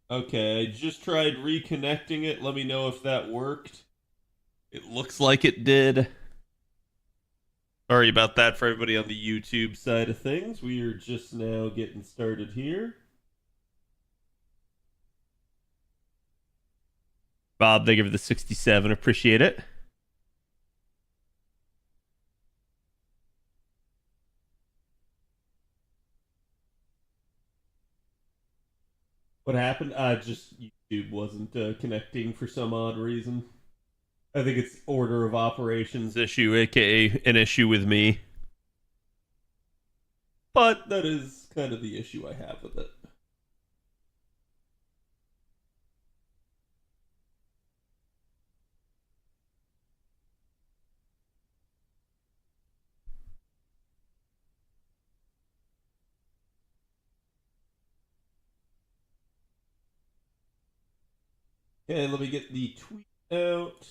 Okay, I just tried reconnecting it. Let me know if that worked. It looks like it did. Sorry about that for everybody on the YouTube side of things. We are just now getting started here. Bob, thank you for the 67. Appreciate it. What happened? Just YouTube wasn't connecting for some odd reason. I think it's order of operations issue, aka an issue with me. But that is kind of the issue I have with it. Okay, let me get the tweet out.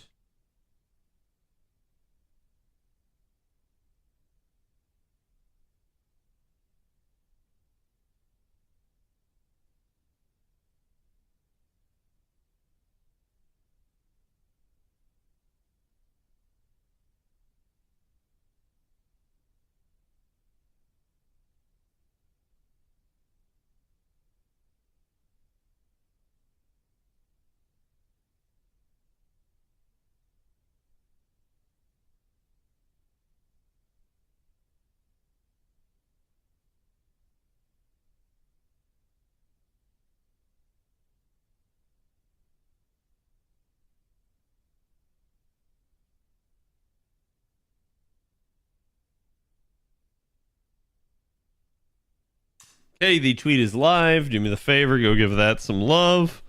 Okay, the tweet is live. Do me the favor, go give that some love.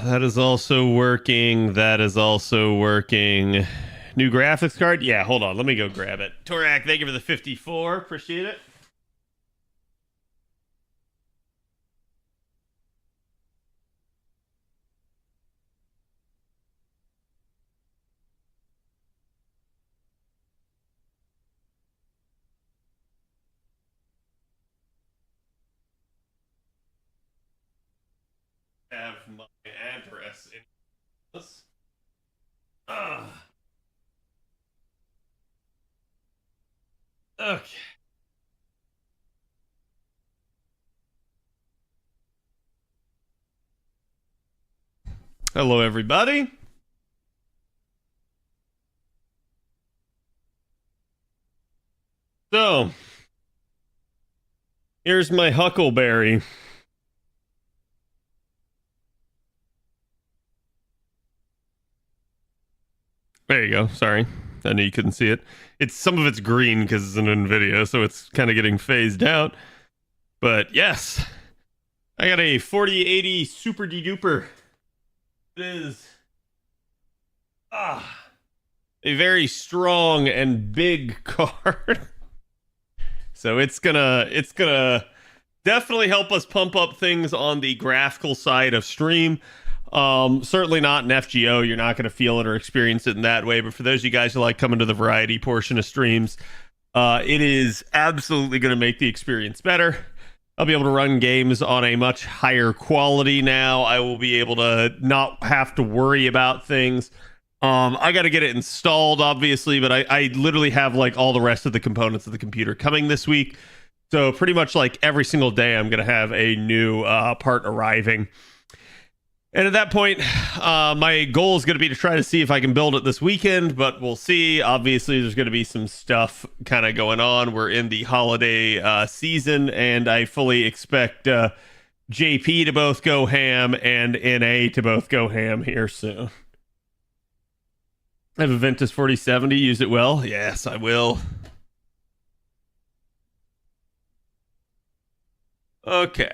That is also working. That is also working. New graphics card? Yeah, hold on. Let me go grab it. Torak, thank you for the 54. Appreciate it. Have my address in this. Okay. Hello, everybody. So, here's my huckleberry. There you go. Sorry. I know you couldn't see it. It's some of it's green because it's an NVIDIA, so it's kind of getting phased out. But yes, I got a 4080 Super Duper. It is a very strong and big card. So it's gonna definitely help us pump up things on the graphical side of stream. Certainly not in FGO. You're not going to feel it or experience it in that way. But for those of you guys who like coming to the variety portion of streams, it is absolutely going to make the experience better. I'll be able to run games on a much higher quality now. I will be able to not have to worry about things. I got to get it installed, obviously, but I literally have like all the rest of the components of the computer coming this week. So pretty much like every single day, I'm going to have a new part arriving. And at that point, my goal is going to be to try to see if I can build it this weekend, but we'll see. Obviously, there's going to be some stuff kind of going on. We're in the holiday season, and I fully expect JP to both go ham and NA to both go ham here soon. I have a Ventus 4070. Use it well. Yes, I will. Okay.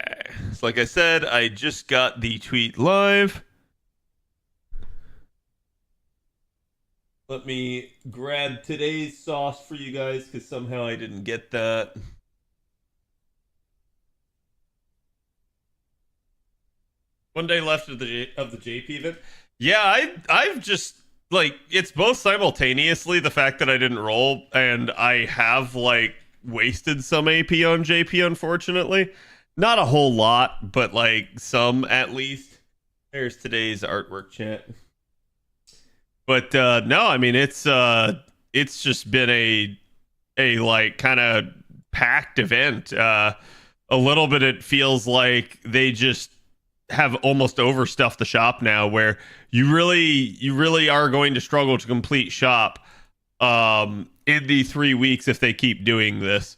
So like I said, I just got the tweet live. Let me grab today's sauce for you guys because somehow I didn't get that. One day left of the JP event. Yeah, I've just like it's both simultaneously the fact that I didn't roll and I have like wasted some AP on JP unfortunately. Not a whole lot, but like some at least. There's today's artwork chat. But no, I mean it's just been a like kind of packed event. A little bit it feels like they just have almost overstuffed the shop now, where you really are going to struggle to complete shop in the 3 weeks if they keep doing this.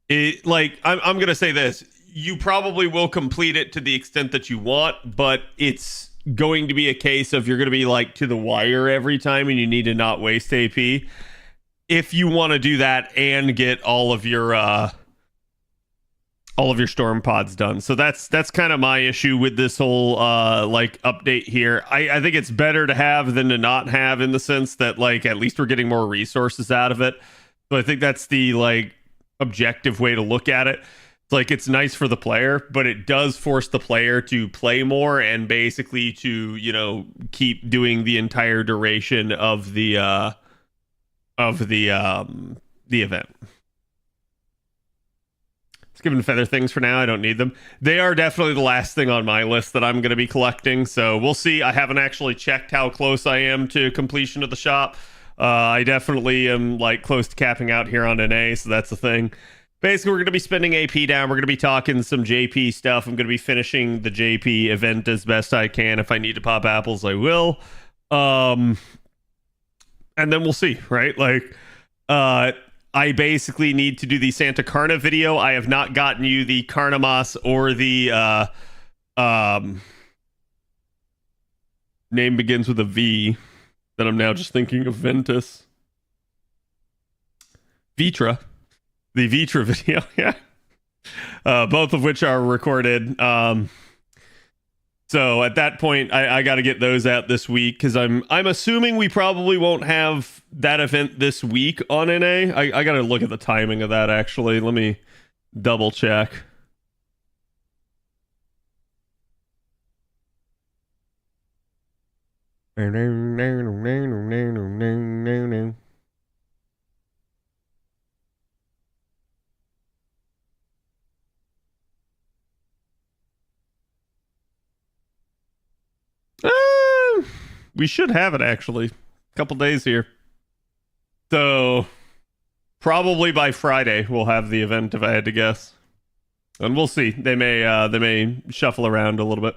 It, like I'm gonna say this, you probably will complete it to the extent that you want, but it's going to be a case of you're going to be like to the wire every time, and you need to not waste AP if you want to do that and get all of your storm pods done. So that's kind of my issue with this whole like update here. I think it's better to have than to not have, in the sense that like at least we're getting more resources out of it. So I think that's the like objective way to look at it. It's like it's nice for the player, but it does force the player to play more and basically to, you know, keep doing the entire duration of the event. Let's give them feather things for now. I don't need them. They are definitely the last thing on my list that I'm going to be collecting, so we'll see. I haven't actually checked how close I am to completion of the shop. I definitely am like close to capping out here on NA, so that's the thing. Basically, we're going to be spending AP down. We're going to be talking some JP stuff. I'm going to be finishing the JP event as best I can. If I need to pop apples, I will. And then we'll see, right? Like, I basically need to do the Santa Carna video. I have not gotten you the Carnamas or the name begins with a V that I'm now just thinking of Ventus. Vitra. The Vitra video, yeah. Both of which are recorded. So at that point, I got to get those out this week, because I'm assuming we probably won't have that event this week on NA. I got to look at the timing of that, actually. Let me double check. We should have it, actually. A couple days here. So probably by Friday we'll have the event, if I had to guess. And we'll see. They may shuffle around a little bit.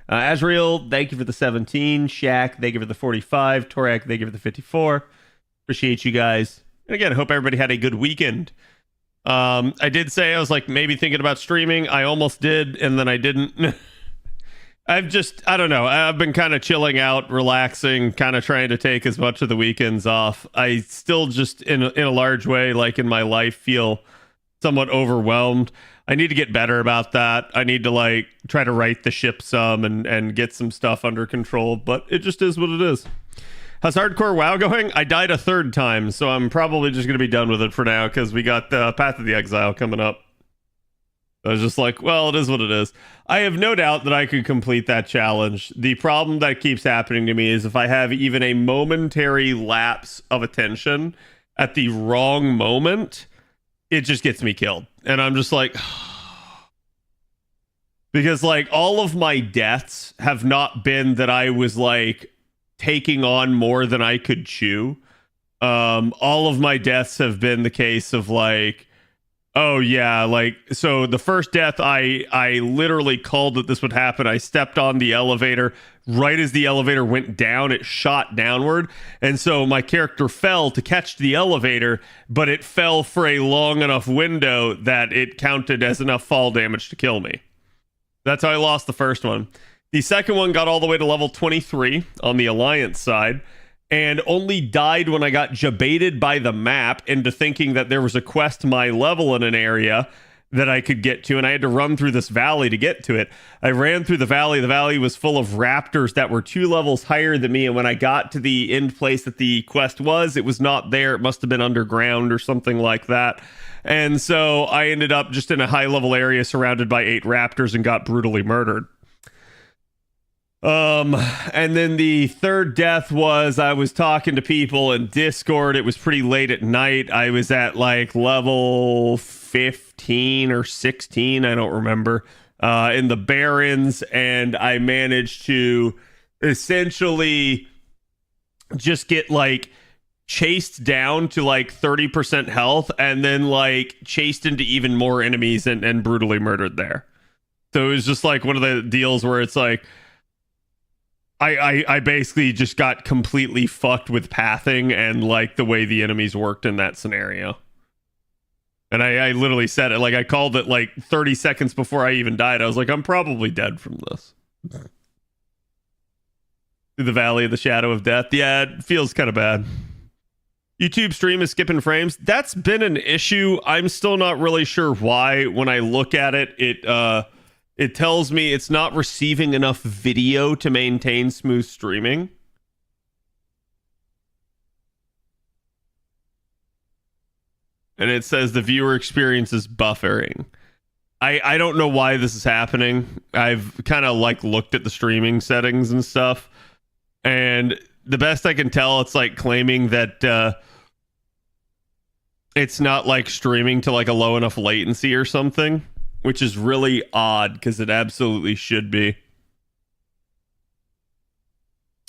Azrael, thank you for the 17. Shaq, thank you for the 45. Torak, thank you for the 54. Appreciate you guys. And again, I hope everybody had a good weekend. I did say I was like maybe thinking about streaming. I almost did, and then I didn't. I don't know. I've been kind of chilling out, relaxing, kind of trying to take as much of the weekends off. I still just, in a large way, like in my life, feel somewhat overwhelmed. I need to get better about that. I need to like try to right the ship some and get some stuff under control, but it just is what it is. How's Hardcore WoW going? I died a third time, so I'm probably just going to be done with it for now, because we got Path of the Exile coming up. I was just like, well, it is what it is. I have no doubt that I could complete that challenge. The problem that keeps happening to me is if I have even a momentary lapse of attention at the wrong moment, it just gets me killed. And I'm just like, because like all of my deaths have not been that I was like taking on more than I could chew. All of my deaths have been the case of like, oh yeah, like, so the first death, I literally called that this would happen. I stepped on the elevator. Right as the elevator went down, it shot downward. And so my character fell to catch the elevator, but it fell for a long enough window that it counted as enough fall damage to kill me. That's how I lost the first one. The second one got all the way to level 23 on the Alliance side, and only died when I got jebaited by the map into thinking that there was a quest my level in an area that I could get to, and I had to run through this valley to get to it. I ran through the valley. The valley was full of raptors that were 2 levels higher than me, and when I got to the end place that the quest was, it was not there. It must have been underground or something like that. And so I ended up just in a high-level area surrounded by 8 raptors and got brutally murdered. And then the third death was I was talking to people in Discord. It was pretty late at night. I was at like level 15 or 16, I don't remember, in the Barrens, and I managed to essentially just get like chased down to like 30% health and then like chased into even more enemies and brutally murdered there. So it was just like one of the deals where it's like I basically just got completely fucked with pathing and like the way the enemies worked in that scenario. And I literally said it, like I called it like 30 seconds before I even died. I was like, I'm probably dead from this. Through the Valley of the Shadow of Death. Yeah, it feels kind of bad. YouTube stream is skipping frames. That's been an issue. I'm still not really sure why. When I look at it, it tells me it's not receiving enough video to maintain smooth streaming. And it says the viewer experience is buffering. I don't know why this is happening. I've kind of like looked at the streaming settings and stuff. And the best I can tell, it's like claiming that it's not like streaming to like a low enough latency or something, which is really odd because it absolutely should be.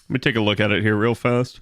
Let me take a look at it here real fast.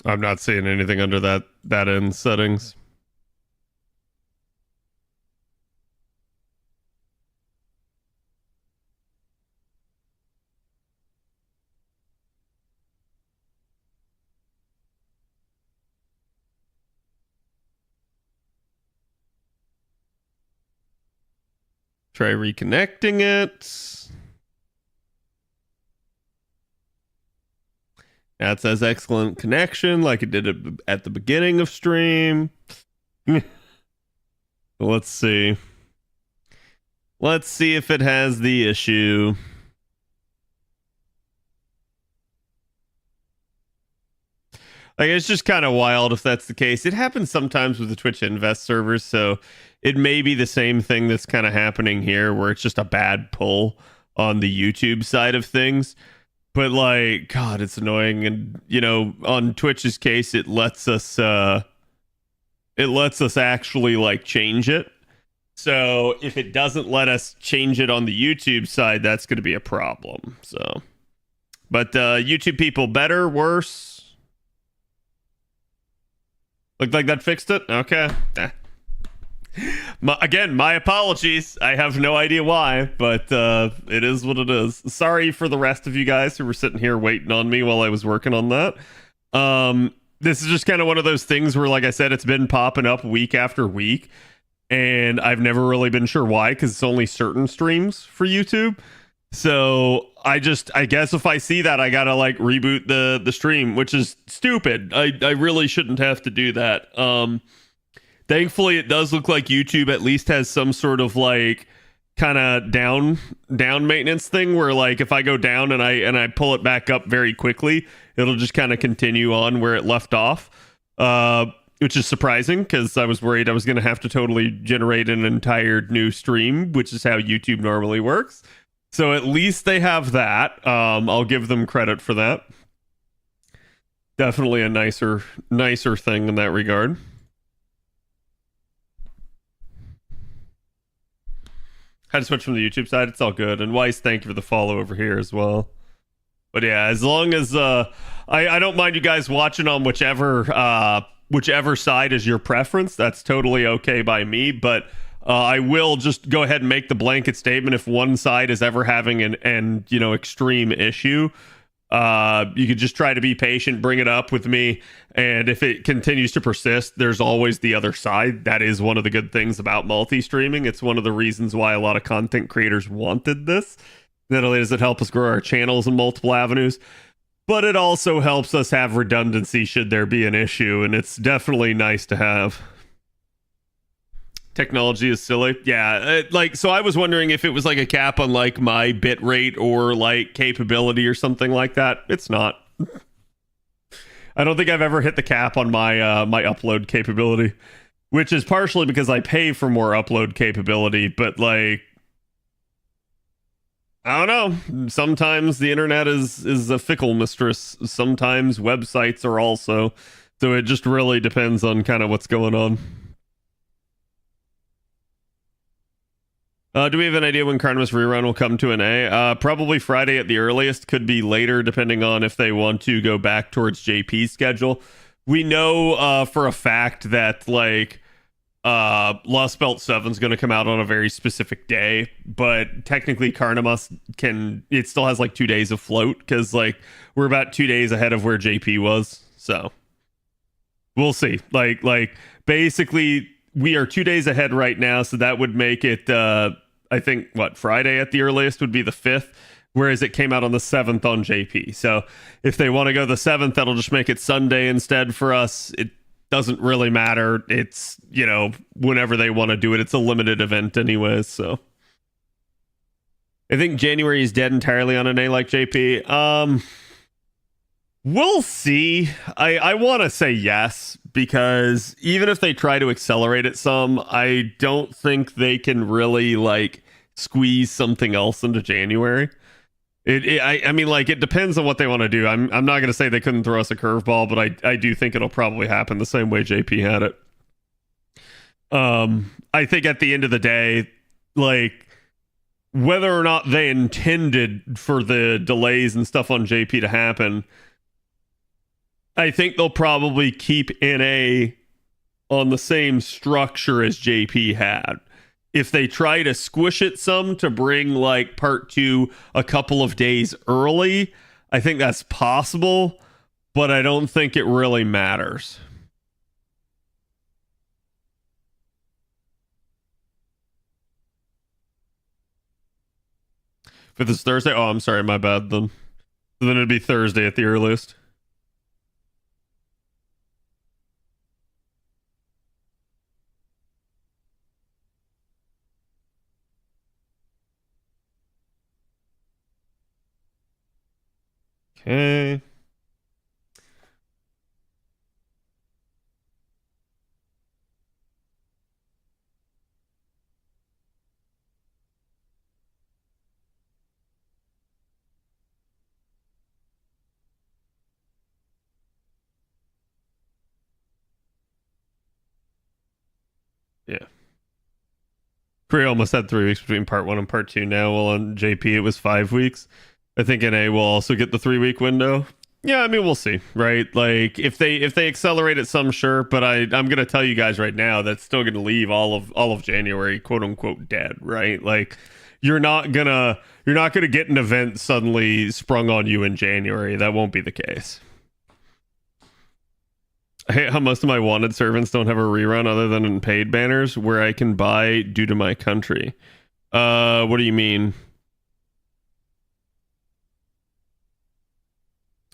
I'm not seeing anything under that end settings. Try reconnecting it. That says excellent connection, like it did at the beginning of stream. Let's see. Let's see if it has the issue. Like, it's just kind of wild if that's the case. It happens sometimes with the Twitch Invest servers, so it may be the same thing that's kind of happening here, where it's just a bad pull on the YouTube side of things. But like, God, it's annoying. And you know, on Twitch's case, it lets us actually like change it. So if it doesn't let us change it on the YouTube side, that's going to be a problem. So, but YouTube people, better, worse? Looked like that fixed it. Okay. Again, my apologies. I have no idea why, but it is what it is. Sorry for the rest of you guys who were sitting here waiting on me while I was working on that. This is just kind of one of those things where, like I said, it's been popping up week after week, and I've never really been sure why, because it's only certain streams for YouTube. So I guess if I see that, I gotta like reboot the stream, which is stupid. I really shouldn't have to do that. Thankfully, it does look like YouTube at least has some sort of like kind of down maintenance thing where like if I go down and I pull it back up very quickly, it'll just kind of continue on where it left off, which is surprising because I was worried I was going to have to totally generate an entire new stream, which is how YouTube normally works. So at least they have that. I'll give them credit for that. Definitely a nicer thing in that regard. Had to switch from the YouTube side. It's all good. And Weiss, thank you for the follow over here as well. But yeah, as long as I don't mind you guys watching on whichever side is your preference. That's totally okay by me. But I will just go ahead and make the blanket statement: if one side is ever having an extreme issue, You could just try to be patient, bring it up with me, and if it continues to persist, there's always the other side. That is one of the good things about multi-streaming. It's one of the reasons why a lot of content creators wanted this. Not only does it help us grow our channels in multiple avenues, but it also helps us have redundancy should there be an issue, and it's definitely nice to have. Technology is silly. Yeah, like, so I was wondering if it was like a cap on like my bit rate or like capability or something like that. It's not. I don't think I've ever hit the cap on my my upload capability, which is partially because I pay for more upload capability, but like, I don't know. Sometimes the internet is a fickle mistress. Sometimes websites are also. So it just really depends on kind of what's going on. Do we have an idea when Carnimus Rerun will come to an A? Probably Friday at the earliest. Could be later, depending on if they want to go back towards JP's schedule. We know for a fact that like Lost Belt 7 is going to come out on a very specific day, but technically Carnimus it still has like 2 days of float because like we're about 2 days ahead of where JP was. So we'll see. Like basically we are 2 days ahead right now, so that would make it I think what Friday at the earliest would be the 5th, whereas it came out on the 7th on JP. So if they want to go the 7th, that'll just make it Sunday instead for us. It doesn't really matter. It's, you know, whenever they want to do it. It's a limited event anyways, so I think January is dead entirely on an A like JP. We'll see. I want to say yes, because even if they try to accelerate it some, I don't think they can really like squeeze something else into January. I mean, like, it depends on what they want to do. I'm not going to say they couldn't throw us a curveball, but I do think it'll probably happen the same way JP had it. I think at the end of the day, like, whether or not they intended for the delays and stuff on JP to happen, I think they'll probably keep NA on the same structure as JP had. If they try to squish it some to bring like part 2 a couple of days early, I think that's possible, but I don't think it really matters. If it's Thursday, oh, I'm sorry, my bad then. So then it'd be Thursday at the earliest. Okay. Yeah. Korea almost had 3 weeks between part 1 and part 2 now. Well, on JP, it was 5 weeks. I think NA will also get the 3-week window. Yeah, I mean, we'll see, right? Like, if they accelerate it some, sure, but I'm gonna tell you guys right now that's still gonna leave all of January, quote unquote, dead, right? Like, you're not gonna get an event suddenly sprung on you in January. That won't be the case. I hate how most of my wanted servants don't have a rerun other than in paid banners where I can buy due to my country. What do you mean?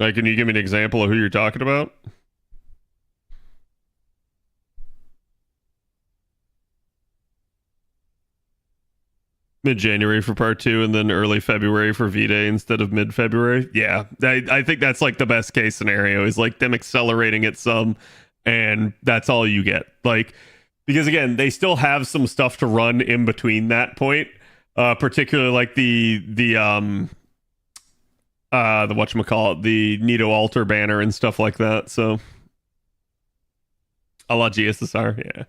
Like, can you give me an example of who you're talking about? Mid-January for part 2 and then early February for V-Day instead of mid-February. Yeah, I think that's like the best case scenario is like them accelerating it some, and that's all you get. Like, because again, they still have some stuff to run in between that point, particularly like the whatchamacallit, the Nito Altar banner and stuff like that. So a la GSSR, yeah.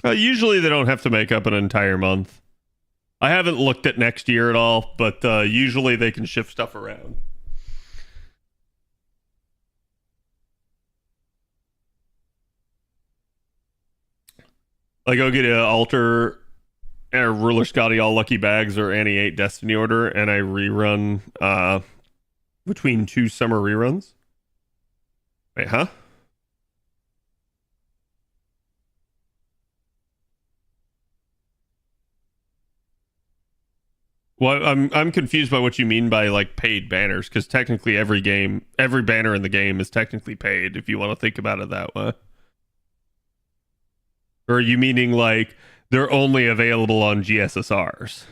Usually they don't have to make up an entire month. I haven't looked at next year at all, but usually they can shift stuff around. Like, go get an altar or Ruler Scotty All Lucky Bags or Annie 8 Destiny Order, and I rerun between 2 summer reruns. Wait, huh? Well, I'm confused by what you mean by like paid banners, because technically every banner in the game is technically paid if you want to think about it that way. Or are you meaning like they're only available on GSSRs?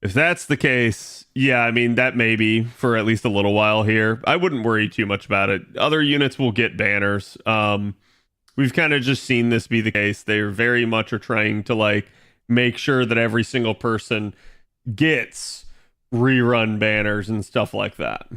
If that's the case, yeah, I mean, that may be for at least a little while here. I wouldn't worry too much about it. Other units will get banners. We've kind of just seen this be the case. They very much are trying to like make sure that every single person gets rerun banners and stuff like that.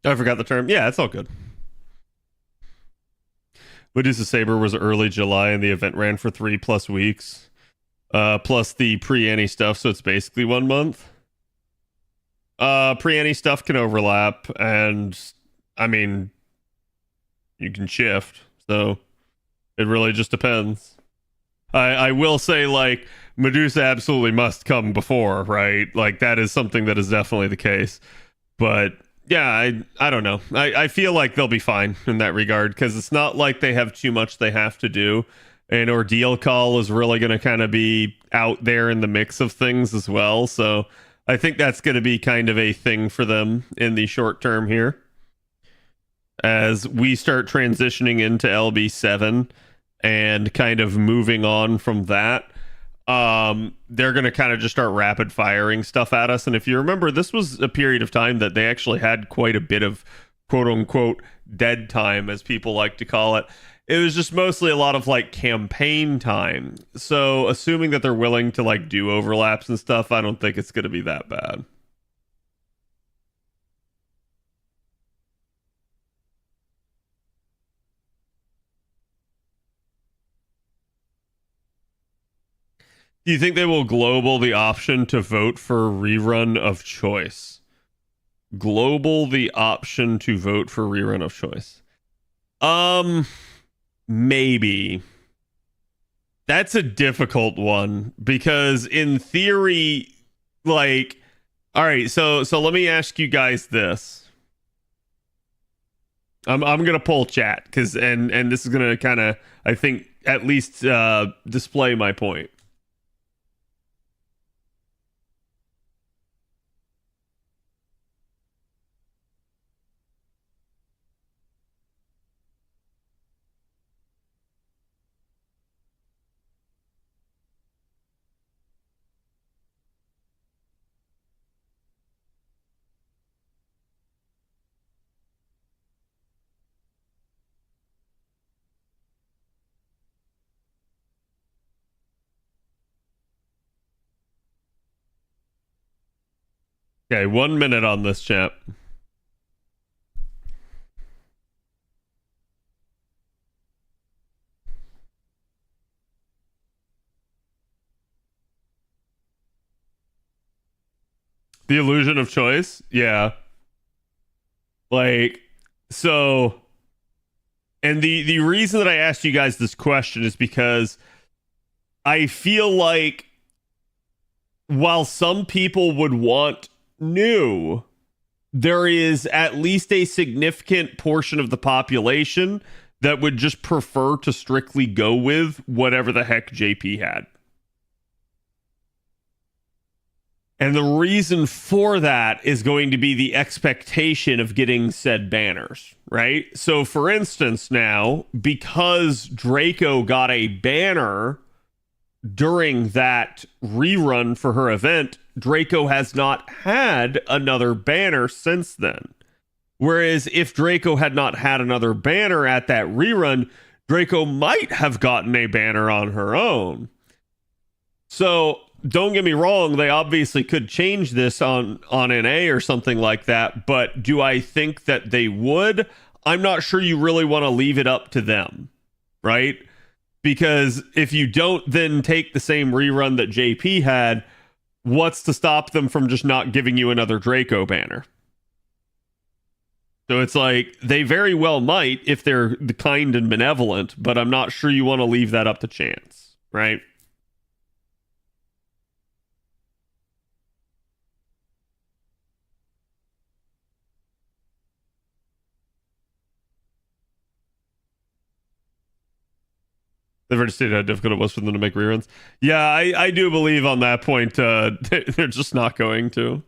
I forgot the term. Yeah, it's all good. Medusa Saber was early July and the event ran for 3+ weeks. Plus the pre-Annie stuff, so it's basically 1 month. Pre-Annie stuff can overlap, and I mean, you can shift, so it really just depends. I will say, like, Medusa absolutely must come before, right? Like, that is something that is definitely the case. But yeah, I don't know. I feel like they'll be fine in that regard, because it's not like they have too much they have to do. And Ordeal Call is really going to kind of be out there in the mix of things as well. So I think that's going to be kind of a thing for them in the short term here. As we start transitioning into LB7 and kind of moving on from that, they're going to kind of just start rapid firing stuff at us. And if you remember, this was a period of time that they actually had quite a bit of quote unquote dead time, as people like to call it. It was just mostly a lot of like campaign time. So assuming that they're willing to like do overlaps and stuff, I don't think it's going to be that bad. Do you think they will global the option to vote for rerun of choice? Global the option to vote for rerun of choice. Maybe. That's a difficult one, because in theory, like, all right, so let me ask you guys this. I'm gonna pull chat, because and this is gonna kind of, I think, at least display my point. Okay, 1 minute on this, chat. The illusion of choice? Yeah. Like, so, and the reason that I asked you guys this question is because I feel like while some people would want new, there is at least a significant portion of the population that would just prefer to strictly go with whatever the heck JP had. And the reason for that is going to be the expectation of getting said banners, right? So, for instance, now, because Draco got a banner during that rerun for her event, Draco has not had another banner since then. Whereas if Draco had not had another banner at that rerun, Draco might have gotten a banner on her own. So don't get me wrong, they obviously could change this on NA or something like that, but do I think that they would? I'm not sure you really want to leave it up to them, right? Because if you don't then take the same rerun that JP had, what's to stop them from just not giving you another Draco banner? So it's like they very well might if they're kind and benevolent, but I'm not sure you want to leave that up to chance, right? They've already stated how difficult it was for them to make reruns. Yeah, I do believe on that point they're just not going to.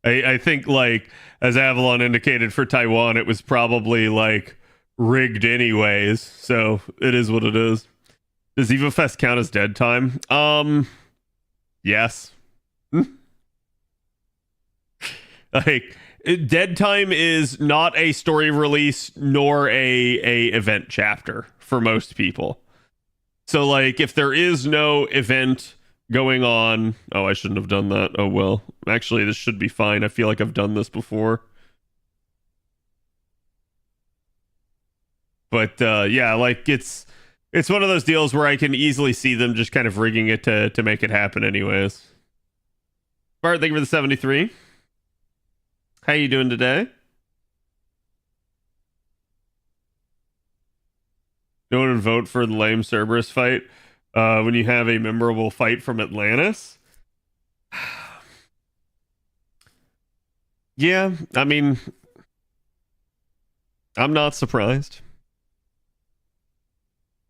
I think, like, as Avalon indicated for Taiwan, it was probably, like, rigged anyways. So it is what it is. Does EvoFest count as dead time? Yes. Like, dead time is not a story release nor a event chapter for most people. So, like, if there is no event going on, oh, I shouldn't have done that. Oh well, actually, this should be fine. I feel like I've done this before. But yeah, like it's one of those deals where I can easily see them just kind of rigging it to make it happen anyways. Bart, thank you for the 73. How you doing today? Go and vote for the lame Cerberus fight when you have a memorable fight from Atlantis. Yeah, I mean, I'm not surprised.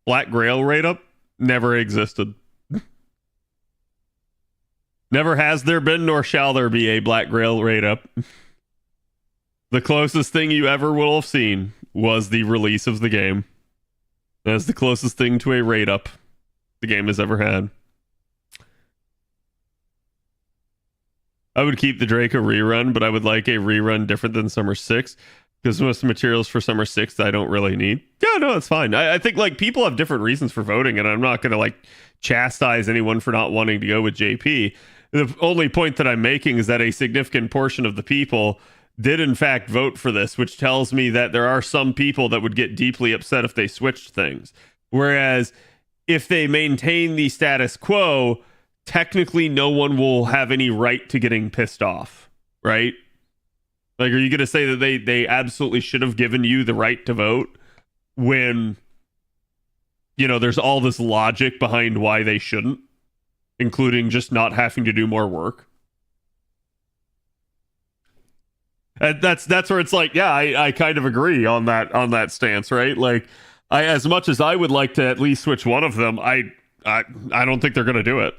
Black Grail rate up never existed. Never has there been, nor shall there be a Black Grail rate up. The closest thing you ever will have seen was the release of the game. That's the closest thing to a rate up the game has ever had. I would keep the Draco rerun, but I would like a rerun different than Summer 6 because most materials for Summer 6 I don't really need. Yeah, no, it's fine. I think, like, people have different reasons for voting, and I'm not going to, like, chastise anyone for not wanting to go with JP. The only point that I'm making is that a significant portion of the people did in fact vote for this, which tells me that there are some people that would get deeply upset if they switched things. Whereas if they maintain the status quo, technically no one will have any right to getting pissed off, right? Like, are you going to say that they absolutely should have given you the right to vote when, you know, there's all this logic behind why they shouldn't, including just not having to do more work? And that's where it's like, yeah, I kind of agree on that stance, right? Like, as much as I would like to at least switch one of them, I don't think they're going to do it.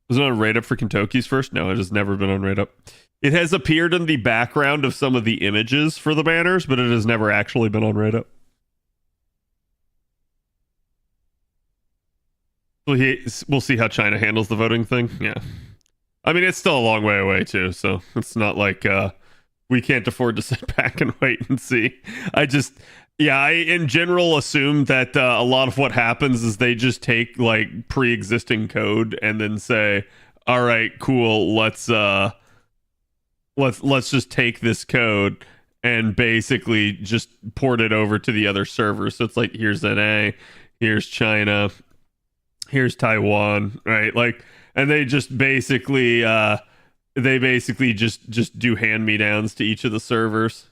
Was it on rate up for Kentucky's first? No, it has never been on rate up. It has appeared in the background of some of the images for the banners, but it has never actually been on rate up. We'll see how China handles the voting thing. Yeah. I mean, it's still a long way away, too, so it's not like we can't afford to sit back and wait and see. I in general assume that a lot of what happens is they just take, like, pre-existing code and then say, all right, cool, let's just take this code and basically just port it over to the other servers. So it's like, here's NA, here's China, here's Taiwan, right? Like, and they just basically just do hand-me-downs to each of the servers.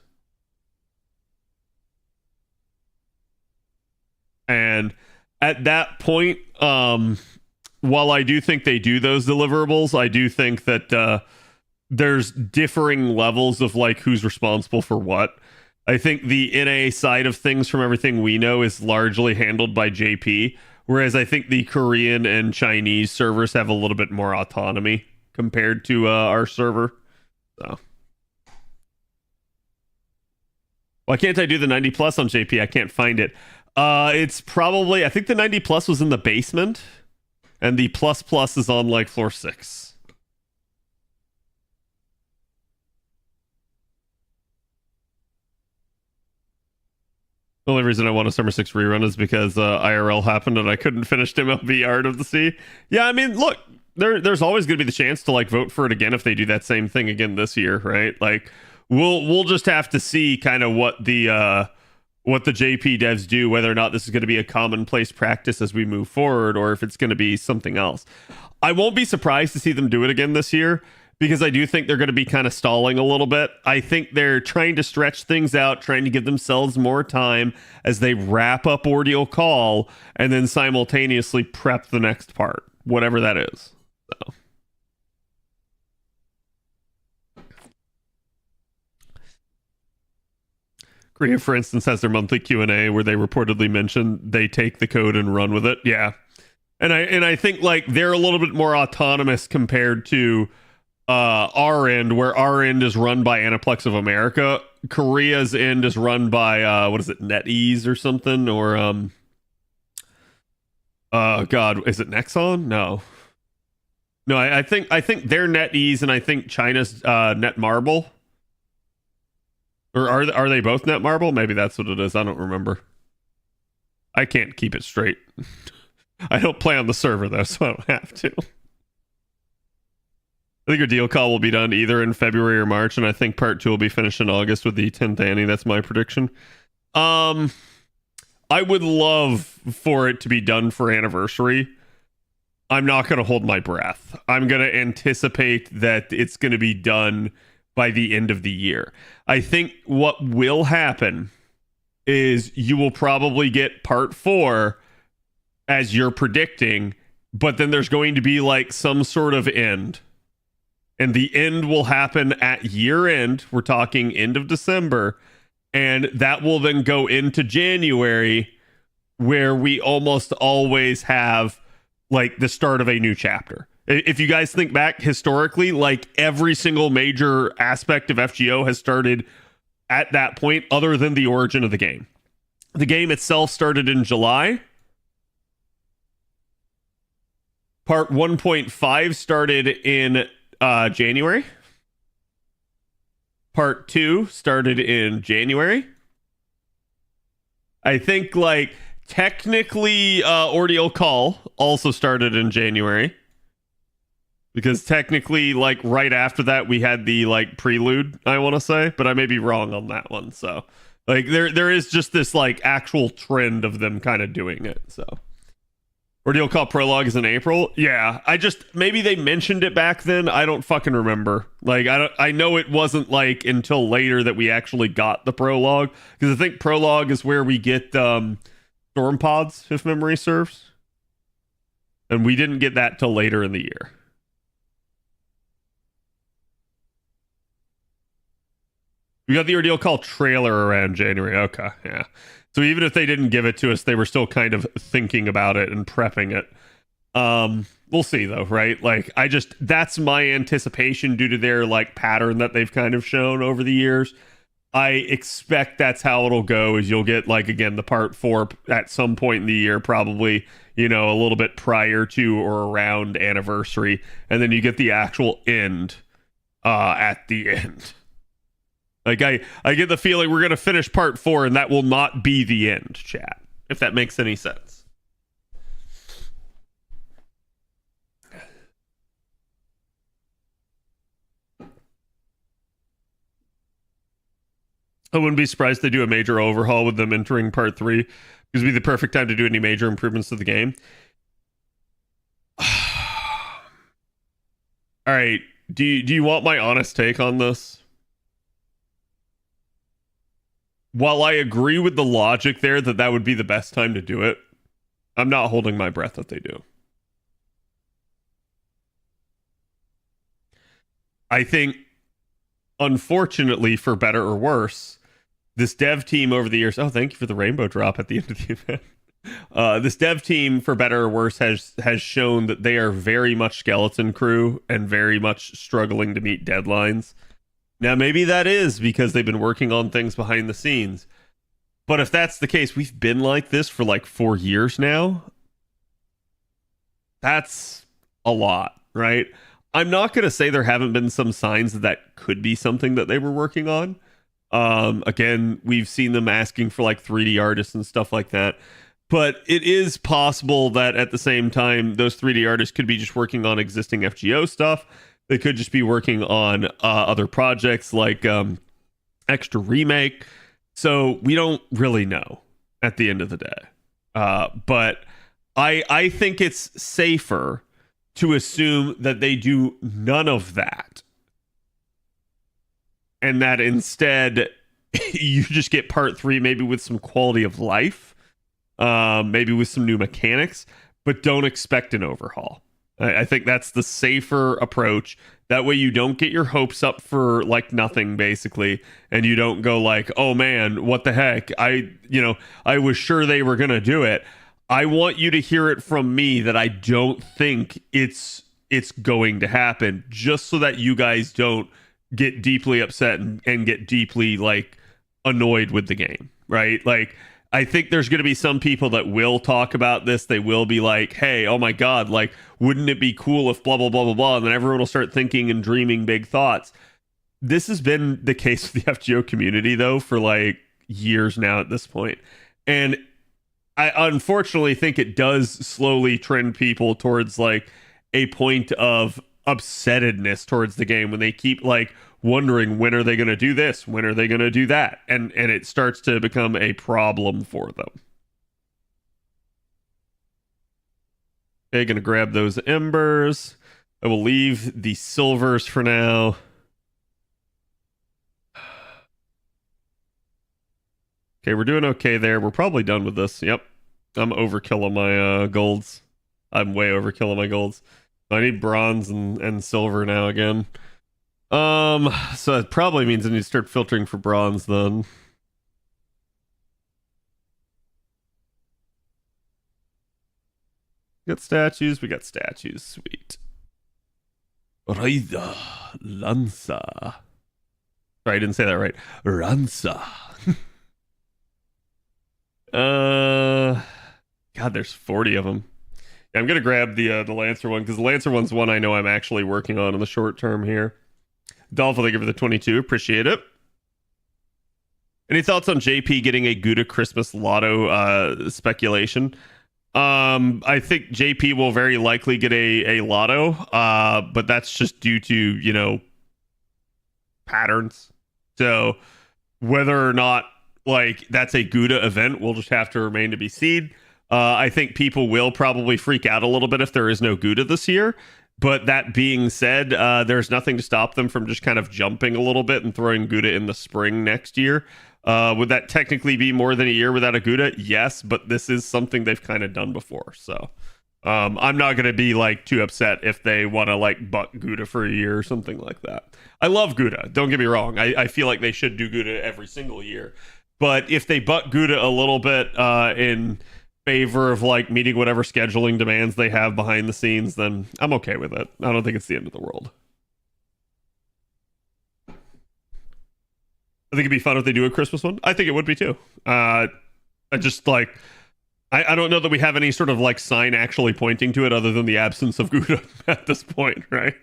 And at that point, while I do think they do those deliverables, I do think that there's differing levels of, like, who's responsible for what. I think the NA side of things, from everything we know, is largely handled by JP, whereas I think the Korean and Chinese servers have a little bit more autonomy compared to our server. So, why can't I do the 90 plus on JP? I can't find it. It's probably, I think the 90 plus was in the basement. and the plus plus is on like floor 6. The only reason I want a Summer 6 rerun is because IRL happened and I couldn't finish MLB Art of the Sea. Yeah, I mean, look, there's always going to be the chance to like vote for it again if they do that same thing again this year, right? Like, we'll just have to see kind of what the JP devs do, whether or not this is going to be a commonplace practice as we move forward, or if it's going to be something else. I won't be surprised to see them do it again this year, because I do think they're going to be kind of stalling a little bit. I think they're trying to stretch things out, trying to give themselves more time as they wrap up Ordeal Call and then simultaneously prep the next part, whatever that is. So. Korea, for instance, has their monthly Q&A where they reportedly mention they take the code and run with it. Yeah. And I think like they're a little bit more autonomous compared to our end, where our end is run by Aniplex of America. Korea's end is run by what is it, NetEase or something, or God, is it Nexon? No, I think they're NetEase, and I think China's Netmarble. Or are they both Netmarble? Maybe that's what it is. I don't remember. I can't keep it straight. I don't play on the server though, so I don't have to. I think our deal call will be done either in February or March, and I think part 2 will be finished in August with the 10th Annie. That's my prediction. I would love for it to be done for anniversary. I'm not going to hold my breath. I'm going to anticipate that it's going to be done by the end of the year. I think what will happen is you will probably get part 4 as you're predicting, but then there's going to be like some sort of end. And the end will happen at year end. We're talking end of December. And that will then go into January, where we almost always have like the start of a new chapter. If you guys think back historically, like every single major aspect of FGO has started at that point, other than the origin of the game. The game itself started in July. Part 1.5 started in January. Part 2 started in January. I think like technically Ordeal Call also started in January. Because technically, like right after that, we had the like prelude, I want to say, but I may be wrong on that one. So like there is just this like actual trend of them kind of doing it. So Ordeal Call Prologue is in April. Yeah, maybe they mentioned it back then. I don't fucking remember. Like I know it wasn't like until later that we actually got the prologue, because I think prologue is where we get storm pods, if memory serves, and we didn't get that till later in the year. We got the Ordeal Call trailer around January. Okay, yeah. So even if they didn't give it to us, they were still kind of thinking about it and prepping it. We'll see though, right? Like that's my anticipation due to their like pattern that they've kind of shown over the years. I expect that's how it'll go, is you'll get like, again, the part 4 at some point in the year, probably, you know, a little bit prior to or around anniversary. And then you get the actual end at the end. Like I get the feeling we're going to finish part 4 and that will not be the end, chat, if that makes any sense. I wouldn't be surprised if they do a major overhaul with them entering part 3, because it'd be the perfect time to do any major improvements to the game. All right. Do you want my honest take on this? While I agree with the logic there that would be the best time to do it, I'm not holding my breath that they do. I think, unfortunately, for better or worse, this dev team over the years... Oh, thank you for the rainbow drop at the end of the event. This dev team, for better or worse, has shown that they are very much skeleton crew and very much struggling to meet deadlines. Now, maybe that is because they've been working on things behind the scenes. But if that's the case, we've been like this for like 4 years now. That's a lot, right? I'm not going to say there haven't been some signs that that could be something that they were working on. Again, we've seen them asking for like 3D artists and stuff like that. But it is possible that at the same time, those 3D artists could be just working on existing FGO stuff. They could just be working on other projects like Extra Remake. So we don't really know at the end of the day. But I think it's safer to assume that they do none of that. And that instead you just get part 3 maybe with some quality of life, maybe with some new mechanics, but don't expect an overhaul. I think that's the safer approach. That way you don't get your hopes up for like nothing basically, and you don't go like, "Oh man, what the heck? I was sure they were going to do it." I want you to hear it from me that I don't think it's going to happen, just so that you guys don't get deeply upset and get deeply like annoyed with the game, right? Like I think there's going to be some people that will talk about this. They will be like, "Hey, oh my God, like, wouldn't it be cool if blah, blah, blah, blah, blah?" And then everyone will start thinking and dreaming big thoughts. This has been the case with the FGO community, though, for like years now at this point. And I unfortunately think it does slowly trend people towards like a point of upsettedness towards the game when they keep like wondering, when are they going to do this? When are they going to do that? And it starts to become a problem for them. Okay, going to grab those embers. I will leave the silvers for now. Okay, we're doing okay there. We're probably done with this. Yep. I'm overkilling my golds. I'm way overkilling my golds. I need bronze and silver now again. So it probably means I need to start filtering for bronze then. Got statues, we got statues, sweet. Raida Lanza. Sorry, I didn't say that right. Ranza. God, there's 40 of them. Yeah, I'm gonna grab the Lancer one because the Lancer one's one I know I'm actually working on in the short term here. Dolphin, thank you for the 22. Appreciate it. Any thoughts on JP getting a Gouda Christmas Lotto speculation? I think JP will very likely get a Lotto, but that's just due to, patterns. So whether or not like that's a Gouda event will just have to remain to be seen. I think people will probably freak out a little bit if there is no Gouda this year. But that being said, there's nothing to stop them from just kind of jumping a little bit and throwing Gouda in the spring next year. Would that technically be more than a year without a Gouda? Yes, but this is something they've kind of done before. So I'm not going to be like too upset if they want to like buck Gouda for a year or something like that. I love Gouda. Don't get me wrong. I feel like they should do Gouda every single year. But if they buck Gouda a little bit in favor of like meeting whatever scheduling demands they have behind the scenes, then I'm okay with it. I don't think it's the end of the world. I think it'd be fun if they do a Christmas one. I think it would be too. I just like I don't know that we have any sort of like sign actually pointing to it other than the absence of Gouda at this point, right?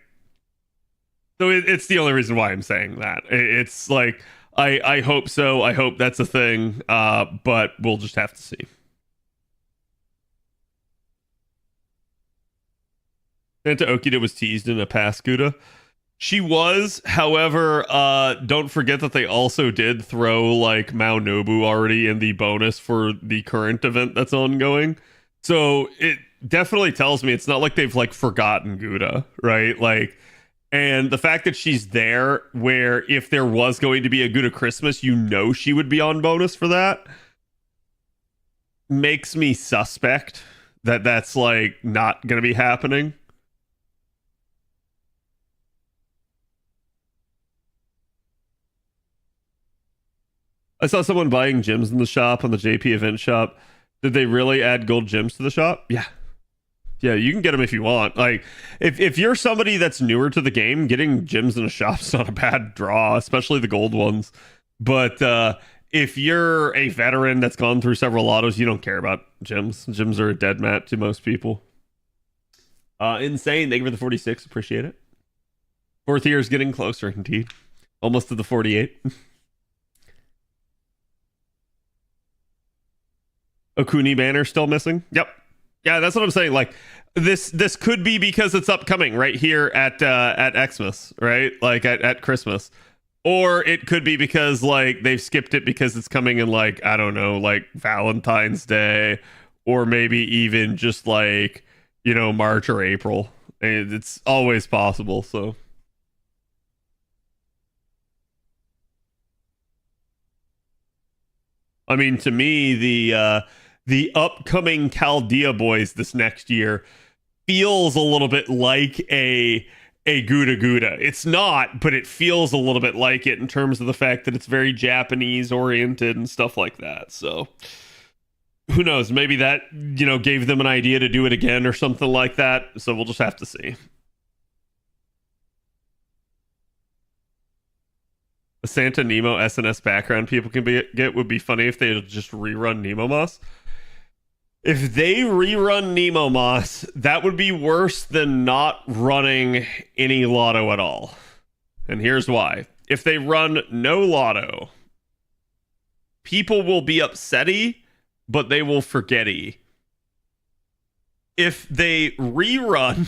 So it's the only reason why I'm saying that. It's like I hope so. I hope that's a thing, but we'll just have to see. Santa Okita was teased in a past Gouda. She was, however, don't forget that they also did throw like Mao Nobu already in the bonus for the current event that's ongoing. So it definitely tells me it's not like they've like forgotten Gouda, right? Like, and the fact that she's there, where if there was going to be a Gouda Christmas, she would be on bonus for that, makes me suspect that that's like not going to be happening. I saw someone buying gems in the shop on the JP event shop. Did they really add gold gems to the shop? Yeah. Yeah, you can get them if you want. Like, if you're somebody that's newer to the game, getting gems in a shop's not a bad draw, especially the gold ones. But if you're a veteran that's gone through several autos, you don't care about gems. Gems are a dead mat to most people. Insane. Thank you for the 46. Appreciate it. Fourth year is getting closer, indeed. Almost to the 48. Okuni banner still missing. Yep. Yeah, that's what I'm saying. Like this could be because it's upcoming right here at Xmas, right? Like at Christmas. Or it could be because like they've skipped it because it's coming in like, I don't know, like Valentine's Day, or maybe even just like, March or April. And it's always possible, so I mean, to me, the upcoming Chaldea boys this next year feels a little bit like a Gouda Gouda. It's not, but it feels a little bit like it in terms of the fact that it's very Japanese oriented and stuff like that. So who knows? Maybe that, gave them an idea to do it again or something like that. So we'll just have to see. A Santa Nemo SNS background people can get would be funny if they just rerun Nemo Moss. If they rerun Nemo Moss, that would be worse than not running any Lotto at all. And here's why. If they run no Lotto, people will be upsetty, but they will forgetty. If they rerun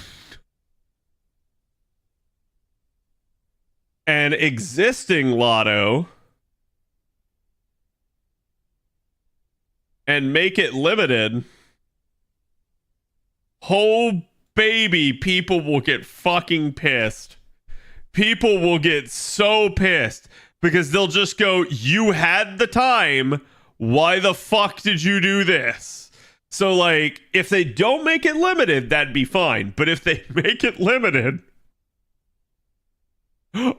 an existing Lotto and make it limited, oh baby, people will get fucking pissed. People will get so pissed because they'll just go, you had the time, why the fuck did you do this? So like, if they don't make it limited, that'd be fine. But if they make it limited,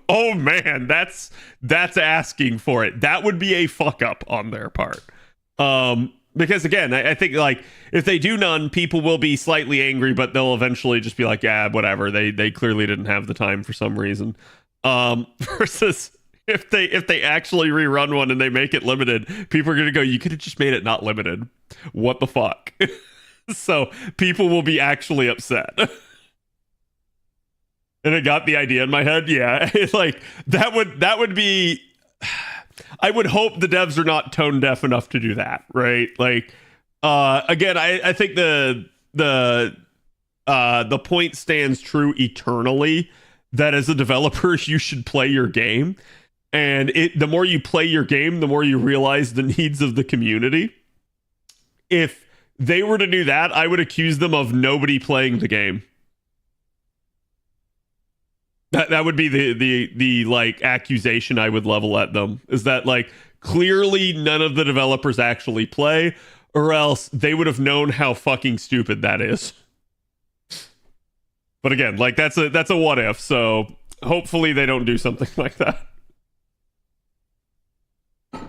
oh man, that's asking for it. That would be a fuck up on their part. Because again, I think like if they do none, people will be slightly angry, but they'll eventually just be like, yeah, whatever. They clearly didn't have the time for some reason. Versus if they actually rerun one and they make it limited, people are gonna go, you could have just made it not limited. What the fuck? So people will be actually upset. And it got the idea in my head. Yeah, it's like that would be. I would hope the devs are not tone deaf enough to do that, right? Like, again, I think the point stands true eternally that as a developer you should play your game, and the more you play your game, the more you realize the needs of the community. If they were to do that, I would accuse them of nobody playing the game. That would be the like accusation I would level at them, is that like clearly none of the developers actually play, or else they would have known how fucking stupid that is. But again, like that's a what if, so hopefully they don't do something like that. I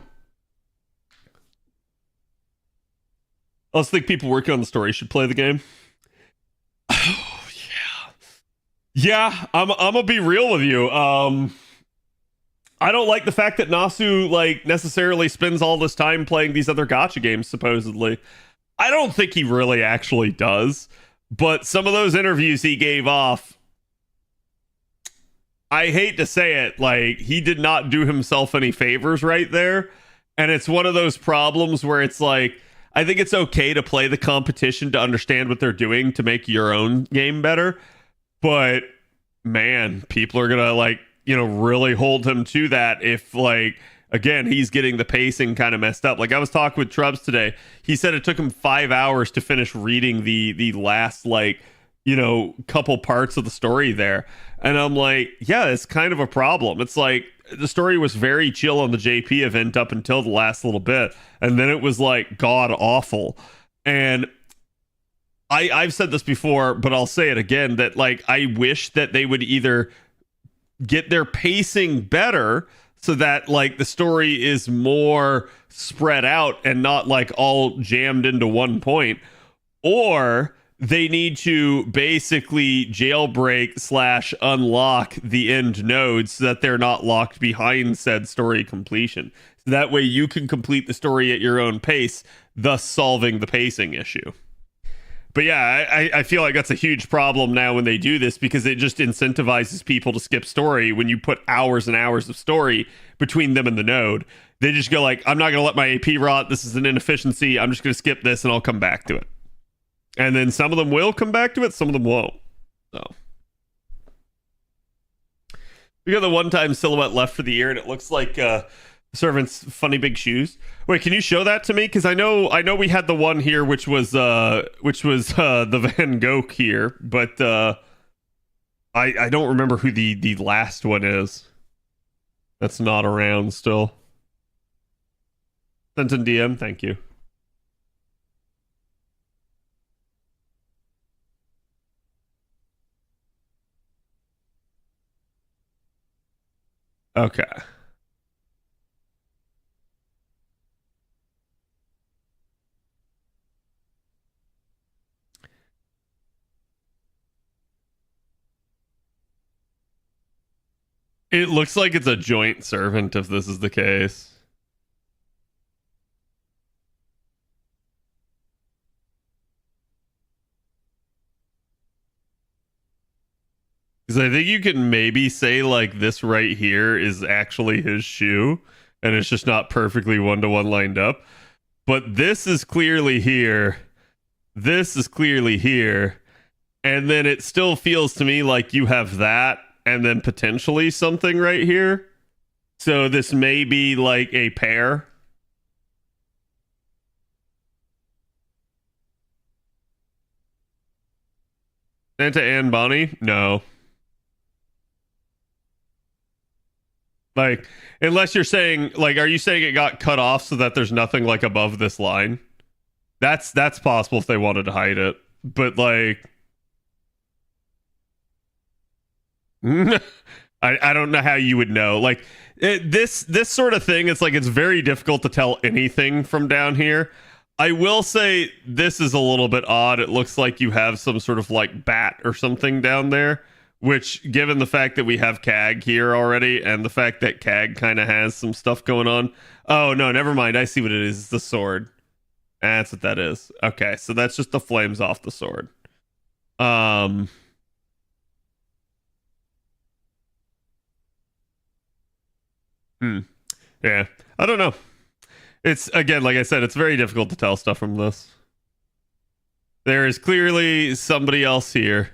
also think people working on the story should play the game. Yeah, I'm gonna be real with you. I don't like the fact that Nasu like necessarily spends all this time playing these other gacha games, supposedly. I don't think he really actually does, but some of those interviews he gave off, I hate to say it, like he did not do himself any favors right there. And it's one of those problems where it's like, I think it's okay to play the competition to understand what they're doing to make your own game better. But man, people are gonna like, really hold him to that if like, again, he's getting the pacing kind of messed up. Like I was talking with Trubs today. He said it took him 5 hours to finish reading the last like, couple parts of the story there. And I'm like, yeah, it's kind of a problem. It's like the story was very chill on the JP event up until the last little bit. And then it was like god awful. And I've said this before, but I'll say it again, that like I wish that they would either get their pacing better so that like the story is more spread out and not like all jammed into one point, or they need to basically jailbreak / unlock the end nodes so that they're not locked behind said story completion. So that way you can complete the story at your own pace, thus solving the pacing issue. But yeah, I feel like that's a huge problem now when they do this because it just incentivizes people to skip story when you put hours and hours of story between them and the node. They just go like, I'm not going to let my AP rot. This is an inefficiency. I'm just going to skip this and I'll come back to it. And then some of them will come back to it. Some of them won't. So we got the one-time silhouette left for the ear, and it looks like servant's funny big shoes. Wait, can you show that to me? Because I know we had the one here, which was the Van Gogh here, but I don't remember who the last one is. That's not around still. Sent in DM, thank you. Okay. It looks like it's a joint servant if this is the case. Because I think you can maybe say like this right here is actually his shoe, and it's just not perfectly one-to-one lined up. But this is clearly here. This is clearly here. And then it still feels to me like you have that and then potentially something right here. So this may be like a pair. Santa and Bonnie? No. Like, unless you're saying, like, are you saying it got cut off so that there's nothing like above this line? That's possible if they wanted to hide it. But like I don't know how you would know. Like this sort of thing, it's like it's very difficult to tell anything from down here. I will say this is a little bit odd. It looks like you have some sort of like bat or something down there, which given the fact that we have CAG here already and the fact that CAG kind of has some stuff going on. Oh no, never mind. I see what it is. It's the sword. That's what that is. Okay, so that's just the flames off the sword. Yeah. I don't know. It's again, like I said, it's very difficult to tell stuff from this. There is clearly somebody else here.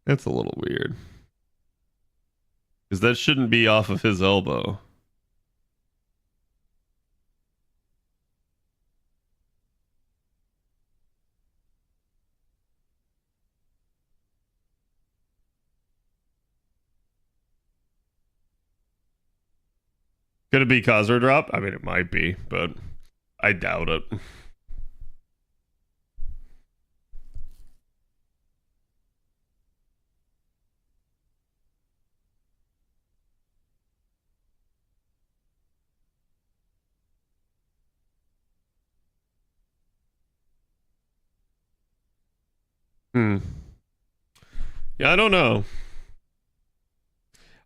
That's a little weird. Because that shouldn't be off of his elbow. Could it be Khadroth drop? I mean, it might be, but I doubt it. Hmm. Yeah, I don't know.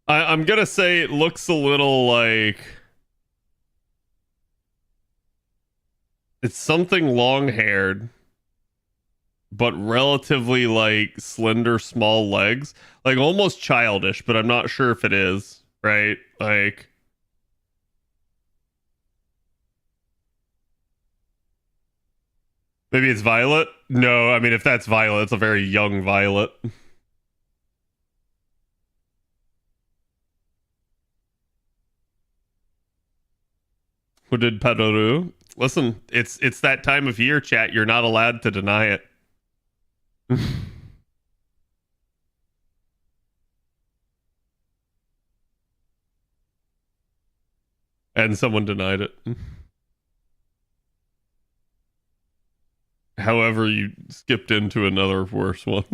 I'm gonna say it looks a little like it's something long-haired, but relatively like slender, small legs, like almost childish. But I'm not sure if it is right. Like maybe it's Violet. No, I mean if that's Violet, it's a very young Violet. Who did Padoru? Listen, it's that time of year, chat. You're not allowed to deny it. And someone denied it. However, you skipped into another worse one.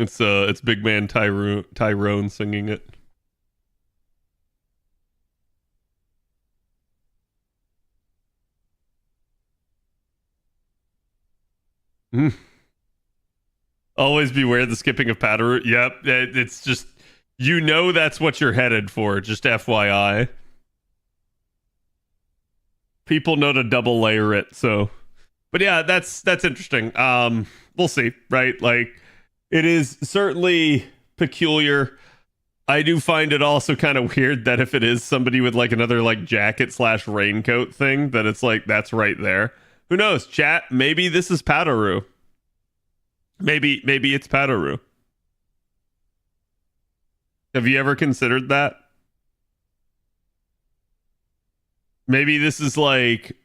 So it's big man Tyrone singing it. Mm. Always beware the skipping of Padaru. Yep, it's just that's what you're headed for. Just FYI, people know to double layer it. So, but yeah, that's interesting. We'll see, right? Like, it is certainly peculiar. I do find it also kind of weird that if it is somebody with like another like jacket slash raincoat thing, that it's like that's right there. Who knows? Chat. Maybe this is Padaru. Maybe it's Padaru. Have you ever considered that? Maybe this is like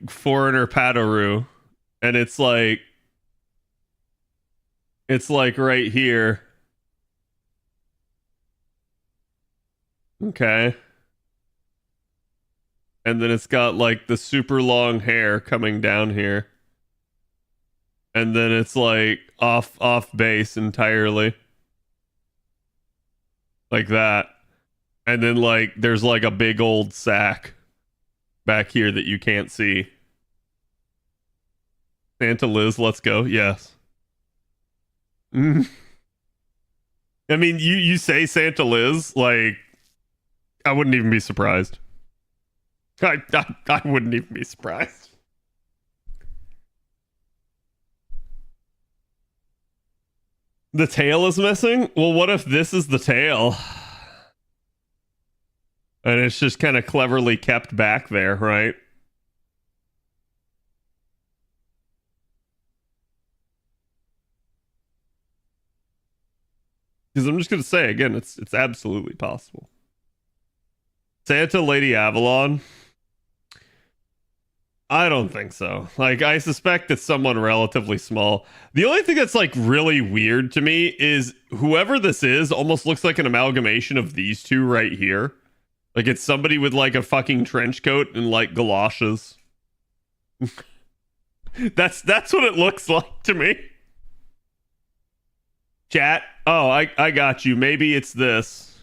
foreigner Padaru, and it's like right here. Okay. And then it's got like the super long hair coming down here. And then it's like off base entirely. Like that. And then like there's like a big old sack back here that you can't see. Santa Liz, let's go. Yes. Mm. I mean, you say Santa Liz, like I wouldn't even be surprised. I wouldn't even be surprised. The tail is missing? Well, what if this is the tail? And it's just kind of cleverly kept back there, right? Because I'm just gonna say again, it's absolutely possible. Santa Lady Avalon. I don't think so. Like, I suspect it's someone relatively small. The only thing that's like really weird to me is whoever this is almost looks like an amalgamation of these two right here. Like, it's somebody with like a fucking trench coat and like galoshes. That's what it looks like to me. Chat. Oh, I got you. Maybe it's this.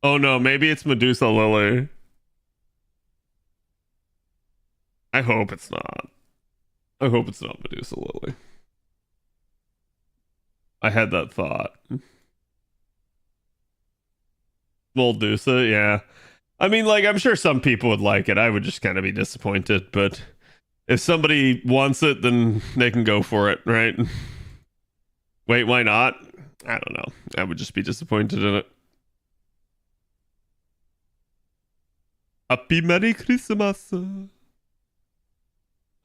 Oh no, maybe it's Medusa Lily. I hope it's not. I hope it's not Medusa Lily. I had that thought. Moldusa, yeah. I mean, like, I'm sure some people would like it. I would just kind of be disappointed, but if somebody wants it, then they can go for it, right? Wait, why not? I don't know. I would just be disappointed in it. Happy Merry Christmas.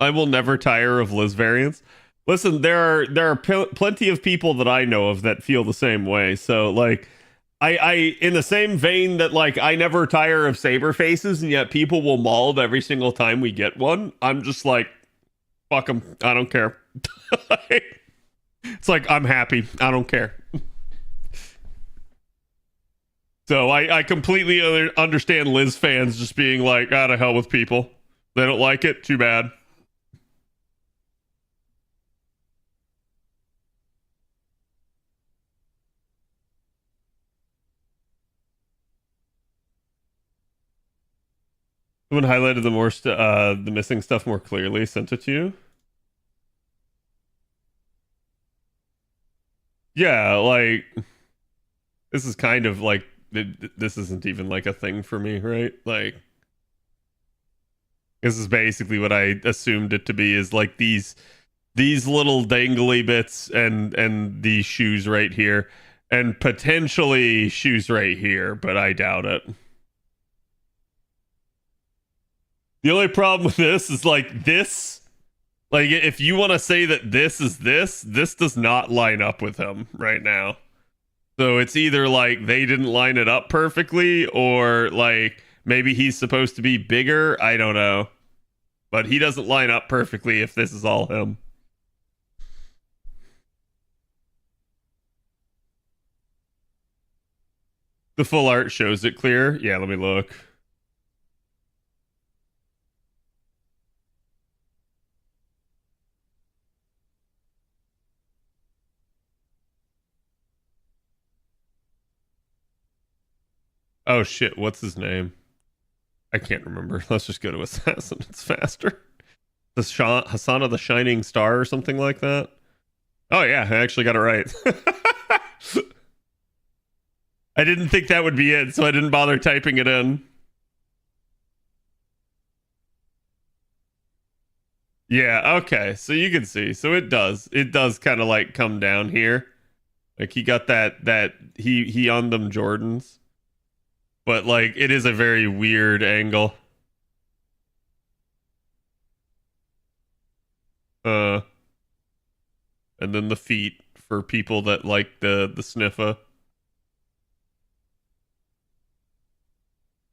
I will never tire of Liz variants. Listen, there are plenty of people that I know of that feel the same way. So like, I in the same vein that like I never tire of saber faces, and yet people will mauled every single time we get one. I'm just like, fuck them. I don't care. It's like I'm happy. I don't care. So I completely understand Liz fans just being like, out of hell with people. They don't like it. Too bad. Someone highlighted the missing stuff more clearly. Sent it to you. Yeah, like this is kind of like this isn't even like a thing for me, right? Like this is basically what I assumed it to be is like these little dangly bits and these shoes right here and potentially shoes right here, but I doubt it. The only problem with this is like this, like if you want to say that this is this does not line up with him right now. So it's either like they didn't line it up perfectly or like maybe he's supposed to be bigger, I don't know. But he doesn't line up perfectly if this is all him. The full art shows it clear. Yeah, let me look. Oh shit, what's his name? I can't remember. Let's just go to Assassin. It's faster. Hassan of the Shining Star or something like that. Oh yeah, I actually got it right. I didn't think that would be it, so I didn't bother typing it in. Yeah, okay. So you can see. So it does. It does kind of like come down here. Like he got that he on them Jordans. But like it is a very weird angle. Uh and then the feet for people that like the sniffer.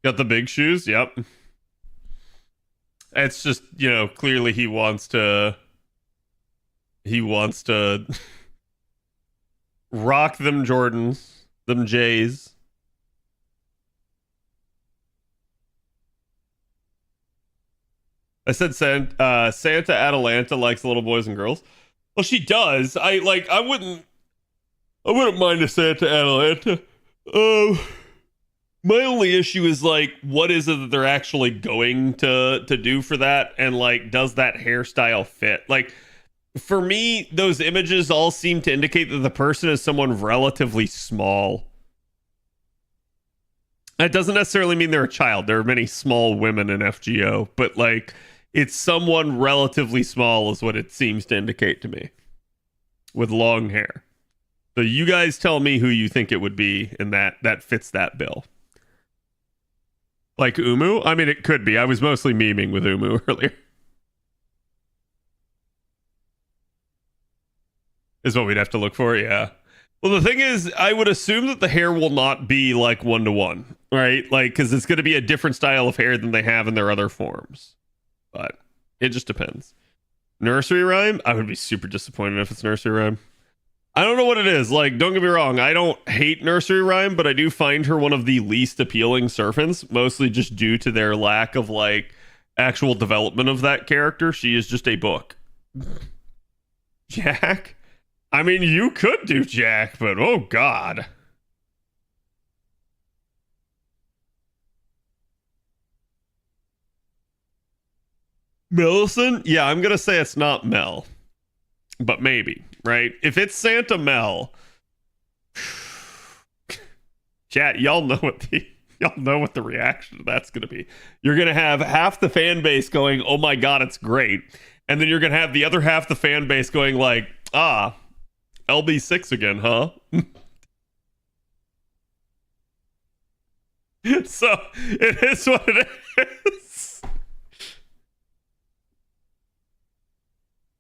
Got the big shoes? Yep. It's just, clearly he wants to rock them Jordans, them J's. I said Santa Atalanta likes little boys and girls. Well, she does. I wouldn't mind a Santa Atalanta. My only issue is like, what is it that they're actually going to do for that, and like, does that hairstyle fit? Like, for me, those images all seem to indicate that the person is someone relatively small. That doesn't necessarily mean they're a child. There are many small women in FGO, but like, it's someone relatively small is what it seems to indicate to me, with long hair. So you guys tell me who you think it would be, and that fits that bill. Like Umu? I mean, it could be. I was mostly memeing with Umu earlier. Is what we'd have to look for, yeah. Well, the thing is, I would assume that the hair will not be like 1-to-1, right? Like, because it's going to be a different style of hair than they have in their other forms. But it just depends. Nursery rhyme? I would be super disappointed if it's nursery rhyme. I don't know what it is. Like, don't get me wrong. I don't hate nursery rhyme, but I do find her one of the least appealing servants, mostly just due to their lack of like actual development of that character. She is just a book. Jack? I mean, you could do Jack, but oh god. Millicent? Yeah, I'm gonna say it's not Mel, but maybe, right? If it's Santa Mel, chat, y'all know what the reaction to that's gonna be. You're gonna have half the fan base going, "Oh my god, it's great," and then you're gonna have the other half the fan base going like, "Ah, LB6 again, huh?" So it is what it is.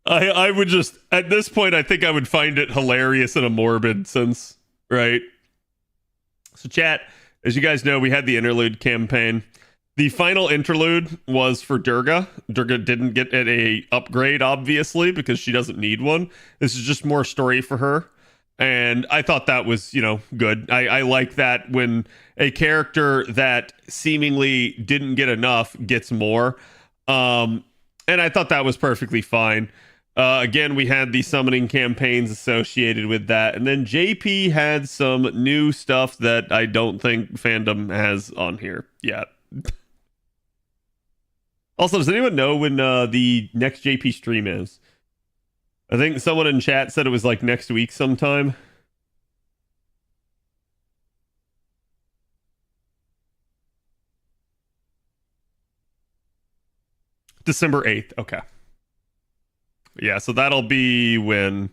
I would just, at this point, I think I would find it hilarious in a morbid sense, right? So chat, as you guys know, we had the interlude campaign. The final interlude was for Durga. Durga didn't get a upgrade, obviously, because she doesn't need one. This is just more story for her. And I thought that was, good. I like that when a character that seemingly didn't get enough gets more. And I thought that was perfectly fine. Again, we had the summoning campaigns associated with that. And then JP had some new stuff that I don't think fandom has on here yet. Also, does anyone know when the next JP stream is? I think someone in chat said it was like next week sometime. December 8th. Okay. Yeah, so that'll be when?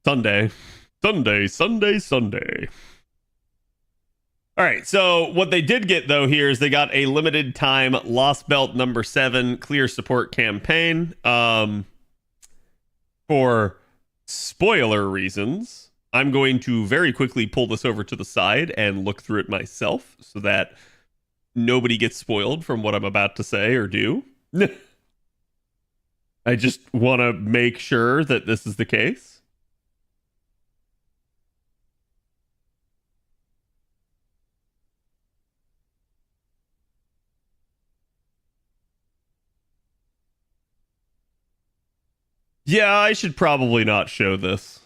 Sunday. Sunday. All right, so what they did get, though, here is they got a limited time Lost Belt number 7 clear support campaign. For spoiler reasons, I'm going to very quickly pull this over to the side and look through it myself so that nobody gets spoiled from what I'm about to say or do. I just want to make sure that this is the case. Yeah, I should probably not show this.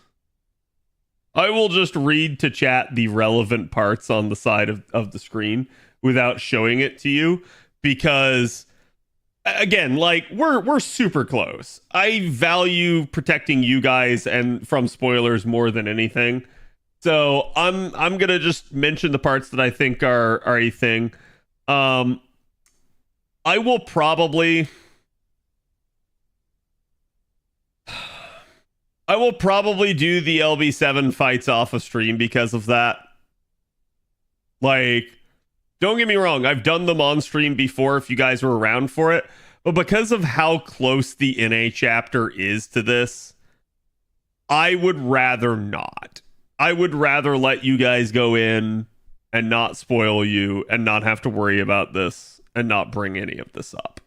I will just read to chat the relevant parts on the side of the screen, without showing it to you, because again, like we're super close. I value protecting you guys and from spoilers more than anything. So I'm gonna just mention the parts that I think are a thing. Um, I will probably do the LB7 fights off of stream because of that. Like, don't get me wrong, I've done them on stream before if you guys were around for it, but because of how close the NA chapter is to this, I would rather not. I would rather let you guys go in and not spoil you and not have to worry about this and not bring any of this up.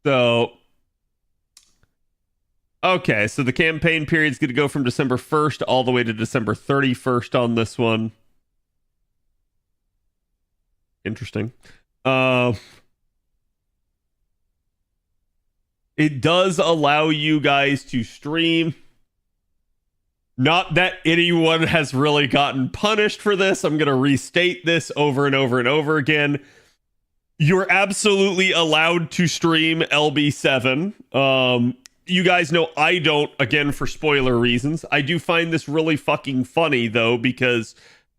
So, okay, so the campaign period is going to go from December 1st all the way to December 31st on this one. Interesting. It does allow you guys to stream. Not that anyone has really gotten punished for this. I'm going to restate this over and over and over again. You're absolutely allowed to stream LB7. You guys know I don't, again, for spoiler reasons. I do find this really fucking funny, though, because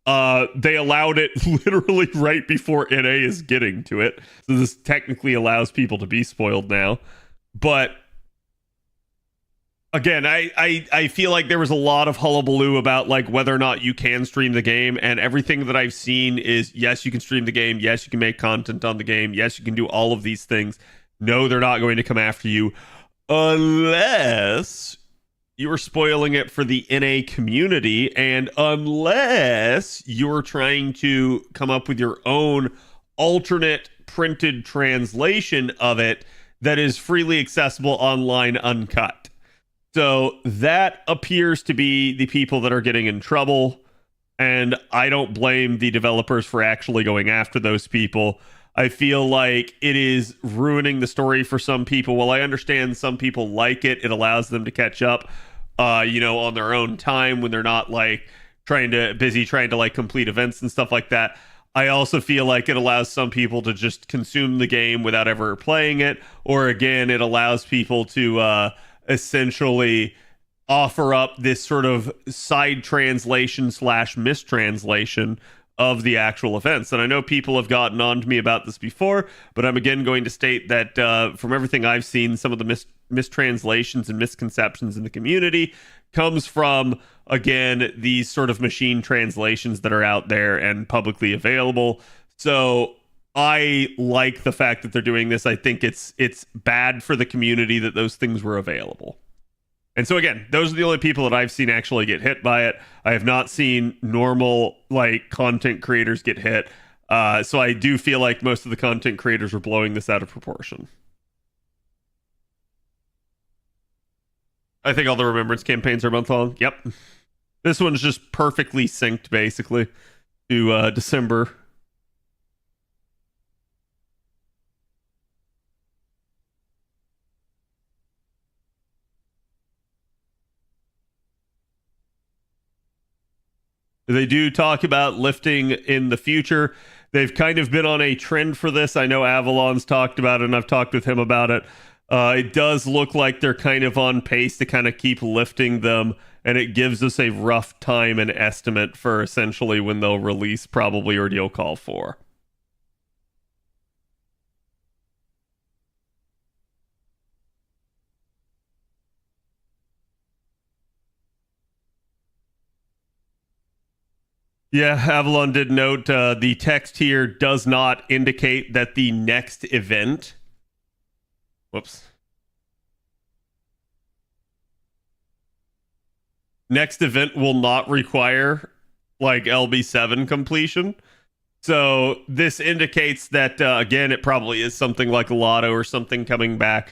they allowed it literally right before NA is getting to it. So this technically allows people to be spoiled now. But again, I feel like there was a lot of hullabaloo about like whether or not you can stream the game, and everything that I've seen is yes, you can stream the game, yes, you can make content on the game, yes, you can do all of these things. No, they're not going to come after you unless you are spoiling it for the NA community, and unless you're trying to come up with your own alternate printed translation of it that is freely accessible online uncut. So that appears to be the people that are getting in trouble, and I don't blame the developers for actually going after those people. I feel like it is ruining the story for some people. While I understand some people like it, it allows them to catch up, on their own time when they're not like trying to like complete events and stuff like that. I also feel like it allows some people to just consume the game without ever playing it, or again, it allows people to essentially offer up this sort of side translation / mistranslation of the actual events. And I know people have gotten on to me about this before, but I'm again going to state that from everything I've seen, some of the mistranslations and misconceptions in the community comes from, again, these sort of machine translations that are out there and publicly available. So I like the fact that they're doing this. I think it's bad for the community that those things were available. And so again, those are the only people that I've seen actually get hit by it. I have not seen normal like content creators get hit. So I do feel like most of the content creators are blowing this out of proportion. I think all the Remembrance campaigns are month long. Yep. This one's just perfectly synced, basically, to December. They do talk about lifting in the future. They've kind of been on a trend for this. I know Avalon's talked about it, and I've talked with him about it. It does look like they're kind of on pace to kind of keep lifting them, and it gives us a rough time and estimate for essentially when they'll release probably Ordeal Call 4. Yeah, Avalon did note the text here does not indicate that the next event... Whoops. Next event will not require like LB7 completion. So this indicates that again, it probably is something like Lotto or something coming back.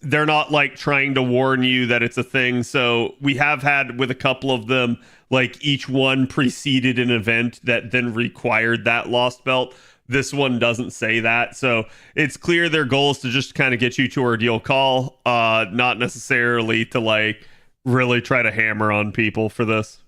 They're not like trying to warn you that it's a thing. So we have had with a couple of them, like each one preceded an event that then required that lost belt. This one doesn't say that. So it's clear their goal is to just kind of get you to Ordeal Call, not necessarily to like really try to hammer on people for this.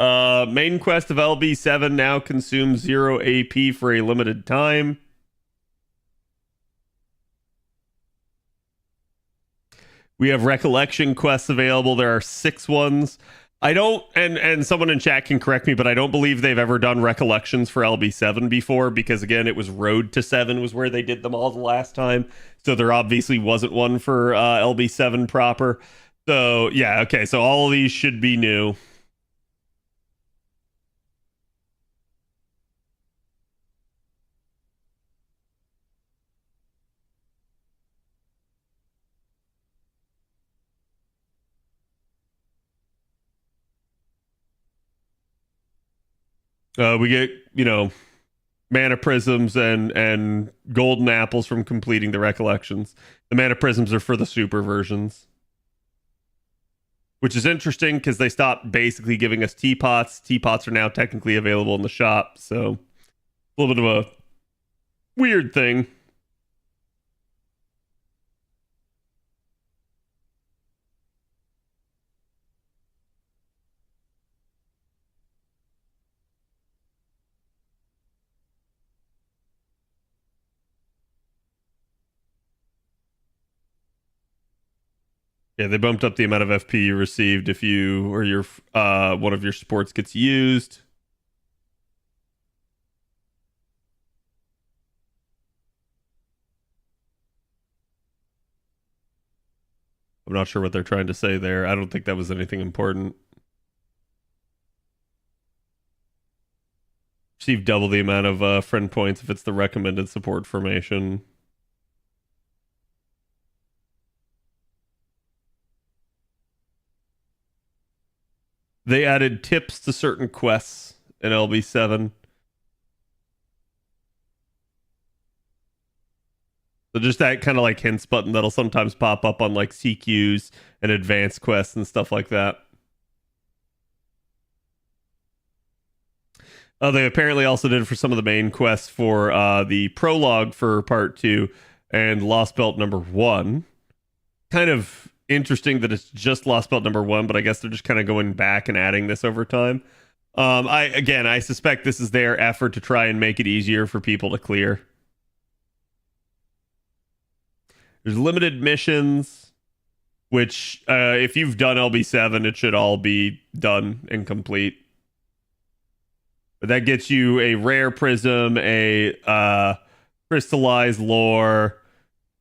Main quest of LB7 now consumes 0 AP for a limited time. We have recollection quests available. There are 6 ones. I don't, and someone in chat can correct me, but I don't believe they've ever done recollections for LB7 before, because again, it was Road to 7 was where they did them all the last time. So there obviously wasn't one for LB7 proper. So yeah, okay, so all of these should be new. We get, mana prisms and golden apples from completing the recollections. The mana prisms are for the super versions, which is interesting because they stopped basically giving us teapots. Teapots are now technically available in the shop, so a little bit of a weird thing. Yeah, they bumped up the amount of FP you received if you or your one of your supports gets used. I'm not sure what they're trying to say there. I don't think that was anything important. Receive double the amount of friend points if it's the recommended support formation. They added tips to certain quests in LB7. So just that kind of like hints button that'll sometimes pop up on like CQs and advanced quests and stuff like that. They apparently also did it for some of the main quests for the prologue for part 2 and Lost Belt number 1. Kind of interesting that it's just Lost Belt number 1, but I guess they're just kind of going back and adding this over time. I suspect this is their effort to try and make it easier for people to clear. There's limited missions, which if you've done LB7, it should all be done and complete. But that gets you a rare prism, a crystallized lore,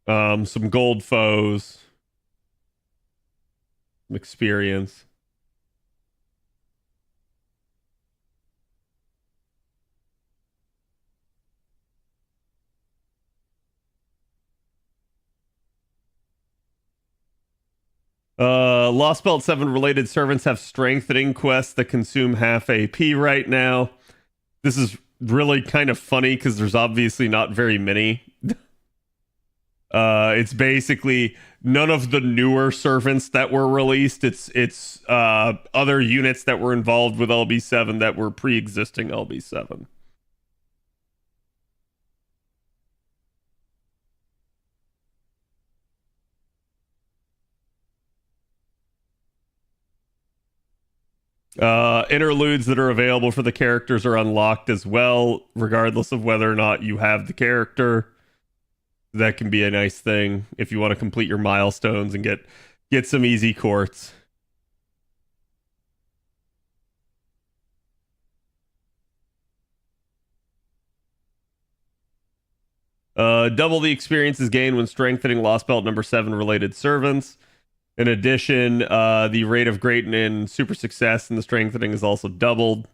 some gold foes, some experience. Lost Belt 7 related servants have strengthening quests that consume half AP right now. This is really kind of funny because there's obviously not very many. It's basically none of the newer servants that were released. It's other units that were involved with LB7 that were pre-existing LB7. Interludes that are available for the characters are unlocked as well, regardless of whether or not you have the character. That can be a nice thing if you want to complete your milestones and get some easy courts. Double the experiences gained when strengthening Lost Belt number 7 related servants. In addition, the rate of great and super success in the strengthening is also doubled.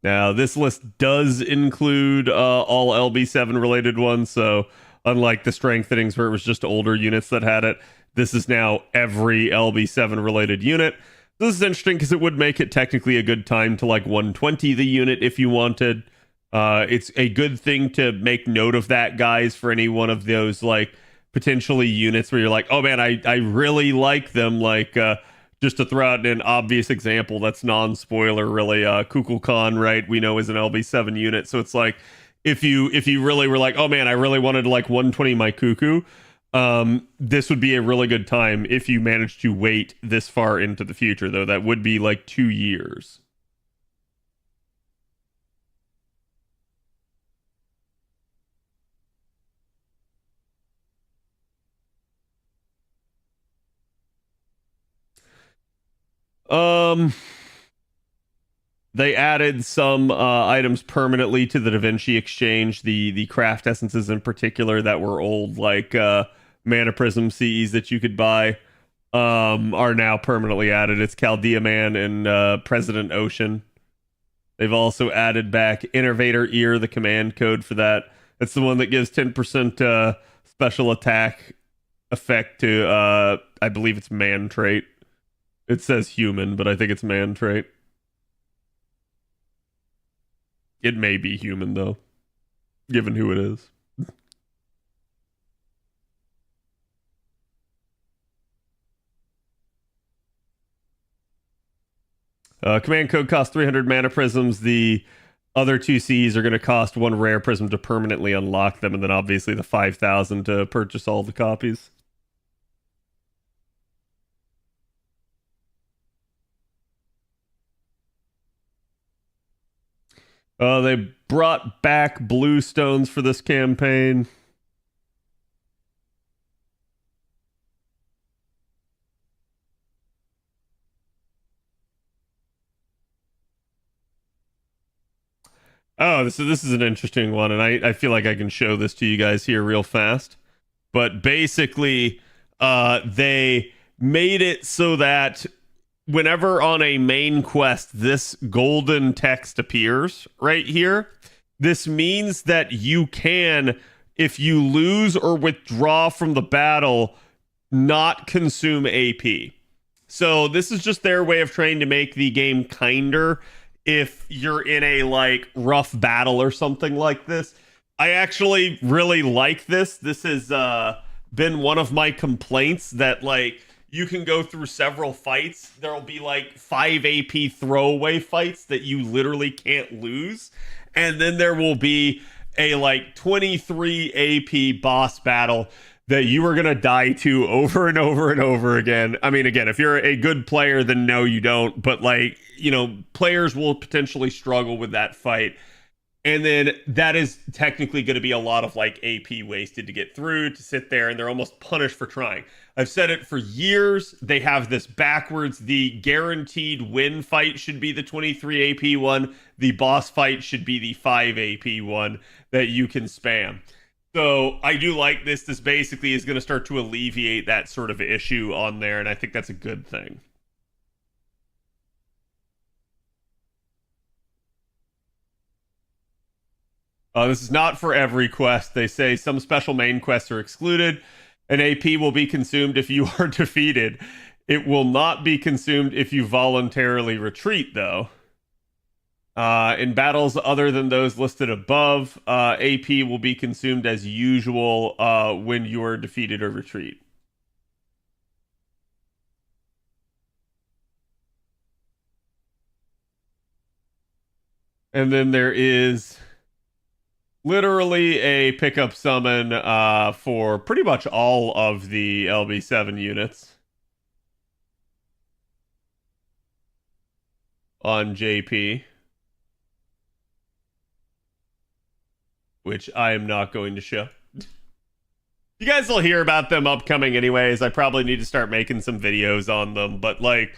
Now, this list does include all LB7 related ones, so unlike the strengthenings where it was just older units that had it, this is now every LB7 related unit. This is interesting because it would make it technically a good time to like 120 the unit if you wanted. It's a good thing to make note of that, guys, for any one of those like potentially units where you're like, oh man, I really like them. Like, just to throw out an obvious example that's non-spoiler, really, Kukulkan, right? We know is an LB7 unit, so it's like if you really were like, oh man, I really wanted to like 120 my Cuckoo, This would be a really good time if you manage to wait this far into the future, though. That would be like 2 years. Um, they added some items permanently to the Da Vinci Exchange. The craft essences in particular that were old, like Mana Prism CEs that you could buy, are now permanently added. It's Chaldea Man and President Ocean. They've also added back Innovator Ear, the command code for that. That's the one that gives 10% special attack effect to, I believe it's man trait. It says human, but I think it's man trait. It may be human, though, given who it is. Command code costs 300 mana prisms. The other two Cs are going to cost one rare prism to permanently unlock them, and then obviously the 5,000 to purchase all the copies. They brought back blue stones for this campaign. Oh, this is an interesting one, and I feel like I can show this to you guys here real fast. But basically, they made it so that whenever on a main quest this golden text appears right here, this means that you can, if you lose or withdraw from the battle, not consume AP. So this is just their way of trying to make the game kinder if you're in a like rough battle or something like this. I actually really like this. This has been one of my complaints, that like you can go through several fights. There'll be like 5 AP throwaway fights that you literally can't lose. And then there will be a like 23 AP boss battle that you are going to die to over and over and over again. I mean, again, if you're a good player, then no, you don't. But like, you know, players will potentially struggle with that fight. And then that is technically going to be a lot of like AP wasted to get through, to sit there, and they're almost punished for trying. I've said it for years. They have this backwards. The guaranteed win fight should be the 23 AP one. The boss fight should be the 5 AP one that you can spam. So I do like this. This basically is going to start to alleviate that sort of issue on there, and I think that's a good thing. This is not for every quest. They say some special main quests are excluded. An AP will be consumed if you are defeated. It will not be consumed if you voluntarily retreat, though. In battles other than those listed above, AP will be consumed as usual when you are defeated or retreat. And then there is literally a pickup summon for pretty much all of the LB7 units on JP, which I am not going to show. You guys will hear about them upcoming anyways. I probably need to start making some videos on them, but like,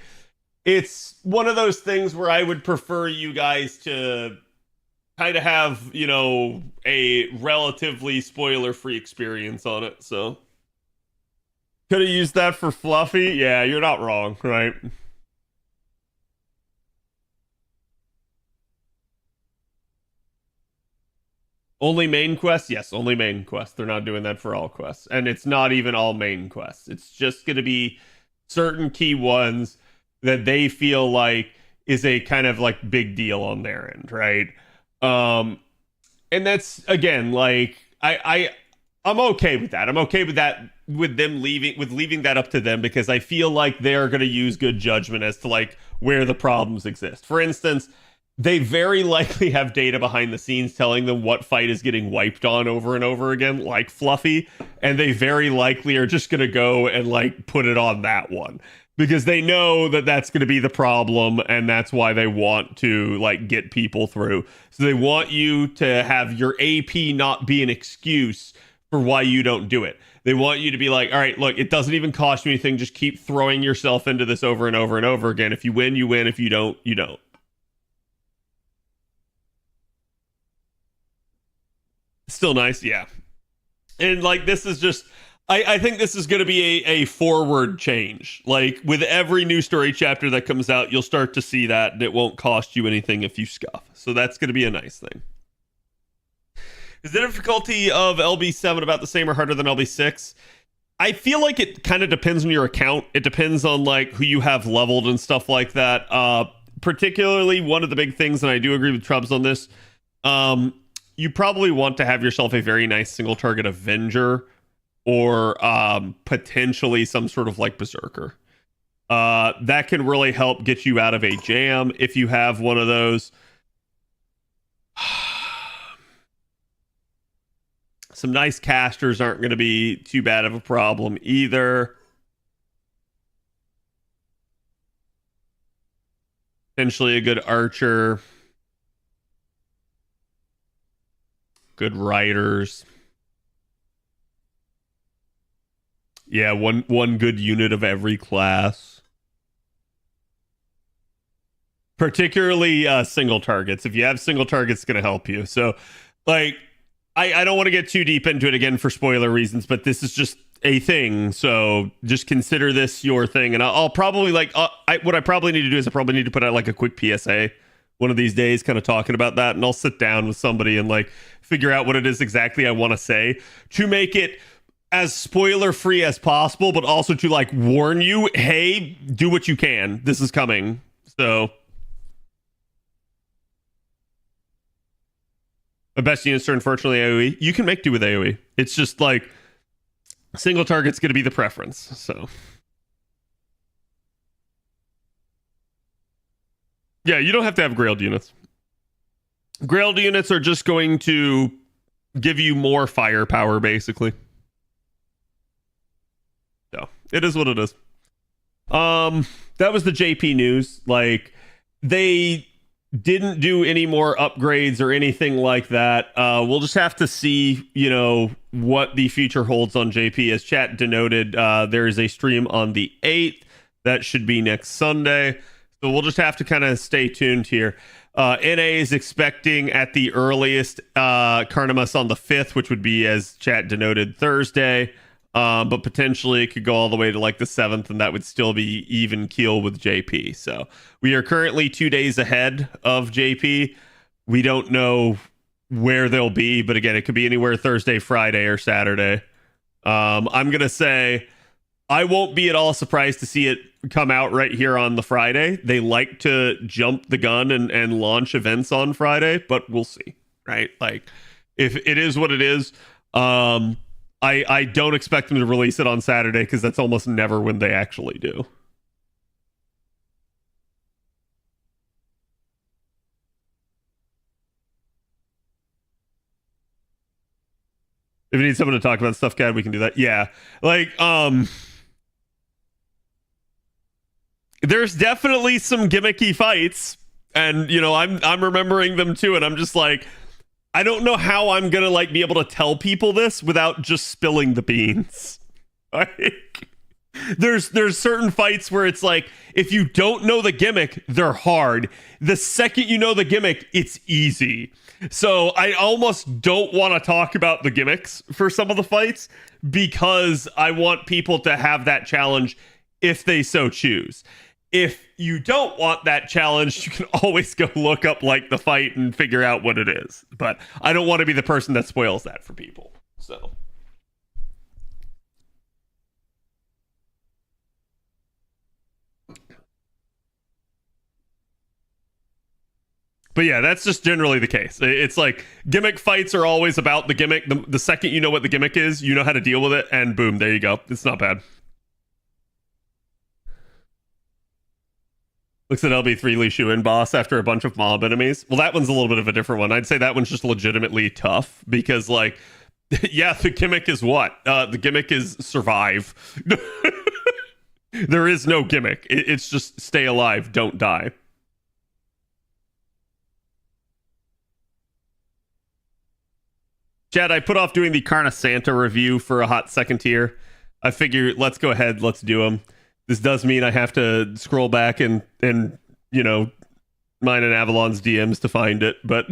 it's one of those things where I would prefer you guys to kind of have, you know, a relatively spoiler-free experience on it. So could have used that for Fluffy. Yeah, you're not wrong, right? Only main quests? Yes, only main quests. They're not doing that for all quests. And it's not even all main quests. It's just going to be certain key ones that they feel like is a kind of like big deal on their end, right? Um, and that's again like I'm okay with that. I'm okay with that, with them leaving that up to them, because I feel like they're going to use good judgment as to like where the problems exist. For instance, They very likely have data behind the scenes telling them what fight is getting wiped on over and over again, like Fluffy, and they very likely are just going to go and like put it on that one because they know that that's going to be the problem, and that's why they want to like get people through. So they want you to have your AP not be an excuse for why you don't do it. They want you to be like, all right, look, it doesn't even cost you anything. Just keep throwing yourself into this over and over and over again. If you win, you win. If you don't, you don't. Still nice, yeah. And like this is just I think this is gonna be a forward change. Like with every new story chapter that comes out, you'll start to see that and it won't cost you anything if you scuff. So that's gonna be a nice thing. Is the difficulty of LB7 about the same or harder than LB6? I feel like it kind of depends on your account. It depends on like who you have leveled and stuff like that. Particularly one of the big things, and I do agree with Trubs on this, you probably want to have yourself a very nice single target Avenger or potentially some sort of like Berserker. That can really help get you out of a jam if you have one of those. Some nice casters aren't going to be too bad of a problem either. Potentially a good archer. Good writers. Yeah, one good unit of every class. Particularly single targets. If you have single targets, it's going to help you. So, like, I don't want to get too deep into it again for spoiler reasons, but this is just a thing. So just consider this your thing. And I'll probably like, what I probably need to do is I probably need to put out like a quick PSA one of these days kind of talking about that, and I'll sit down with somebody and like figure out what it is exactly I want to say to make it as spoiler free as possible, but also to like warn you, hey, do what you can, this is coming. So the best units are unfortunately AoE. You can make do with AoE. It's just like single target's going to be the preference. So yeah, you don't have to have Grailed units. Grailed units are just going to give you more firepower, basically. So, it is what it is. That was the JP news. Like, they didn't do any more upgrades or anything like that. We'll just have to see, you know, what the future holds on JP. As chat denoted, there is a stream on the 8th. That should be next Sunday. So we'll just have to kind of stay tuned here. NA is expecting at the earliest Carnimus on the 5th, which would be, as chat denoted, Thursday. But potentially it could go all the way to like the 7th, and that would still be even keel with JP. So we are currently 2 days ahead of JP. We don't know where they'll be, but again, it could be anywhere Thursday, Friday, or Saturday. I'm going to say I won't be at all surprised to see it come out right here on the Friday. They like to jump the gun and launch events on Friday, but we'll see, right? Like, if it is what it is, I don't expect them to release it on Saturday because that's almost never when they actually do. If you need someone to talk about stuff, Gad, we can do that. Yeah. Like, there's definitely some gimmicky fights, and you know, I'm remembering them too, and I'm just like, I don't know how I'm gonna like be able to tell people this without just spilling the beans. Like, there's certain fights where it's like, if you don't know the gimmick, they're hard. The second you know the gimmick, it's easy. So I almost don't want to talk about the gimmicks for some of the fights because I want people to have that challenge if they so choose. If you don't want that challenge, you can always go look up like the fight and figure out what it is. But I don't want to be the person that spoils that for people. So. But yeah, that's just generally the case. It's like gimmick fights are always about the gimmick. The second you know what the gimmick is, you know how to deal with it, and boom, there you go. It's not bad. Looks at LB3 Li Shu in boss after a bunch of mob enemies. Well, that one's a little bit of a different one. I'd say that one's just legitimately tough because, like, yeah, the gimmick is what? The gimmick is survive. There is no gimmick. It's just stay alive, don't die. Chad, I put off doing the Carna Santa review for a hot second here. I figure let's go ahead, let's do them. This does mean I have to scroll back and you know, mine and Avalon's DMs to find it, but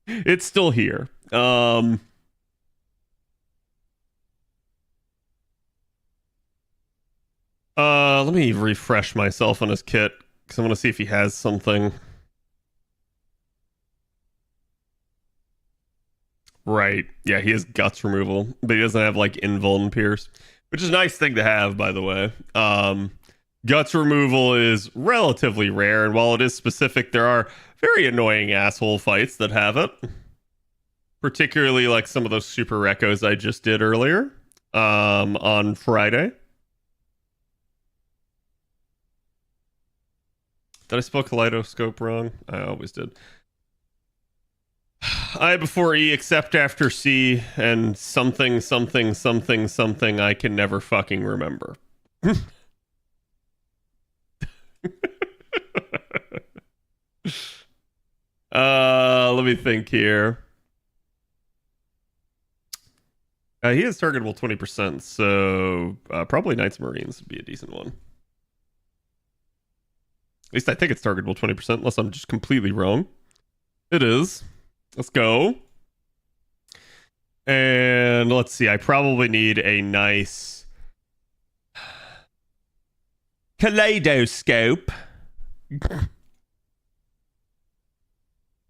it's still here. Let me refresh myself on his kit because I want to see if he has something. Right. Yeah, he has guts removal, but he doesn't have like invuln pierce, which is a nice thing to have, by the way. Guts removal is relatively rare, and while it is specific, there are very annoying asshole fights that have it. Particularly like some of those super recos I just did earlier on Friday. Did I spell kaleidoscope wrong? I always did. I before E except after C and something something something something I can never fucking remember. Let me think here. He is targetable 20%, so probably Knights Marines would be a decent one. At least I think it's targetable 20%, unless I'm just completely wrong. It is. Let's go. And let's see, I probably need a nice kaleidoscope.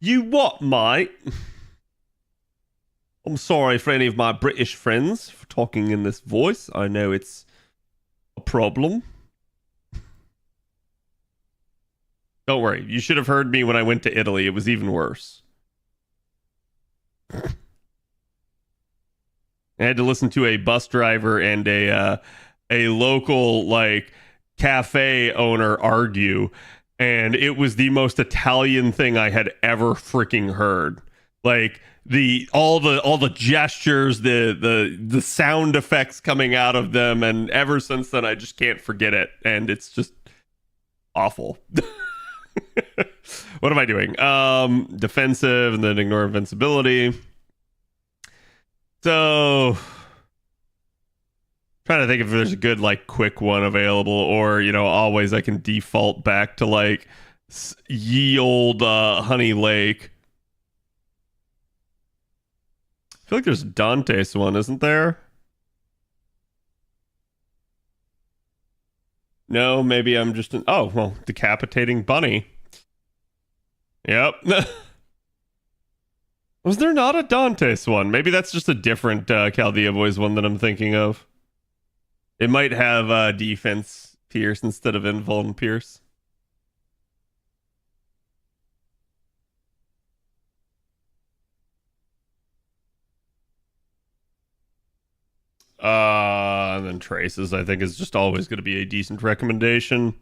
You what, mate? I'm sorry for any of my British friends for talking in this voice. I know it's a problem. Don't worry, you should have heard me when I went to Italy. It was even worse. I had to listen to a bus driver and a local like cafe owner argue, and it was the most Italian thing I had ever freaking heard. Like all the gestures, the sound effects coming out of them, and ever since then I just can't forget it, and it's just awful. What am I doing? Defensive and then ignore invincibility. So trying to think if there's a good like quick one available, or you know, always I can default back to like ye old Honey Lake. I feel like there's Dante's one, isn't there? No, maybe I'm just oh well, decapitating bunny. Yep. Was there not a Dante's one? Maybe that's just a different Chaldea Boys one that I'm thinking of. It might have defense pierce instead of invuln pierce. And then traces, I think, is just always going to be a decent recommendation.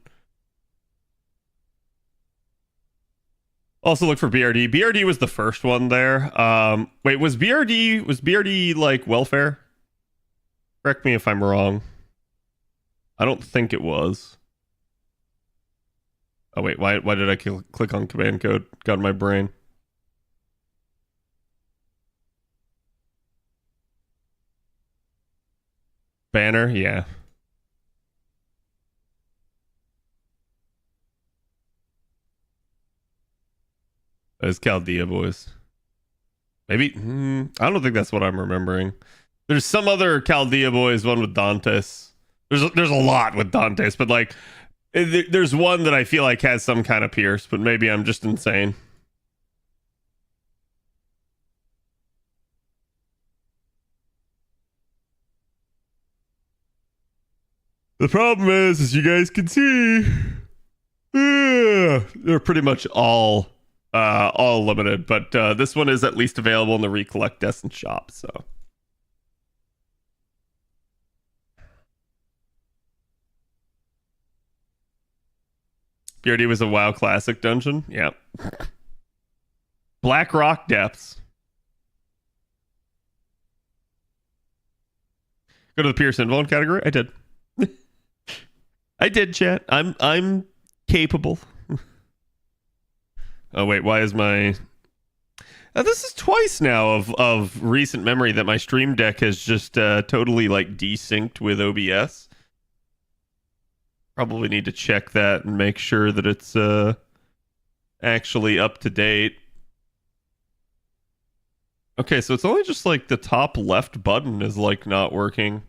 Also look for BRD. BRD was the first one there. Wait, was BRD like welfare? Correct me if I'm wrong. I don't think it was. Oh wait, why did I click on command code? Got in my brain. Banner, yeah. As Chaldea Boys. Maybe I don't think that's what I'm remembering. There's some other Chaldea Boys one with Dantes. There's a lot with Dantes, but like there's one that I feel like has some kind of pierce, but maybe I'm just insane. The problem is you guys can see, they're pretty much all limited, but this one is at least available in the Recollect Descent shop, so. Beardy was a WoW Classic dungeon. Yep. Black Rock Depths. Go to the Pierce Invuln category. I did. I did, chat. I'm capable. Oh wait, why is my? This is twice now of recent memory that my Stream Deck has just totally like desynced with OBS. Probably need to check that and make sure that it's actually up to date. Okay, so it's only just like the top left button is like not working.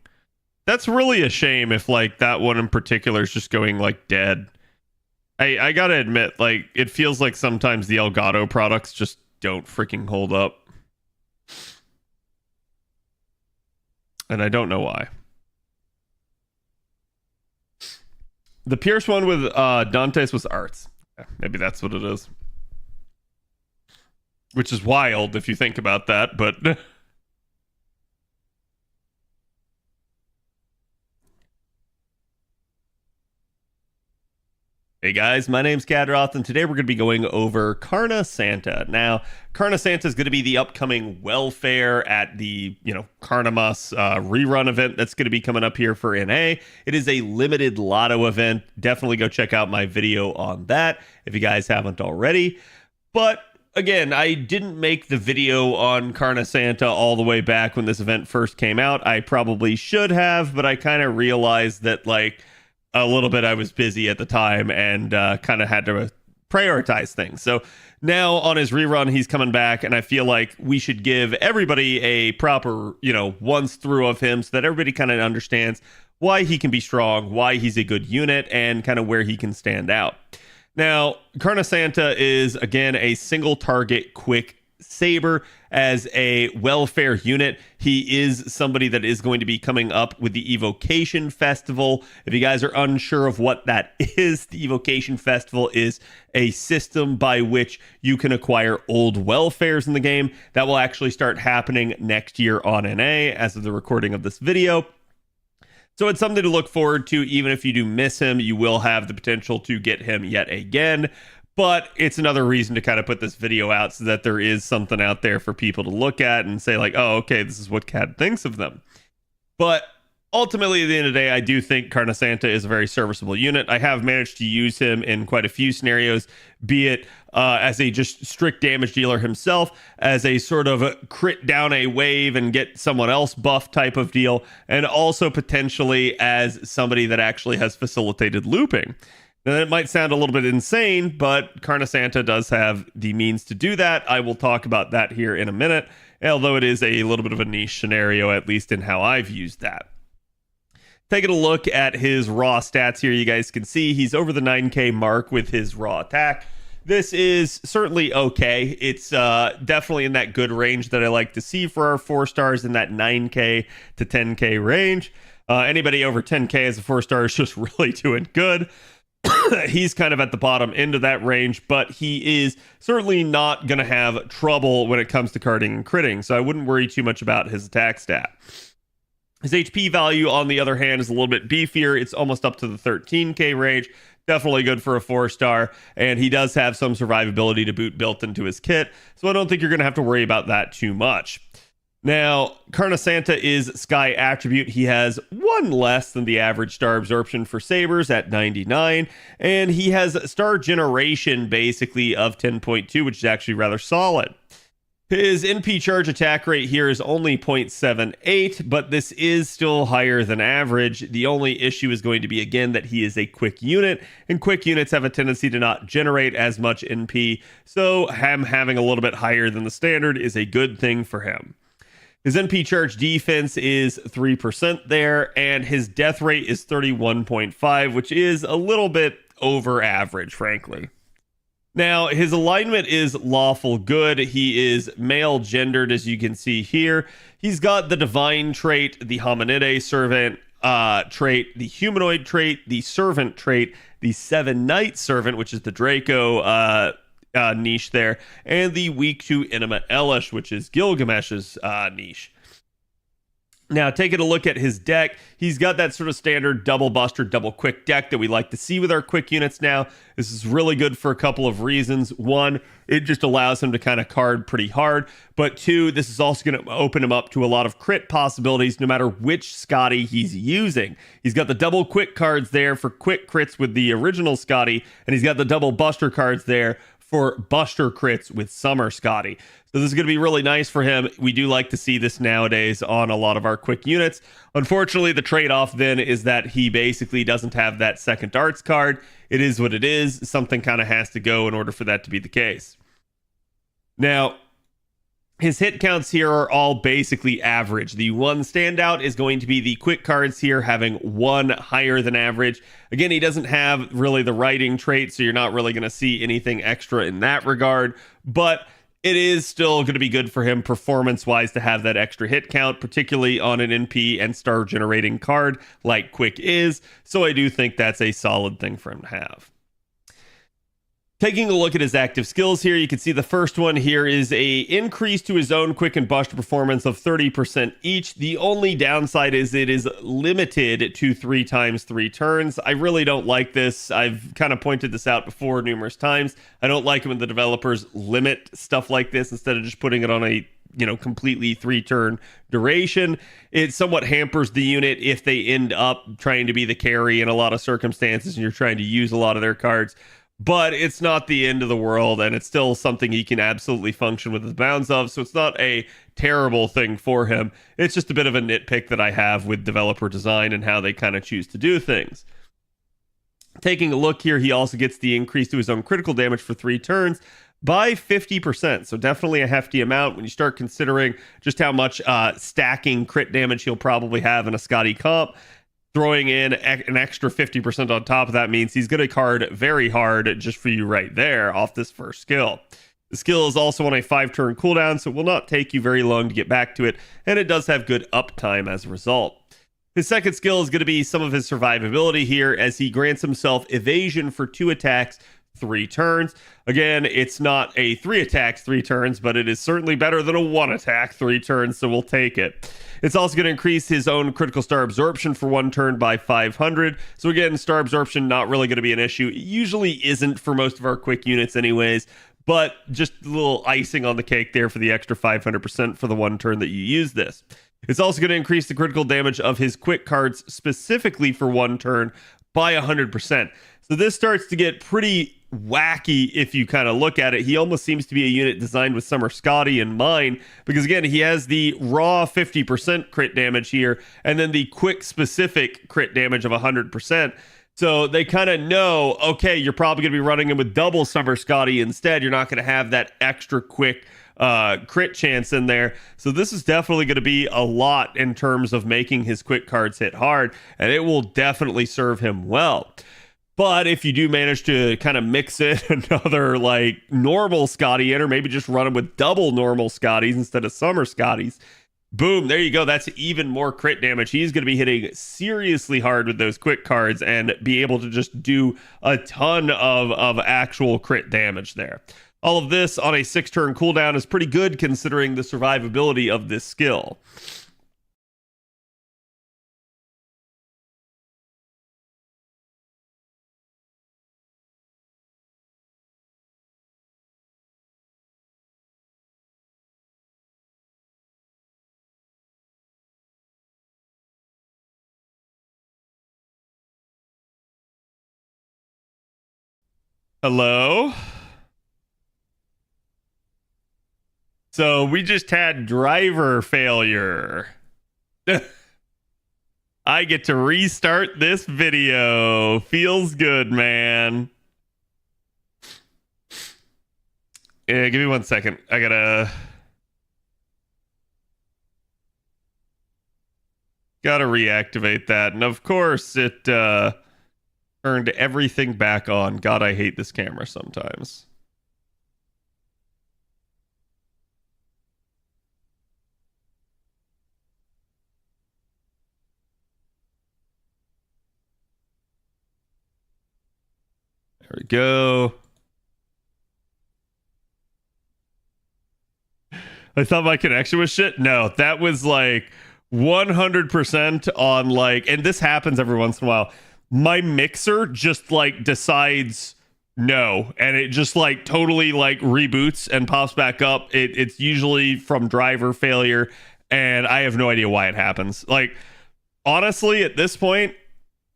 That's really a shame if like that one in particular is just going like dead. I gotta admit, like it feels like sometimes the Elgato products just don't freaking hold up. And I don't know why. The Pierce one with Dante's was arts. Yeah, maybe that's what it is. Which is wild if you think about that, but... Hey guys, my name's Khadroth, and today we're going to be going over Karna Santa. Now, Karna Santa is going to be the upcoming welfare at the, Karnamas rerun event that's going to be coming up here for NA. It is a limited lotto event. Definitely go check out my video on that if you guys haven't already. But again, I didn't make the video on Karna Santa all the way back when this event first came out. I probably should have, but I kind of realized that, like, a little bit I was busy at the time and kind of had to prioritize things. So now on his rerun, he's coming back, and I feel like we should give everybody a proper, once through of him so that everybody kind of understands why he can be strong, why he's a good unit, and kind of where he can stand out. Now, Karna Santa is, again, a single target quick saber. As a welfare unit, he is somebody that is going to be coming up with the Evocation Festival. If you guys are unsure of what that is, the Evocation Festival is a system by which you can acquire old welfares in the game. That will actually start happening next year on NA as of the recording of this video. So it's something to look forward to. Even if you do miss him, you will have the potential to get him yet again. But it's another reason to kind of put this video out so that there is something out there for people to look at and say like, oh, okay, this is what Cad thinks of them. But ultimately, at the end of the day, I do think Karna Santa is a very serviceable unit. I have managed to use him in quite a few scenarios, be it as a just strict damage dealer himself, as a sort of a crit down a wave and get someone else buff type of deal, and also potentially as somebody that actually has facilitated looping. Now, that might sound a little bit insane, but Karna Santa does have the means to do that. I will talk about that here in a minute, although it is a little bit of a niche scenario, at least in how I've used that. Taking a look at his raw stats here, you guys can see he's over the 9k mark with his raw attack. This is certainly okay. It's definitely in that good range that I like to see for our 4 stars, in that 9k to 10k range. Anybody over 10k as a 4-star is just really doing good. He's kind of at the bottom end of that range, but he is certainly not going to have trouble when it comes to carding and critting, so I wouldn't worry too much about his attack stat. His HP value, on the other hand, is a little bit beefier. It's almost up to the 13k range. Definitely good for a 4-star, and he does have some survivability to boot built into his kit, so I don't think you're going to have to worry about that too much. Now, Karna Santa is Sky Attribute. He has 1 less than the average star absorption for Sabers at 99, and he has star generation basically of 10.2, which is actually rather solid. His NP charge attack rate here is only 0.78, but this is still higher than average. The only issue is going to be, again, that he is a quick unit, and quick units have a tendency to not generate as much NP, so him having a little bit higher than the standard is a good thing for him. His NP charge defense is 3% there, and his death rate is 31.5, which is a little bit over average, frankly. Now, his alignment is lawful good. He is male gendered, as you can see here. He's got the divine trait, the hominide servant trait, the humanoid trait, the servant trait, the 7-night servant, which is the Draco niche there, and the weak to intimate Elish, which is Gilgamesh's niche. Now, taking a look at his deck, he's got that sort of standard double buster, double quick deck that we like to see with our quick units now. This is really good for a couple of reasons. One, it just allows him to kind of card pretty hard. But two, this is also going to open him up to a lot of crit possibilities no matter which Scotty he's using. He's got the double quick cards there for quick crits with the original Scotty, and he's got the double buster cards there for buster crits with Summer Scotty. So this is going to be really nice for him. We do like to see this nowadays on a lot of our quick units. Unfortunately, the trade-off then is that he basically doesn't have that second darts card. It is what it is. Something kind of has to go in order for that to be the case. Now, his hit counts here are all basically average. The one standout is going to be the quick cards here having one higher than average. Again, he doesn't have really the writing trait, so you're not really going to see anything extra in that regard. But it is still going to be good for him performance-wise to have that extra hit count, particularly on an NP and star-generating card like Quick is. So I do think that's a solid thing for him to have. Taking a look at his active skills here, you can see the first one here is a increase to his own quick and buster performance of 30% each. The only downside is it is limited to 3 times 3 turns. I really don't like this. I've kind of pointed this out before numerous times. I don't like it when the developers limit stuff like this instead of just putting it on a completely 3-turn duration. It somewhat hampers the unit if they end up trying to be the carry in a lot of circumstances and you're trying to use a lot of their cards. But it's not the end of the world, and it's still something he can absolutely function with the bounds of, so it's not a terrible thing for him. It's just a bit of a nitpick that I have with developer design and how they kind of choose to do things. Taking a look here, he also gets the increase to his own critical damage for 3 turns by 50%, so definitely a hefty amount when you start considering just how much stacking crit damage he'll probably have in a Scotty comp. Throwing in an extra 50% on top of that means he's going to card very hard just for you right there off this first skill. The skill is also on a 5-turn cooldown, so it will not take you very long to get back to it, and it does have good uptime as a result. His second skill is going to be some of his survivability here, as he grants himself evasion for 2 attacks, 3 turns. Again, it's not a 3 attacks, 3 turns, but it is certainly better than a 1 attack, 3 turns, so we'll take it. It's also going to increase his own critical star absorption for 1 turn by 500. So again, star absorption not really going to be an issue. It usually isn't for most of our quick units anyways, but just a little icing on the cake there for the extra 500% for the 1 turn that you use this. It's also going to increase the critical damage of his quick cards specifically for 1 turn by 100%. So this starts to get pretty wacky if you kind of look at it. He almost seems to be a unit designed with Summer Scotty in mind, because again, he has the raw 50% crit damage here and then the quick specific crit damage of 100%. So they kind of know, okay, you're probably going to be running him with double Summer Scotty instead. You're not going to have that extra quick crit chance in there. So this is definitely going to be a lot in terms of making his quick cards hit hard, and it will definitely serve him well. But if you do manage to kind of mix in another like normal Scotty in, or maybe just run him with double normal Scotties instead of Summer Scotties, boom, there you go. That's even more crit damage. He's going to be hitting seriously hard with those quick cards and be able to just do a ton of actual crit damage there. All of this on a 6-turn cooldown is pretty good considering the survivability of this skill. Hello? So we just had driver failure. I get to restart this video. Feels good, man. Yeah, give me 1 second. I gotta reactivate that. And of course, it turned everything back on. God, I hate this camera sometimes. There we go. I thought my connection was shit. No, that was like 100% on like, and this happens every once in a while. My mixer just like decides no, and it just like totally like reboots and pops back up. It's usually from driver failure, and I have no idea why it happens. Like, honestly, at this point,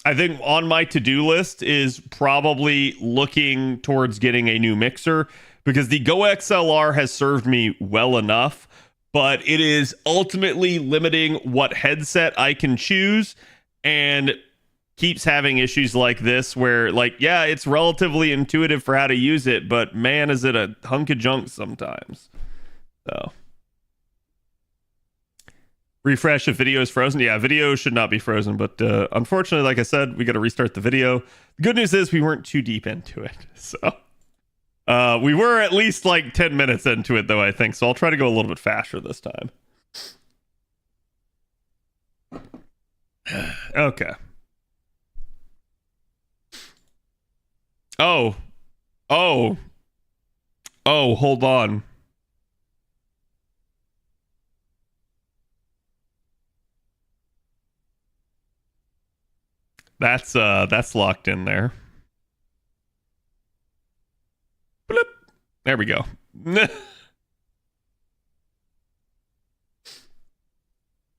I think on my to-do list is probably looking towards getting a new mixer, because the Go XLR has served me well enough, but it is ultimately limiting what headset I can choose, and keeps having issues like this where, like, yeah, it's relatively intuitive for how to use it, but man, is it a hunk of junk sometimes. So refresh if video is frozen. Yeah, video should not be frozen, but unfortunately, like I said, we got to restart the video. The good news is we weren't too deep into it, so we were at least like 10 minutes into it, though, I think, so I'll try to go a little bit faster this time. Okay. Oh, hold on. That's locked in there. Bloop. There we go.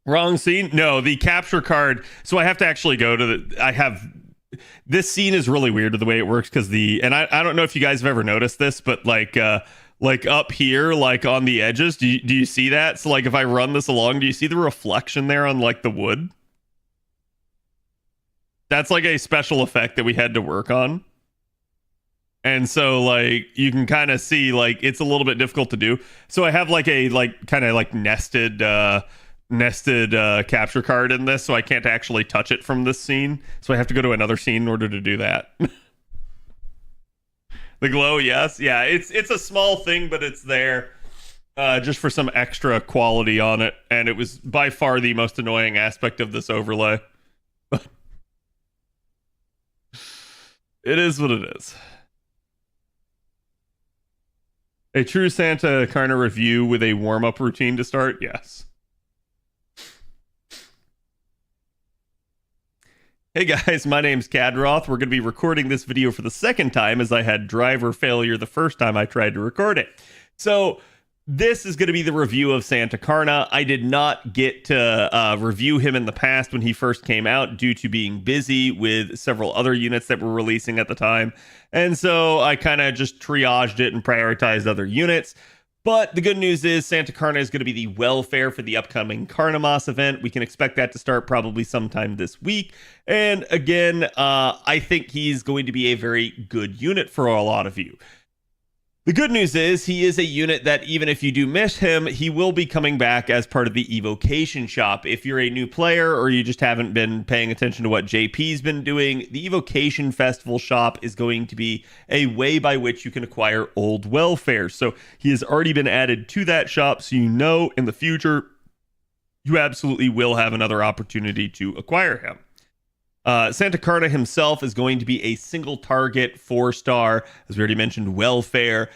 Wrong scene? No, the capture card. So I have to actually go to this scene is really weird the way it works, because and I don't know if you guys have ever noticed this, but like up here, like on the edges, do you see that? So like if I run this along, do you see the reflection there on like the wood? That's like a special effect that we had to work on. And so like you can kind of see like it's a little bit difficult to do. So I have like a kind of like nested capture card in this, so I can't actually touch it from this scene. So I have to go to another scene in order to do that. The glow, yes. Yeah, it's a small thing, but it's there just for some extra quality on it. And it was by far the most annoying aspect of this overlay. It is what it is. A true Santa Carna review with a warm-up routine to start? Yes. Hey guys, my name's Khadroth. We're going to be recording this video for the second time, as I had driver failure the first time I tried to record it. So this is going to be the review of Santa Carna. I did not get to review him in the past when he first came out due to being busy with several other units that were releasing at the time. And so I kind of just triaged it and prioritized other units. But the good news is Santa Carna is going to be the welfare for the upcoming Carnamas event. We can expect that to start probably sometime this week. And again, I think he's going to be a very good unit for a lot of you. The good news is he is a unit that even if you do miss him, he will be coming back as part of the Evocation shop. If you're a new player or you just haven't been paying attention to what JP's been doing, the Evocation Festival shop is going to be a way by which you can acquire old welfare. So he has already been added to that shop, so you know in the future you absolutely will have another opportunity to acquire him. Santa Carna himself is going to be a single target 4-star, as we already mentioned, welfare,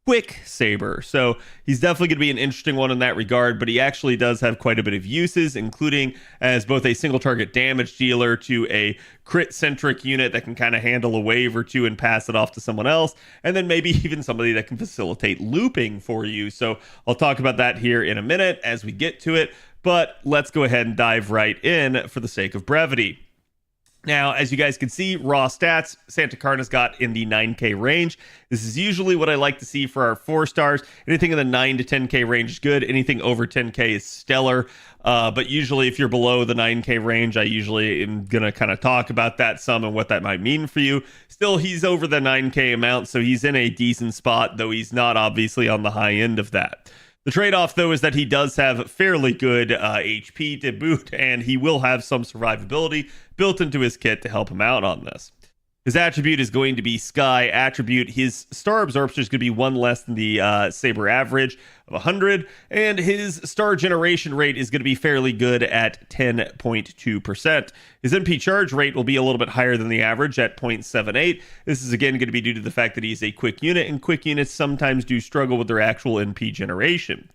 quick saber. So he's definitely going to be an interesting one in that regard, but he actually does have quite a bit of uses, including as both a single target damage dealer to a crit centric unit that can kind of handle a wave or two and pass it off to someone else, and then maybe even somebody that can facilitate looping for you. So I'll talk about that here in a minute as we get to it, but let's go ahead and dive right in for the sake of brevity. Now, as you guys can see, raw stats, Santa Carna's got in the 9K range. This is usually what I like to see for our 4-stars. Anything in the 9 to 10K range is good. Anything over 10K is stellar. But usually if you're below the 9K range, I usually am going to kind of talk about that some and what that might mean for you. Still, he's over the 9K amount, so he's in a decent spot, though he's not obviously on the high end of that. The trade-off, though, is that he does have fairly good HP to boot, and he will have some survivability built into his kit to help him out on this. His attribute is going to be Sky Attribute. His star absorption is going to be one less than the Saber average of 100, and his star generation rate is going to be fairly good at 10.2%. His MP charge rate will be a little bit higher than the average at 0.78. This is again going to be due to the fact that he's a quick unit, and quick units sometimes do struggle with their actual MP generation.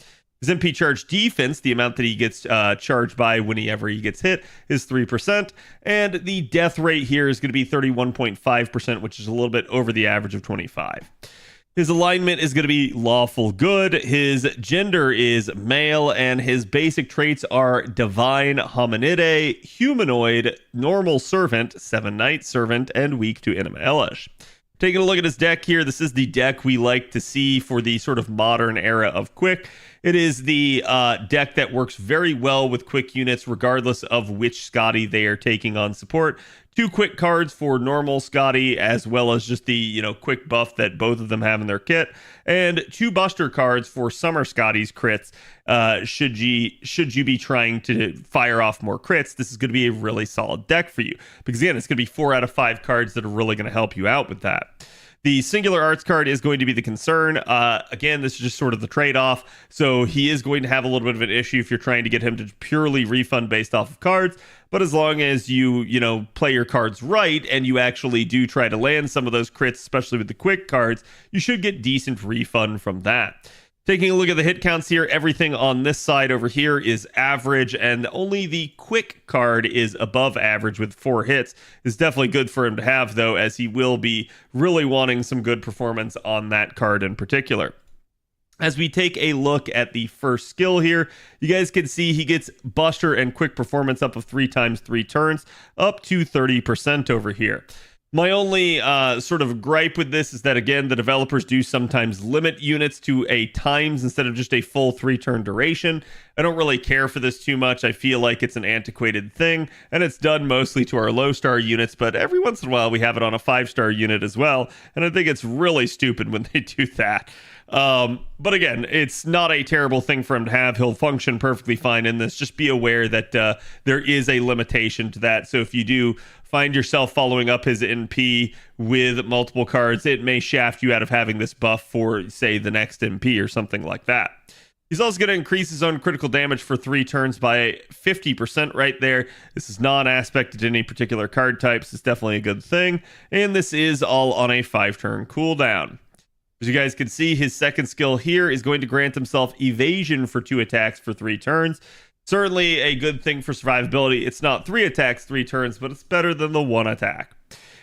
His MP charge defense, the amount that he gets charged by whenever he gets hit, is 3%. And the death rate here is going to be 31.5%, which is a little bit over the average of 25. His alignment is going to be lawful good. His gender is male, and his basic traits are divine, hominide, humanoid, normal servant, 7 knight servant, and weak to enemy elish. Taking a look at his deck here, this is the deck we like to see for the sort of modern era of Quick. It is the deck that works very well with Quick units, regardless of which Scotty they are taking on support. 2 quick cards for normal Scotty, as well as just the quick buff that both of them have in their kit, and 2 Buster cards for Summer Scotty's crits. Should you be trying to fire off more crits, this is going to be a really solid deck for you, because again, it's going to be 4 out of 5 cards that are really going to help you out with that. The Singular Arts card is going to be the concern. Again, this is just sort of the trade-off. So he is going to have a little bit of an issue if you're trying to get him to purely refund based off of cards. But as long as you play your cards right and you actually do try to land some of those crits, especially with the quick cards, you should get decent refund from that. Taking a look at the hit counts here, everything on this side over here is average, and only the quick card is above average with 4 hits. It's definitely good for him to have, though, as he will be really wanting some good performance on that card in particular. As we take a look at the first skill here, you guys can see he gets Buster and Quick Performance up of 3 times 3 turns, up to 30% over here. My only sort of gripe with this is that, again, the developers do sometimes limit units to a times instead of just a full 3-turn duration. I don't really care for this too much. I feel like it's an antiquated thing, and it's done mostly to our low-star units, but every once in a while we have it on a 5-star unit as well, and I think it's really stupid when they do that. But again, it's not a terrible thing for him to have. He'll function perfectly fine in this. Just be aware that there is a limitation to that. So if you do find yourself following up his NP with multiple cards, it may shaft you out of having this buff for, say, the next NP or something like that. He's also going to increase his own critical damage for 3 turns by 50% right there. This is non-aspected to any particular card types. It's definitely a good thing. And this is all on a 5-turn cooldown. As you guys can see, his second skill here is going to grant himself evasion for 2 attacks for 3 turns. Certainly a good thing for survivability. It's not 3 attacks, 3 turns, but it's better than the 1 attack.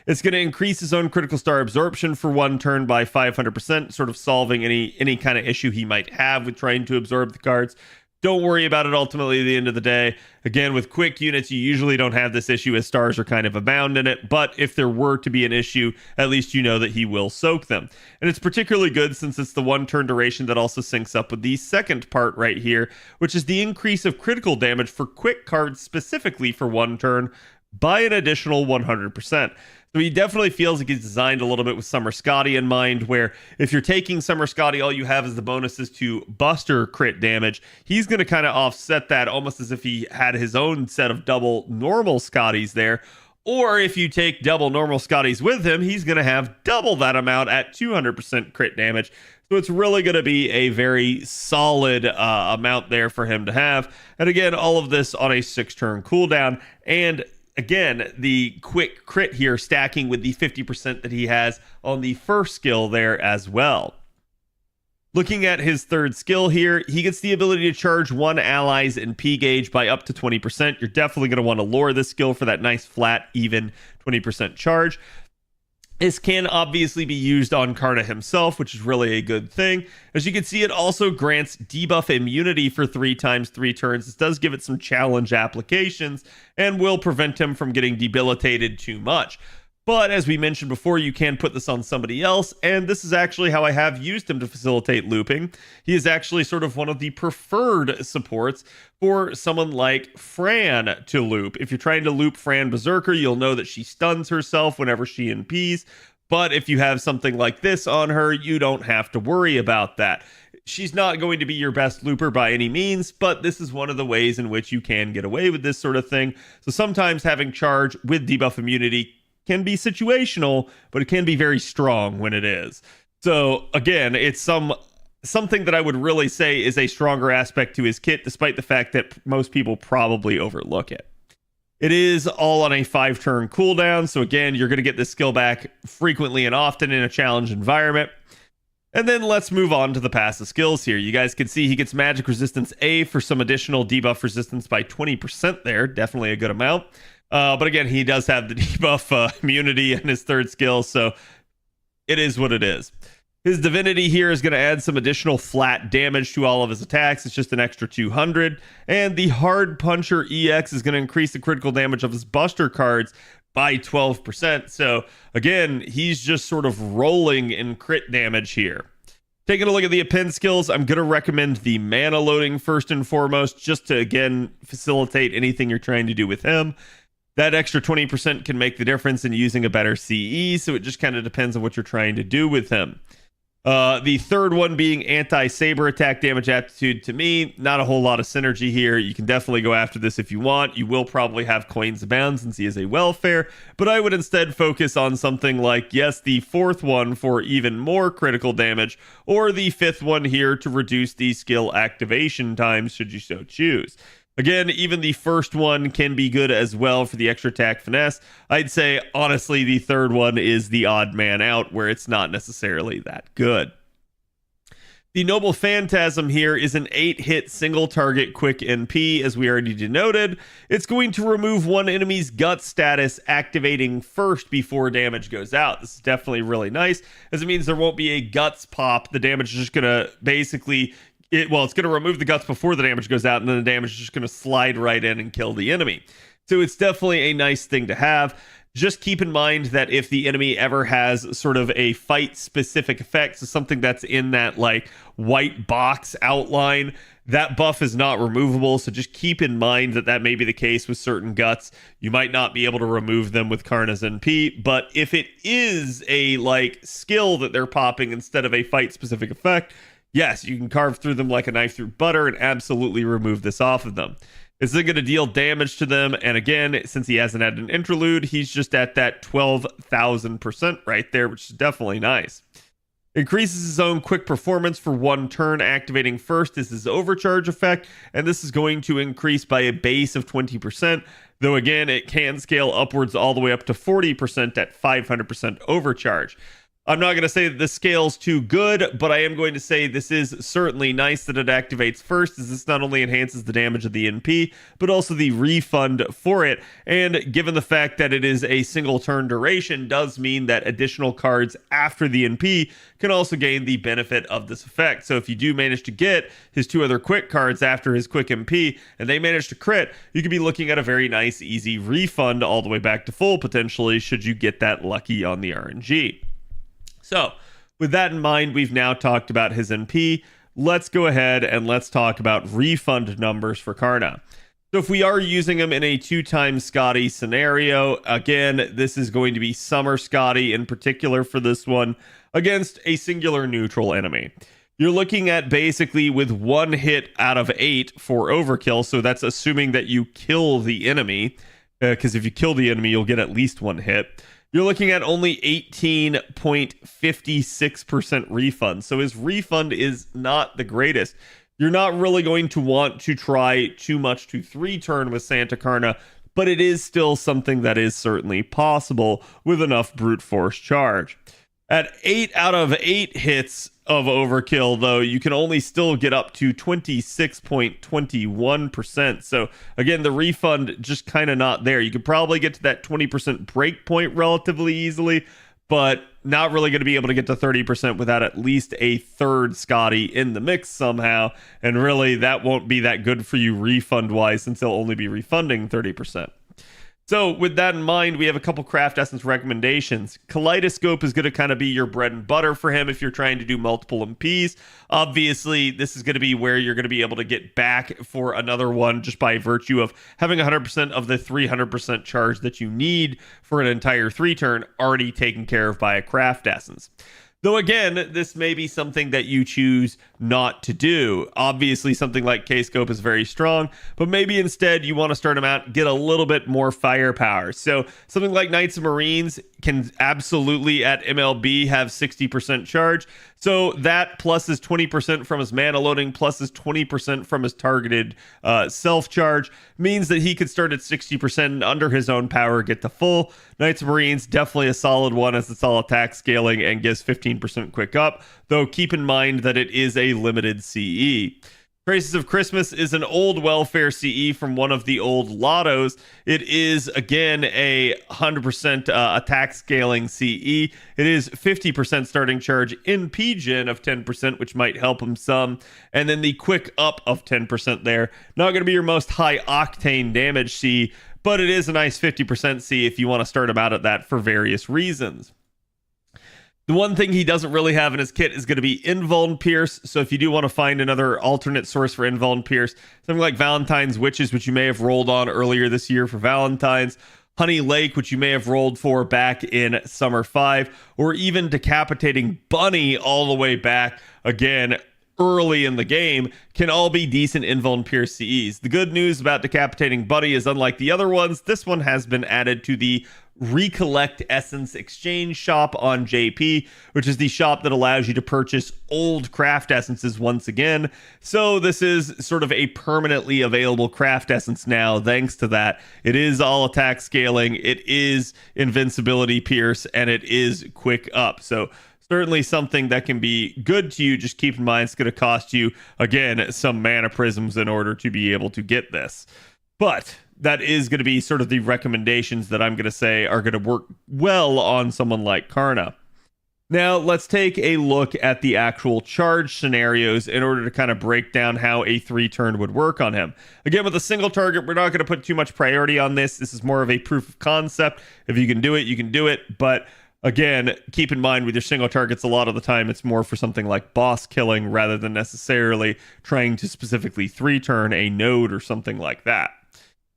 It's going to increase his own critical star absorption for 1 turn by 500%, sort of solving any kind of issue he might have with trying to absorb the cards. Don't worry about it ultimately at the end of the day. Again, with quick units, you usually don't have this issue as stars are kind of abound in it, but if there were to be an issue, at least you know that he will soak them. And it's particularly good since it's the 1-turn duration that also syncs up with the second part right here, which is the increase of critical damage for quick cards specifically for 1 turn by an additional 100%. So he definitely feels like he's designed a little bit with Summer Scotty in mind, where if you're taking Summer Scotty, all you have is the bonuses to Buster crit damage. He's going to kind of offset that almost as if he had his own set of double normal Scotties there. Or if you take double normal Scotties with him, he's going to have double that amount at 200% crit damage. So it's really going to be a very solid amount there for him to have. And again, all of this on a 6-turn cooldown. And again, the quick crit here stacking with the 50% that he has on the first skill there as well. Looking at his third skill here, he gets the ability to charge 1 ally's NP gauge by up to 20%. You're definitely going to want to lure this skill for that nice flat, even 20% charge. This can obviously be used on Karna himself, which is really a good thing. As you can see, it also grants debuff immunity for 3 times 3 turns. This does give it some challenge applications and will prevent him from getting debilitated too much. But as we mentioned before, you can put this on somebody else, and this is actually how I have used him to facilitate looping. He is actually sort of one of the preferred supports for someone like Fran to loop. If you're trying to loop Fran Berserker, you'll know that she stuns herself whenever she NPs. But if you have something like this on her, you don't have to worry about that. She's not going to be your best looper by any means, but this is one of the ways in which you can get away with this sort of thing. So sometimes having charge with debuff immunity can be situational, but it can be very strong when it is. So again, it's something that I would really say is a stronger aspect to his kit, despite the fact that most people probably overlook it. It is all on a 5-turn cooldown, so again, you're going to get this skill back frequently and often in a challenge environment. And then let's move on to the passive skills here. You guys can see he gets magic resistance A for some additional debuff resistance by 20% there. Definitely a good amount. But again, he does have the debuff immunity in his third skill, so it is what it is. His divinity here is going to add some additional flat damage to all of his attacks. It's just an extra 200. And the Hard Puncher EX is going to increase the critical damage of his Buster cards by 12%. So again, he's just sort of rolling in crit damage here. Taking a look at the append skills, I'm going to recommend the mana loading first and foremost, just to again facilitate anything you're trying to do with him. That extra 20% can make the difference in using a better CE, so it just kind of depends on what you're trying to do with him. The third one being anti-saber attack damage aptitude. To me, not a whole lot of synergy here. You can definitely go after this if you want. You will probably have coins abound since he is a welfare, but I would instead focus on something like, yes, the fourth one for even more critical damage, or the fifth one here to reduce the skill activation times should you so choose. Again, even the first one can be good as well for the extra attack finesse. I'd say, honestly, the third one is the odd man out where it's not necessarily that good. The Noble Phantasm here is an 8-hit single target quick NP, as we already denoted. It's going to remove one enemy's gut status, activating first before damage goes out. This is definitely really nice, as it means there won't be a guts pop. The damage is just going to basically... it's going to remove the guts before the damage goes out, and then the damage is just going to slide right in and kill the enemy. So it's definitely a nice thing to have. Just keep in mind that if the enemy ever has sort of a fight-specific effect, so something that's in that like white box outline, that buff is not removable. So just keep in mind that that may be the case with certain guts. You might not be able to remove them with Karna's NP, but if it is a like skill that they're popping instead of a fight-specific effect, yes, you can carve through them like a knife through butter and absolutely remove this off of them. Is it going to deal damage to them? And again, since he hasn't had an interlude, he's just at that 12,000% right there, which is definitely nice. Increases his own quick performance for one turn, activating first is his overcharge effect, and this is going to increase by a base of 20%, though again, it can scale upwards all the way up to 40% at 500% overcharge. I'm not going to say that this scale's too good, but I am going to say this is certainly nice that it activates first, as this not only enhances the damage of the NP, but also the refund for it. And given the fact that it is a single turn duration, does mean that additional cards after the NP can also gain the benefit of this effect. So if you do manage to get his two other quick cards after his quick MP, and they manage to crit, you could be looking at a very nice, easy refund all the way back to full, potentially, should you get that lucky on the RNG. So, with that in mind, we've now talked about his NP. Let's go ahead and let's talk about refund numbers for Karna. So if we are using him in a 2-time Scotty scenario, again, this is going to be Summer Scotty in particular for this one, against a singular neutral enemy. You're looking at basically with 1 hit out of 8 for overkill, so that's assuming that you kill the enemy, because if you kill the enemy, you'll get at least 1 hit. You're looking at only 18.56% refund. So his refund is not the greatest. You're not really going to want to try too much to 3-turn with Santa Karna, but it is still something that is certainly possible with enough brute force charge. At 8 out of 8 hits of overkill, though, you can only still get up to 26.21%. So again, the refund just kind of not there. You could probably get to that 20% break point relatively easily, but not really going to be able to get to 30% without at least a third Scotty in the mix somehow. And really, that won't be that good for you refund-wise, since they'll only be refunding 30%. So with that in mind, we have a couple Craft Essence recommendations. Kaleidoscope is going to kind of be your bread and butter for him if you're trying to do multiple MPs. Obviously, this is going to be where you're going to be able to get back for another one just by virtue of having 100% of the 300% charge that you need for an entire 3-turn already taken care of by a Craft Essence. Though again, this may be something that you choose not to do. Obviously, something like K-Scope is very strong, but maybe instead you want to start them out, get a little bit more firepower. So something like Knights of Marines can absolutely at MLB have 60% charge. So that plus his 20% from his mana loading plus his 20% from his targeted self-charge means that he could start at 60% and under his own power get the full. Knights of Marines, definitely a solid one as it's all attack scaling and gives 15% 15% quick up, though keep in mind that it is a limited CE. Traces of Christmas is an old welfare CE from one of the old lottos. It is, again, a 100% attack scaling CE. It is 50% starting charge in PGen of 10%, which might help him some. And then the quick up of 10% there. Not going to be your most high octane damage C, but it is a nice 50% C if you want to start him out at that for various reasons. The one thing he doesn't really have in his kit is going to be Invuln Pierce. So if you do want to find another alternate source for Invuln Pierce, something like Valentine's Witches, which you may have rolled on earlier this year for Valentine's, Honey Lake, which you may have rolled for back in Summer 5, or even Decapitating Bunny all the way back again early in the game, can all be decent Invuln Pierce CEs. The good news about Decapitating Bunny is, unlike the other ones, this one has been added to the Recollect Essence Exchange shop on JP, which is the shop that allows you to purchase old craft essences once again. So this is sort of a permanently available craft essence now, thanks to that. It is all attack scaling, it is invincibility pierce, and it is quick up. So certainly something that can be good to you. Just keep in mind it's going to cost you, again, some mana prisms in order to be able to get this. But that is going to be sort of the recommendations that I'm going to say are going to work well on someone like Karna. Now, let's take a look at the actual charge scenarios in order to kind of break down how a 3-turn would work on him. Again, with a single target, we're not going to put too much priority on this. This is more of a proof of concept. If you can do it, you can do it. But again, keep in mind with your single targets, a lot of the time it's more for something like boss killing rather than necessarily trying to specifically 3-turn a node or something like that.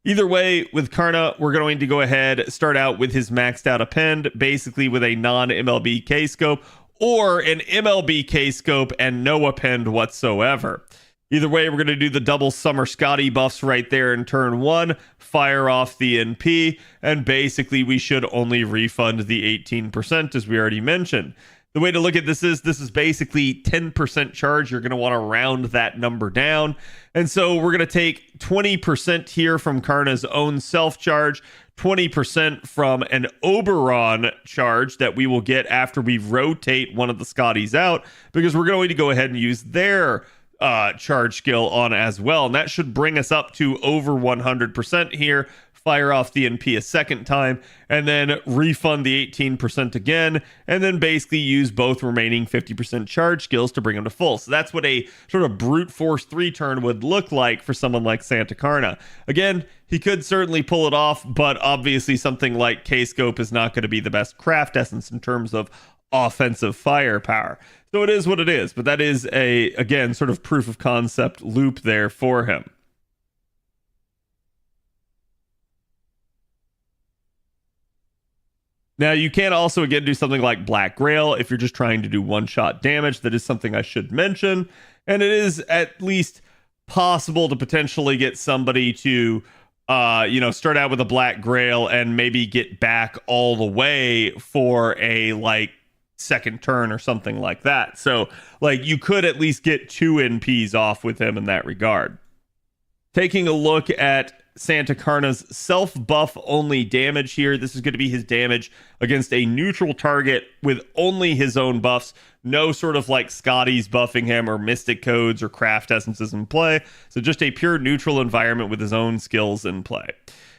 Either way, with Karna, we're going to go ahead, start out with his maxed out append, basically with a non-MLB K-scope, or an MLB K-scope and no append whatsoever. Either way, we're going to do the double Summer Scotty buffs right there in turn 1, fire off the NP, and basically we should only refund the 18%, as we already mentioned. The way to look at this is basically 10% charge. You're going to want to round that number down. And so we're going to take 20% here from Karna's own self-charge, 20% from an Oberon charge that we will get after we rotate one of the Scotties out, because we're going to go ahead and use their charge skill on as well. And that should bring us up to over 100% here. Fire off the NP a second time, and then refund the 18% again, and then basically use both remaining 50% charge skills to bring them to full. So that's what a sort of brute force 3-turn would look like for someone like Santa Karna. Again, he could certainly pull it off, but obviously something like K-Scope is not going to be the best craft essence in terms of offensive firepower. So it is what it is, but that is a, again, sort of proof of concept loop there for him. Now, you can also, again, do something like Black Grail if you're just trying to do one-shot damage. That is something I should mention. And it is at least possible to potentially get somebody to, start out with a Black Grail and maybe get back all the way for a, second turn or something like that. So, you could at least get 2 NPs off with him in that regard. Taking a look at Santa Karna's self-buff only damage here. This is going to be his damage against a neutral target with only his own buffs. No sort of Scotty's buffing him or Mystic Codes or Craft Essences in play. So just a pure neutral environment with his own skills in play.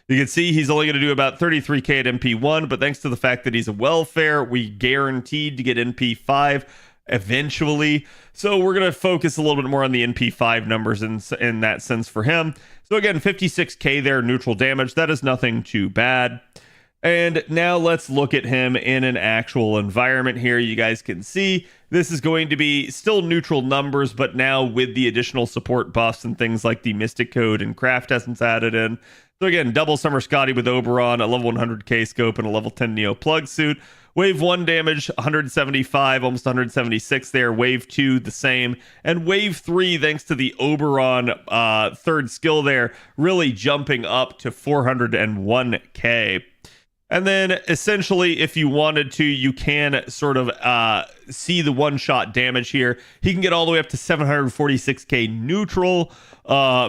You can see he's only going to do about 33k at MP1, but thanks to the fact that he's a welfare, we guaranteed to get NP5 eventually. So we're going to focus a little bit more on the NP5 numbers in that sense for him. So again, 56k there, neutral damage. That is nothing too bad. And now let's look at him in an actual environment here. You guys can see this is going to be still neutral numbers, but now with the additional support buffs and things like the Mystic Code and Craft Essence added in. So again, double Summer Scotty with Oberon, a level 100k scope, and a level 10 Neo plug suit. Wave 1 damage, 175, almost 176 there. Wave 2, the same. And Wave 3, thanks to the Oberon third skill there, really jumping up to 401k. And then essentially, if you wanted to, you can sort of see the one-shot damage here. He can get all the way up to 746k neutral.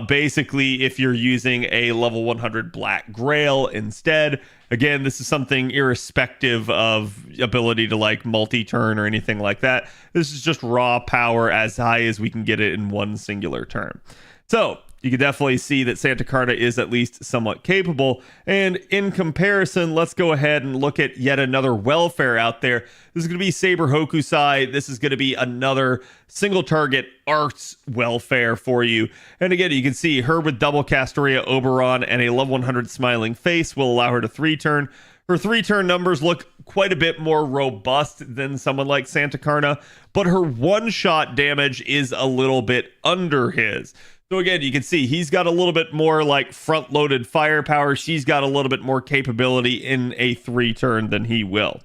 Basically, if you're using a level 100 Black Grail instead. Again, this is something irrespective of ability to like multi-turn or anything like that. This is just raw power as high as we can get it in one singular turn. So you can definitely see that Santa Carna is at least somewhat capable. And in comparison, let's go ahead and look at yet another welfare out there. This is going to be Saber Hokusai. This is going to be another single target arts welfare for you. And again, you can see her with double Castoria Oberon and a level 100 Smiling Face will allow her to 3-turn. Her 3-turn numbers look quite a bit more robust than someone like Santa Carna, but her one-shot damage is a little bit under his. So again, you can see he's got a little bit more like front-loaded firepower. She's got a little bit more capability in a 3-turn than he will.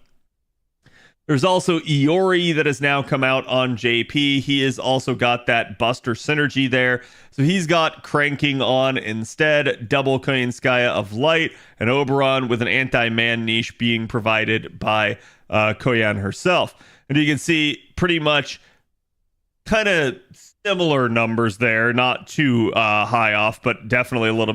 There's also Iori that has now come out on JP. He has also got that Buster synergy there. So he's got cranking on instead, double Koyanskaya of Light, and Oberon with an anti-man niche being provided by Koyan herself. And you can see pretty much kind of similar numbers there, not too high off, but definitely a little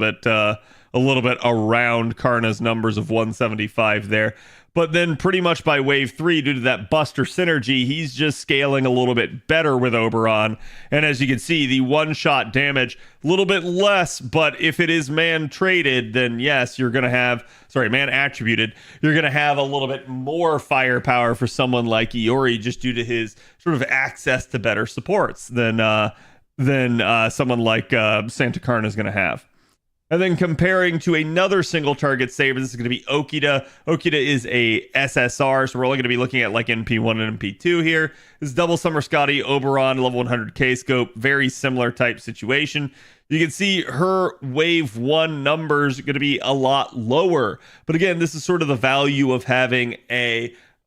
bit around Karna's numbers of 175 there. But then pretty much by wave 3, due to that Buster synergy, he's just scaling a little bit better with Oberon. And as you can see, the one-shot damage, a little bit less, but if it is man-traded, then yes, you're going to have, man-attributed, you're going to have a little bit more firepower for someone like Iori just due to his sort of access to better supports than someone like Santa Carna is going to have. And then comparing to another single target saber, this is going to be Okita. Okita is a SSR, so we're only going to be looking at like NP1 and NP2 here. This is double Summer Scotty, Oberon, level 100k scope, very similar type situation. You can see her wave 1 numbers are going to be a lot lower. But again, this is sort of the value of having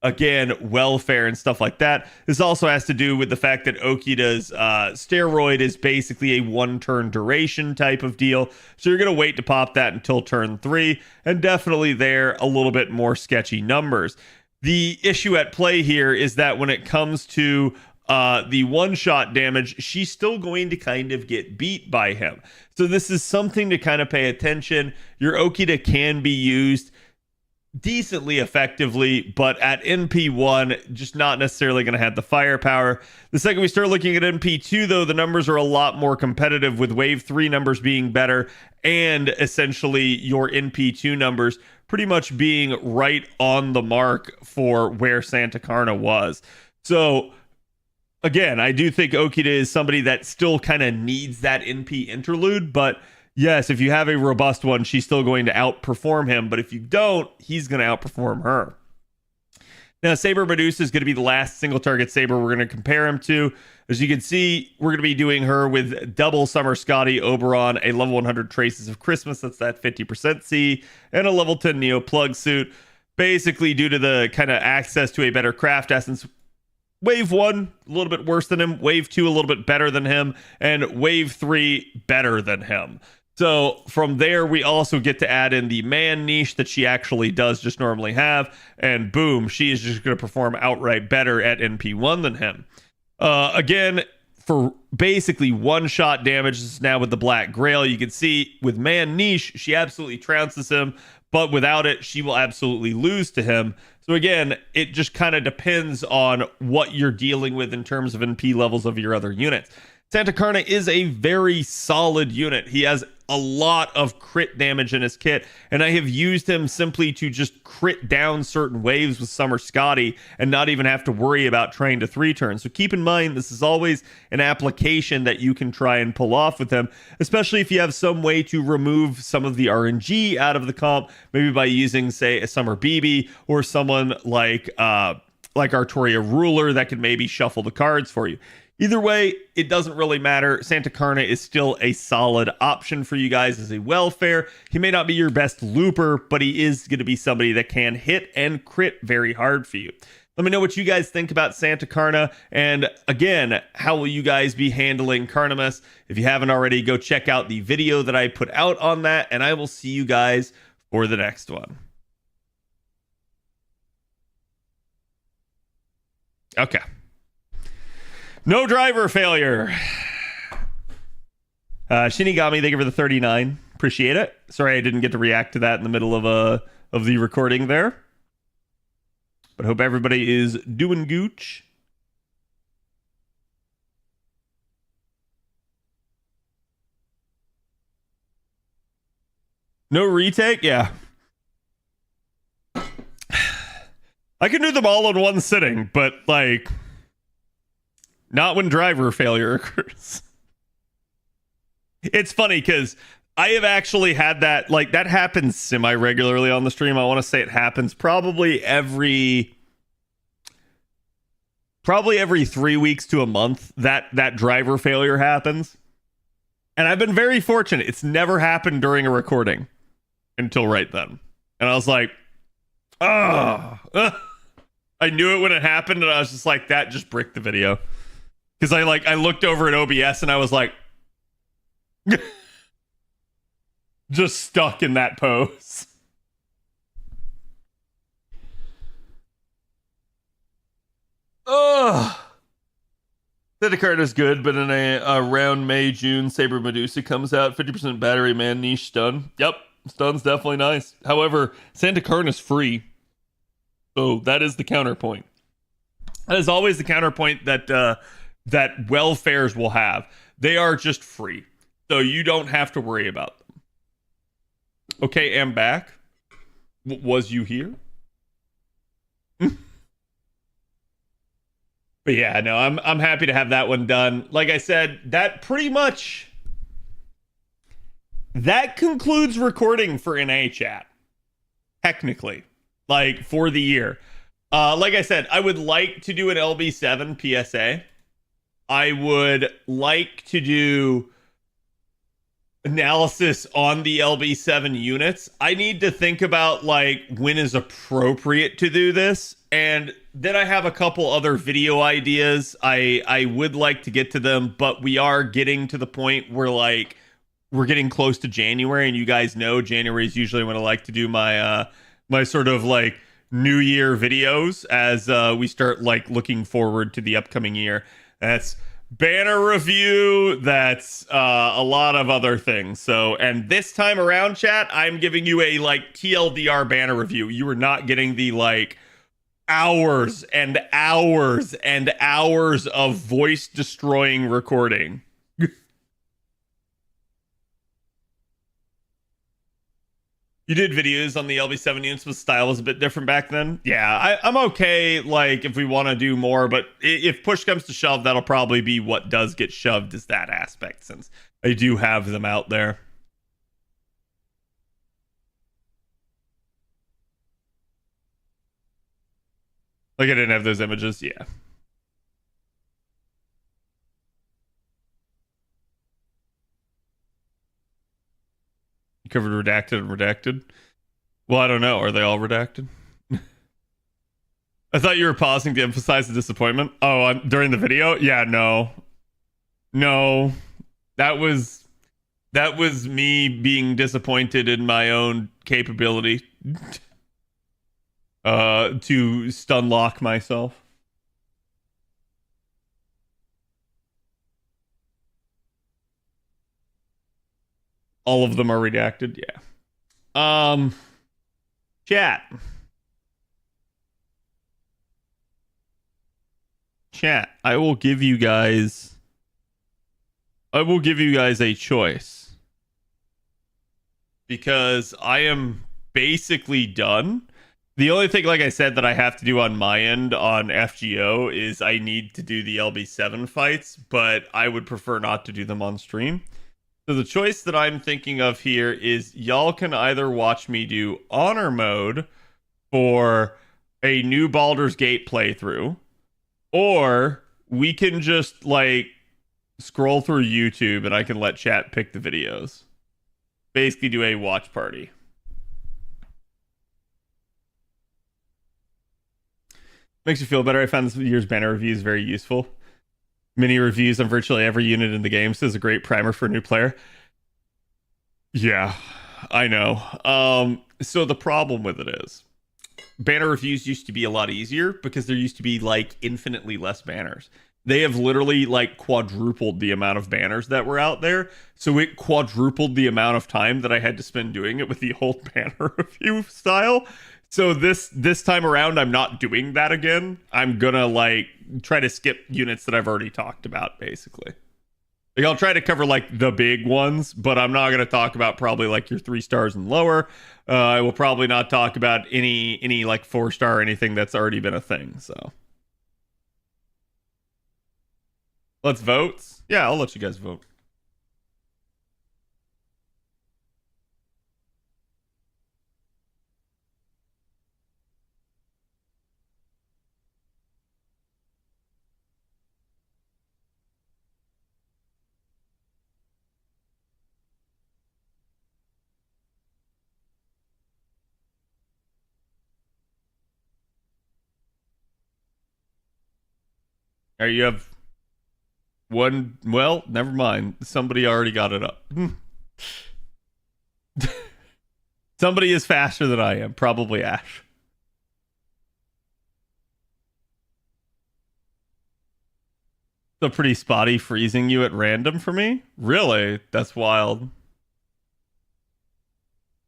welfare and stuff like that. This also has to do with the fact that Okita's steroid is basically a 1-turn duration type of deal. So you're going to wait to pop that until turn 3, and definitely there a little bit more sketchy numbers. The issue at play here is that when it comes to the one-shot damage, she's still going to kind of get beat by him. So this is something to kind of pay attention. Your Okita can be used decently effectively, but at NP1, just not necessarily going to have the firepower. The second we start looking at NP2, though, the numbers are a lot more competitive, with wave 3 numbers being better and essentially your NP2 numbers pretty much being right on the mark for where Santa Carna was. So again, I do think Okita is somebody that still kind of needs that NP interlude, but yes, if you have a robust one, she's still going to outperform him. But if you don't, he's going to outperform her. Now, Saber Medusa is going to be the last single target Saber we're going to compare him to. As you can see, we're going to be doing her with double Summer Scotty, Oberon, a level 100 Traces of Christmas, that's that 50% C, and a level 10 Neo Plug Suit. Basically, due to the kind of access to a better craft essence, Wave 1, a little bit worse than him. Wave 2, a little bit better than him. And Wave 3, better than him. So from there, we also get to add in the man niche that she actually does just normally have. And boom, she is just going to perform outright better at NP1 than him. Again, for basically one-shot damage, this is now with the Black Grail. You can see with man niche, she absolutely trounces him. But without it, she will absolutely lose to him. So again, it just kind of depends on what you're dealing with in terms of NP levels of your other units. Santa Carna is a very solid unit. He has a lot of crit damage in his kit, and I have used him simply to just crit down certain waves with Summer Scotty and not even have to worry about trying to 3-turn. So keep in mind, this is always an application that you can try and pull off with him, especially if you have some way to remove some of the RNG out of the comp, maybe by using, say, a Summer BB or someone like Artoria Ruler that could maybe shuffle the cards for you. Either way, it doesn't really matter. Santa Carna is still a solid option for you guys as a welfare. He may not be your best looper, but he is going to be somebody that can hit and crit very hard for you. Let me know what you guys think about Santa Carna. And again, how will you guys be handling Carnimus? If you haven't already, go check out the video that I put out on that, and I will see you guys for the next one. Okay. No driver failure. Shinigami, thank you for the 39. Appreciate it. Sorry I didn't get to react to that in the middle of the recording there. But hope everybody is doing gooch. No retake? Yeah. I can do them all in one sitting, but like not when driver failure occurs. It's funny because I have actually had that, like, that happens semi-regularly on the stream. I want to say it happens probably every 3 weeks to a month that driver failure happens. And I've been very fortunate. It's never happened during a recording until right then. And I was like, I knew it when it happened, and I was just like, that just bricked the video. Because I looked over at OBS and I was like, just stuck in that pose. Ugh. Zendikar is good, but in around May, June, Saber Medusa comes out. 50% battery, man, niche stun. Yep, stun's definitely nice. However, Zendikar is free. So that is the counterpoint. That is always the counterpoint that that welfares will have. They are just free. So you don't have to worry about them. Okay, am back. Was you here? But yeah, no, I'm happy to have that one done. Like I said, that pretty much that concludes recording for NA chat. Technically, like for the year. Like I said, I would like to do an LB7 PSA. I would like to do analysis on the LB7 units. I need to think about like when is appropriate to do this. And then I have a couple other video ideas. I would like to get to them, but we are getting to the point where like we're getting close to January, and you guys know January is usually when I like to do my my sort of like New Year videos as we start like looking forward to the upcoming year. That's banner review, that's a lot of other things. So, and this time around, chat, I'm giving you a like TLDR banner review. You are not getting the like hours and hours and hours of voice destroying recording. You did videos on the LB7 units, but style was a bit different back then. Yeah, I'm okay, like, if we want to do more, but if push comes to shove, that'll probably be what does get shoved, is that aspect, since I do have them out there. Like, I didn't have those images, yeah. You covered redacted and redacted. Well, I don't know. Are they all redacted? I thought you were pausing to emphasize the disappointment. Oh, during the video? Yeah, no. No. That was me being disappointed in my own capability to stun lock myself. All of them are redacted, yeah. Chat. I will give you guys a choice. Because I am basically done. The only thing, like I said, that I have to do on my end on FGO is I need to do the LB7 fights, but I would prefer not to do them on stream. So the choice that I'm thinking of here is y'all can either watch me do honor mode for a new Baldur's Gate playthrough, or we can just like scroll through YouTube and I can let chat pick the videos. Basically do a watch party. Makes you feel better. I found this year's banner reviews very useful. Mini reviews on virtually every unit in the game, so it's a great primer for a new player. Yeah, I know. So the problem with it is, banner reviews used to be a lot easier because there used to be like infinitely less banners. They have literally like quadrupled the amount of banners that were out there. So it quadrupled the amount of time that I had to spend doing it with the old banner review style. So this time around, I'm not doing that again. I'm gonna like try to skip units that I've already talked about, basically. Like, I'll try to cover like the big ones, but I'm not gonna talk about probably like your 3 stars and lower. I will probably not talk about any like 4-star or anything that's already been a thing. So let's vote. Yeah, I'll let you guys vote. All right, you have one. Well, never mind. Somebody already got it up. Somebody is faster than I am. Probably Ash. So pretty spotty freezing you at random for me? Really? That's wild.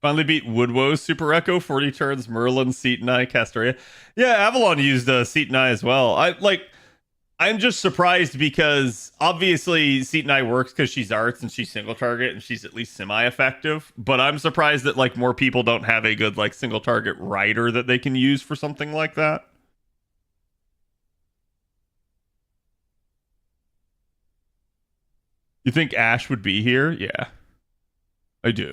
Finally beat Woodwoe, Super Echo, 40 turns, Merlin, Seat and I, Castoria. Yeah, Avalon used Seat and I as well. I'm just surprised because obviously Seat and I works because she's arts and she's single target and she's at least semi-effective. But I'm surprised that like more people don't have a good like single target rider that they can use for something like that. You think Ash would be here? Yeah, I do.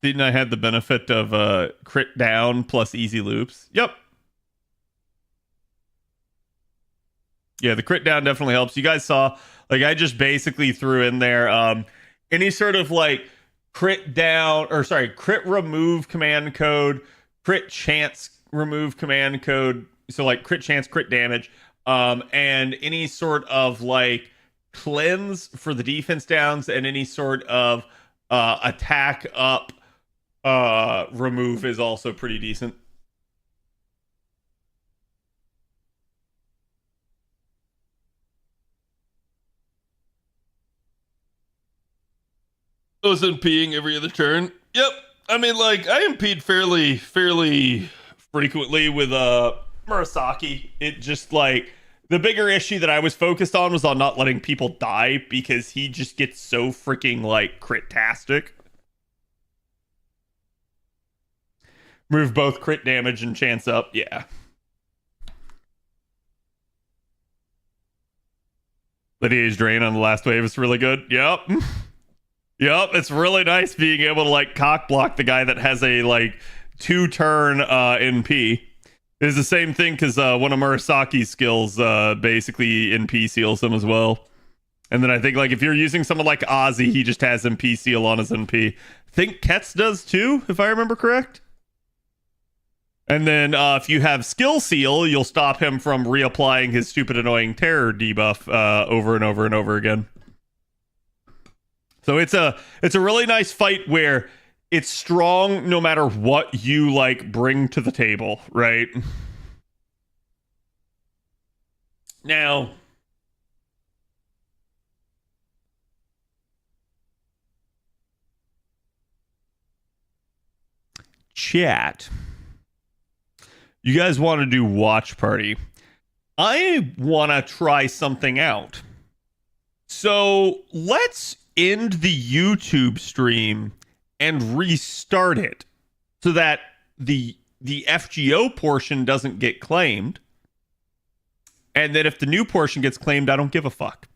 Didn't I had the benefit of crit down plus easy loops? Yep. Yeah, the crit down definitely helps. You guys saw, like, I just basically threw in there any sort of like crit down, or sorry, crit remove command code, crit chance remove command code. So like crit chance, crit damage, and any sort of like cleanse for the defense downs, and any sort of attack up remove is also pretty decent. Those MPing every other turn. Yep. I mean, like, I MP'd fairly frequently with Murasaki. It just like the bigger issue that I was focused on was on not letting people die because he just gets so freaking like crit-tastic. Move both crit damage and chance up. Yeah. Lydia's Drain on the last wave is really good. Yep. Yep. It's really nice being able to like cock block the guy that has a like 2-turn NP. It's the same thing because one of Murasaki's skills basically NP seals him as well. And then I think like if you're using someone like Ozzy, he just has MP seal on his NP. I think Ketz does too, if I remember correct. And then if you have skill seal, you'll stop him from reapplying his stupid annoying terror debuff over and over and over again. So it's a really nice fight where it's strong no matter what you like bring to the table, right? Now, chat. You guys want to do watch party? I want to try something out. So let's end the YouTube stream and restart it so that the FGO portion doesn't get claimed. And then if the new portion gets claimed, I don't give a fuck.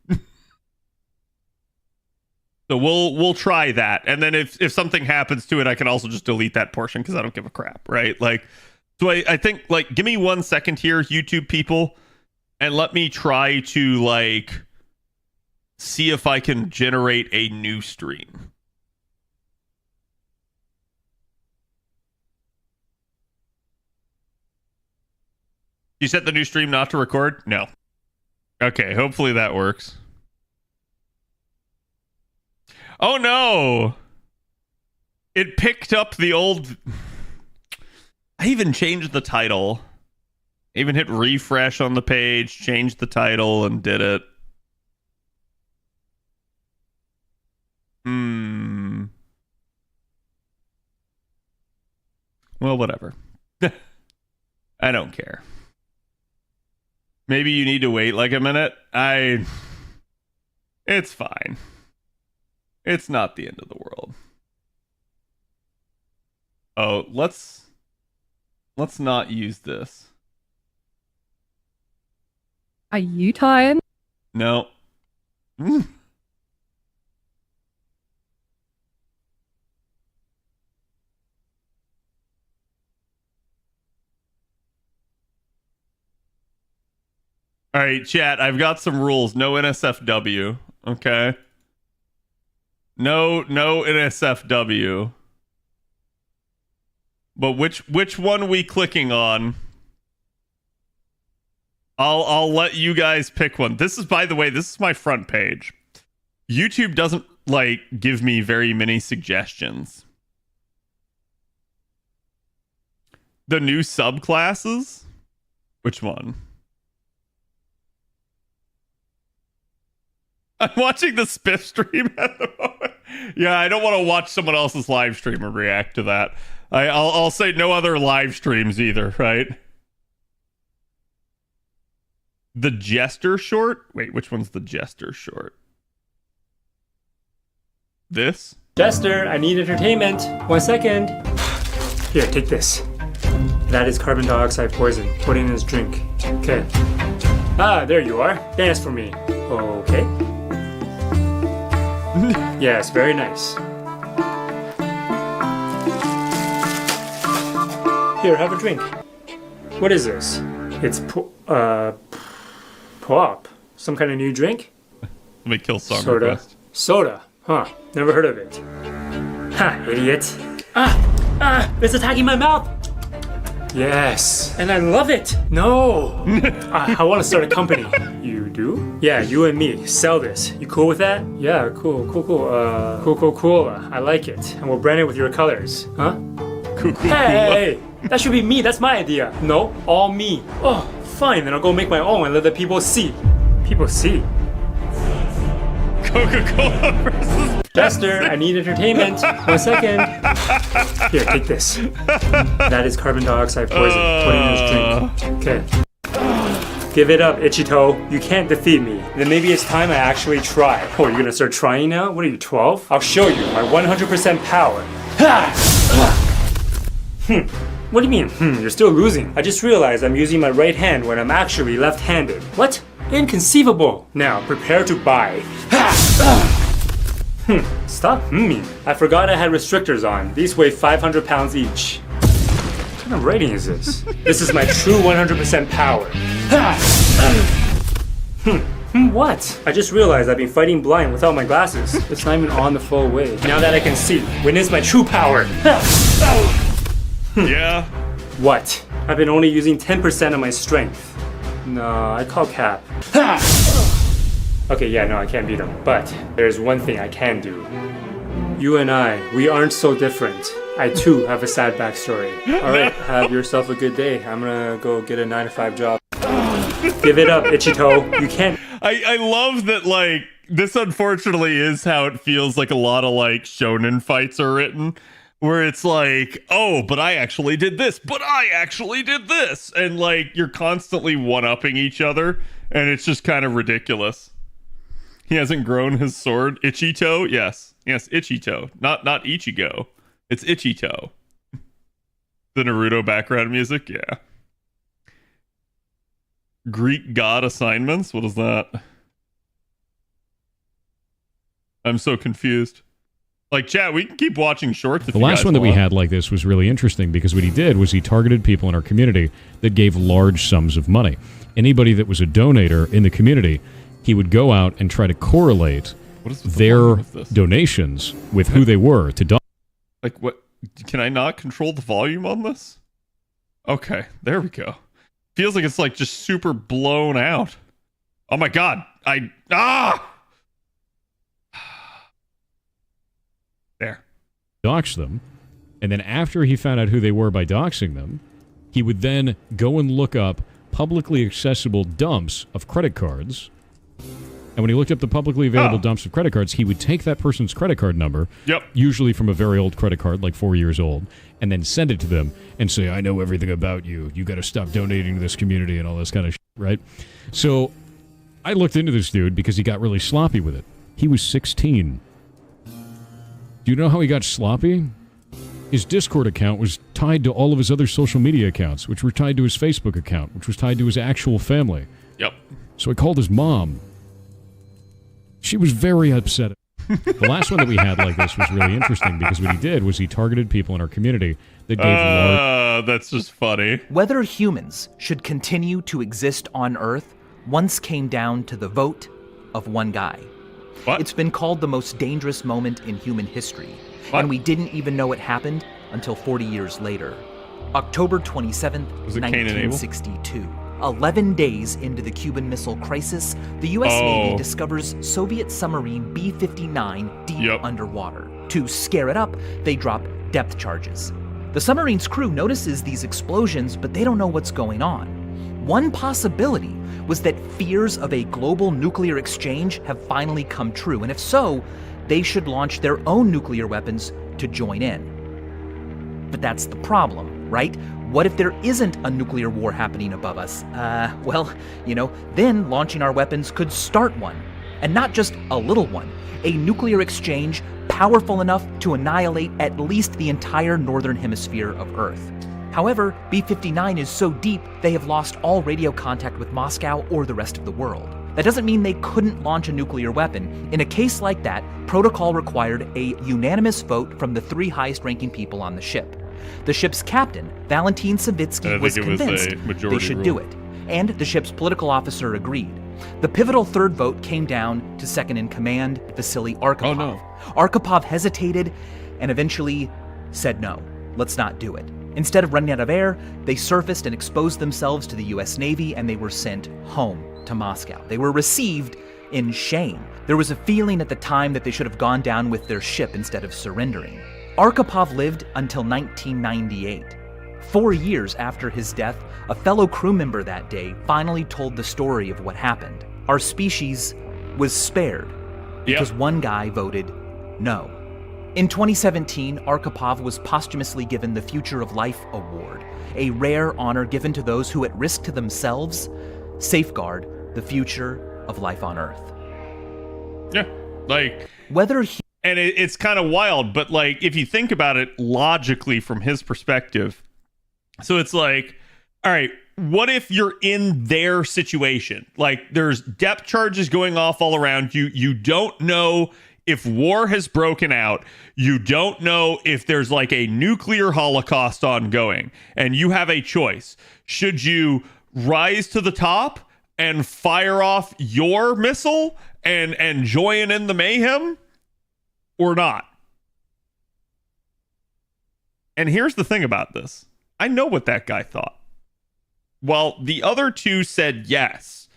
So we'll try that. And then if something happens to it, I can also just delete that portion because I don't give a crap, right? Like, so I think, like, give me 1 second here, YouTube people, and let me try to, like, see if I can generate a new stream. You set the new stream not to record? No. Okay, hopefully that works. Oh, no! It picked up the old. I even changed the title. I even hit refresh on the page, changed the title, and did it. Well, whatever. I don't care. Maybe you need to wait like a minute. It's fine. It's not the end of the world. Oh, let's not use this. Are you tired? No. All right, chat, I've got some rules. No NSFW, okay? No NSFW. But which one we clicking on? I'll let you guys pick one. This is, by the way, this is my front page. YouTube doesn't like give me very many suggestions. The new subclasses? Which one? I'm watching the Spiff stream at the moment. Yeah, I don't want to watch someone else's live stream and react to that. I'll say no other live streams either, right? The Jester short? Wait, which one's the Jester short? This? Jester, I need entertainment. 1 second. Here, take this. That is carbon dioxide poison. Put it in his drink. Okay. Ah, there you are. Dance for me. Okay. Yes, very nice. Here, have a drink. What is this? It's pop. Some kind of new drink? Let me kill song Soda. request. Soda. Huh. Never heard of it. Ha, idiot. It's attacking my mouth. Yes. And I love it. No. I want to start a company. You do? Yeah, you and me. Sell this. You cool with that? Yeah, cool. Cool. I like it. And we'll brand it with your colors. Huh? Cool. Hey, that should be me. That's my idea. No, all me. Oh, fine. Then I'll go make my own and let the people see. People see? Coca-Cola versus Jester, I need entertainment. 1 second. Here, take this. That is carbon dioxide poison. Put it in his drink. Okay. Give it up, Ichito. You can't defeat me. Then maybe it's time I actually try. Oh, you're gonna start trying now? What are you, 12? I'll show you my 100% power. What do you mean? You're still losing. I just realized I'm using my right hand when I'm actually left-handed. What? Inconceivable. Now, prepare to buy. Stop humming. I forgot I had restrictors on. These weigh 500 pounds each. What kind of rating is this? This is my true 100% power. What? I just realized I've been fighting blind without my glasses. It's not even on the full way. Now that I can see, when is my true power? Yeah. What? I've been only using 10% of my strength. No, I call cap. Okay, yeah, no, I can't beat him. But there's one thing I can do. You and I, we aren't so different. I too have a sad backstory. Alright, have yourself a good day. I'm gonna go get a 9-to-5 job. Give it up, Ichito. You can't. I love that, like, this unfortunately is how it feels like a lot of, like, shonen fights are written. Where it's like, oh, but I actually did this, but I actually did this. And, like, you're constantly one-upping each other. And it's just kind of ridiculous. He hasn't grown his sword. Ichito? Yes, Ichito. Not Ichigo. It's Ichito. The Naruto background music? Yeah. Greek god assignments? What is that? I'm so confused. Like, chat, we can keep watching shorts if The you last guys one that we want. had like this was really interesting because what he did was he targeted people in our community that gave large sums of money. Anybody that was a donator in the community, he would go out and try to correlate their donations with who they were to donate. Like, what? Can I not control the volume on this? Okay, there we go. Feels like it's, like, just super blown out. Oh my god. There. dox them. And then after he found out who they were by doxing them, he would then go and look up publicly accessible dumps of credit cards. And when he looked up the publicly available dumps of credit cards, he would take that person's credit card number, usually from a very old credit card, like 4 years old, and then send it to them and say, I know everything about you. You got to stop donating to this community and all this kind of shit, right? So I looked into this dude because he got really sloppy with it. He was 16. Do you know how he got sloppy? His Discord account was tied to all of his other social media accounts, which were tied to his Facebook account, which was tied to his actual family. Yep. So I called his mom. She was very upset. The last one that we had like this was really interesting because what he did was he targeted people in our community that gave that's just funny. Whether humans should continue to exist on Earth once came down to the vote of one guy. What? It's been called the most dangerous moment in human history, and we didn't even know it happened until 40 years later. October 27th, Was it Cain and Abel? 1962. 11 days into the Cuban Missile Crisis, the U.S. Navy discovers Soviet submarine B-59 deep underwater. To scare it up, they drop depth charges. The submarine's crew notices these explosions, but they don't know what's going on. One possibility was that fears of a global nuclear exchange have finally come true, and if so, they should launch their own nuclear weapons to join in. But that's the problem, right? What if there isn't a nuclear war happening above us? Well, then launching our weapons could start one. And not just a little one, a nuclear exchange powerful enough to annihilate at least the entire northern hemisphere of Earth. However, B-59 is so deep, they have lost all radio contact with Moscow or the rest of the world. That doesn't mean they couldn't launch a nuclear weapon. In a case like that, protocol required a unanimous vote from the 3 highest-ranking people on the ship. The ship's captain, Valentin Savitsky, was convinced they should do it, and the ship's political officer agreed. The pivotal third vote came down to second-in-command, Vasily Arkhipov. Oh, no. Arkhipov hesitated and eventually said no, let's not do it. Instead of running out of air, they surfaced and exposed themselves to the U.S. Navy, and they were sent home to Moscow. They were received in shame. There was a feeling at the time that they should have gone down with their ship instead of surrendering. Arkhipov lived until 1998. 4 years after his death, a fellow crew member that day finally told the story of what happened. Our species was spared because one guy voted no. In 2017, Arkhipov was posthumously given the Future of Life Award, a rare honor given to those who, at risk to themselves, safeguard the future of life on Earth. Yeah, like... Whether he... And it's kind of wild, but like, if you think about it logically from his perspective, so it's like, all right, what if you're in their situation? Like, there's depth charges going off all around you. You don't know if war has broken out. You don't know if there's like a nuclear holocaust ongoing, and you have a choice. Should you rise to the top and fire off your missile and join in the mayhem, or not? And here's the thing about this. I know what that guy thought. While the other two said yes,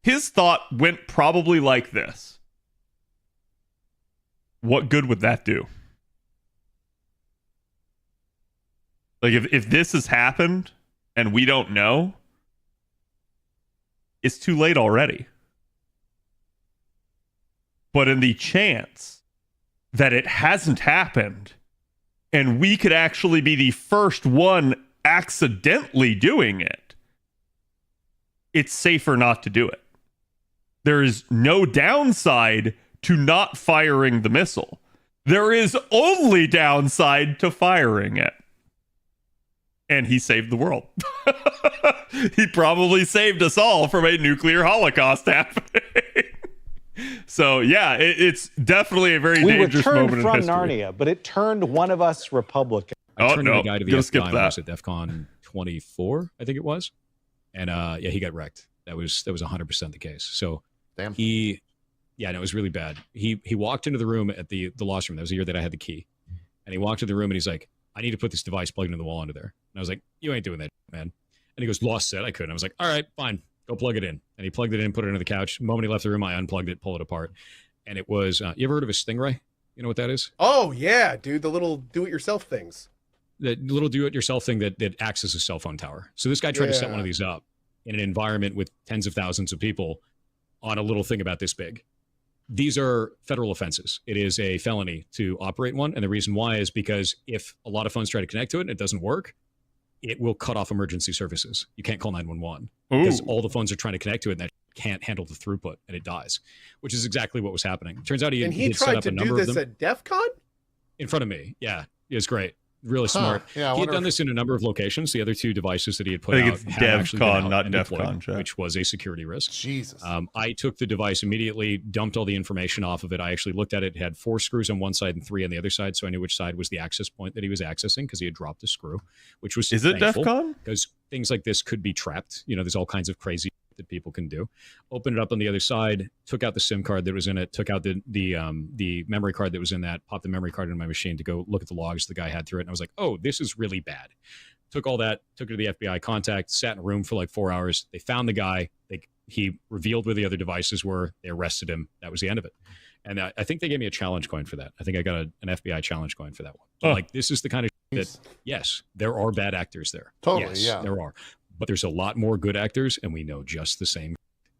his thought went probably like this. What good would that do? Like, if this has happened and we don't know, it's too late already. But in the chance that it hasn't happened and we could actually be the first one accidentally doing it, it's safer not to do it. There is no downside to not firing the missile. There is only downside to firing it. And he saved the world. He probably saved us all from a nuclear holocaust happening. So, yeah, it's definitely a very dangerous moment in history. We returned from Narnia, but it turned one of us Republican. I turned the guy to the FBI when I was at DEF CON 24, I think it was. And, yeah, he got wrecked. That was 100% the case. So, Damn. Yeah, no, it was really bad. He walked into the room at the lost room. That was the year that I had the key. And he walked into the room and he's like, I need to put this device plugged into the wall under there. And I was like, you ain't doing that, man. And he goes, lost set. I couldn't. I was like, all right, fine. Go plug it in. And he plugged it in, put it under the couch. The moment he left the room, I unplugged it, pulled it apart. And it was, you ever heard of a Stingray? You know what that is? Oh yeah, dude, the little do-it-yourself things. The little do-it-yourself thing that acts as a cell phone tower. So this guy tried to set one of these up in an environment with tens of thousands of people on a little thing about this big. These are federal offenses. It is a felony to operate one. And the reason why is because if a lot of phones try to connect to it and it doesn't work, it will cut off emergency services. You can't call 911 because all the phones are trying to connect to it and that can't handle the throughput and it dies, which is exactly what was happening. Turns out he had set up a number of them. And he tried to do this at DEF CON? In front of me. Yeah, it was great. Really smart. Yeah, he had done this in a number of locations. The other two devices that he had put I think out it's had actually been DevCon, out not and deployed, DEF CON, which was a security risk. Jesus. I took the device immediately, dumped all the information off of it. I actually looked at it. It had 4 screws on one side and 3 on the other side, so I knew which side was the access point that he was accessing because he had dropped a screw, which was Is it DEF CON? because things like this could be trapped. You know, there's all kinds of crazy that people can do. Opened it up on the other side, took out the SIM card that was in it, took out the memory card that was in that, popped the memory card in my machine to go look at the logs the guy had through it, and I was like, oh, this is really bad. Took all that, took it to the FBI contact, sat in a room for like 4 hours. They found the guy. He revealed where the other devices were. They arrested him. That was the end of it. And I think they gave me a challenge coin for that. I think I got an FBI challenge coin for that one. Oh. Like, this is the kind of that, yes, there are bad actors there. Totally, yes, yeah. there are. But there's a lot more good actors, and we know just the same.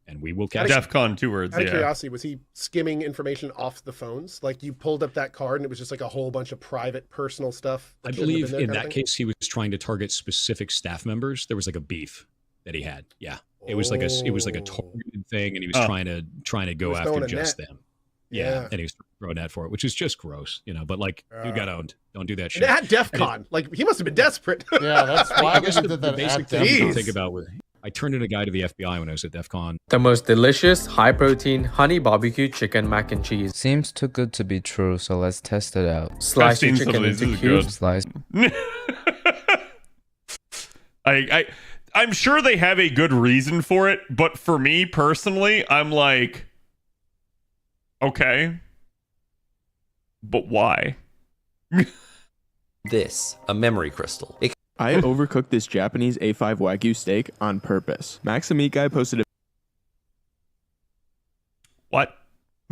And we will catch DEF CON, 2 words. Out of Yeah. curiosity, was he skimming information off the phones? Like you pulled up that card and it was just like a whole bunch of private, personal stuff. I believe in that case he was trying to target specific staff members. There was like a beef that he had. Yeah, it was like a targeted thing, and he was trying to go after just them. Yeah, and he was throwing that for it, which is just gross, you know. But like, you got owned. Don't do that shit. And at DEF CON, like he must have been desperate. Yeah, that's why I guess he the did that basic at thing DEF to CON. think about with. I turned in a guy to the FBI when I was at DEF CON. The most delicious, high-protein, honey barbecue chicken mac and cheese. Seems too good to be true, so let's test it out. Slice your seen some chicken of these. into This is good. cubes. Slice. I'm sure they have a good reason for it, but for me personally, I'm like, okay, but why? This, a memory crystal. I overcooked this Japanese A5 Wagyu steak on purpose. Max the Meat Guy posted a What?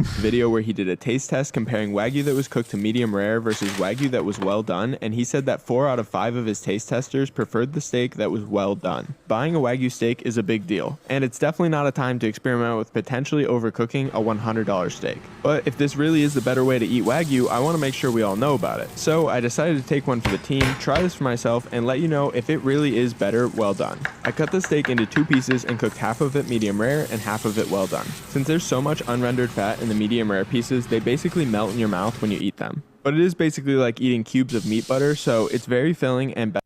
video where he did a taste test comparing Wagyu that was cooked to medium rare versus Wagyu that was well done, and he said that 4 out of 5 of his taste testers preferred the steak that was well done. Buying a Wagyu steak is a big deal, and it's definitely not a time to experiment with potentially overcooking a $100 steak. But if this really is the better way to eat Wagyu, I want to make sure we all know about it. So I decided to take one for the team, try this for myself, and let you know if it really is better well done. I cut the steak into 2 pieces and cooked half of it medium rare and half of it well done. Since there's so much unrendered fat in the medium rare pieces, they basically melt in your mouth when you eat them. But it is basically like eating cubes of meat butter, so it's very filling and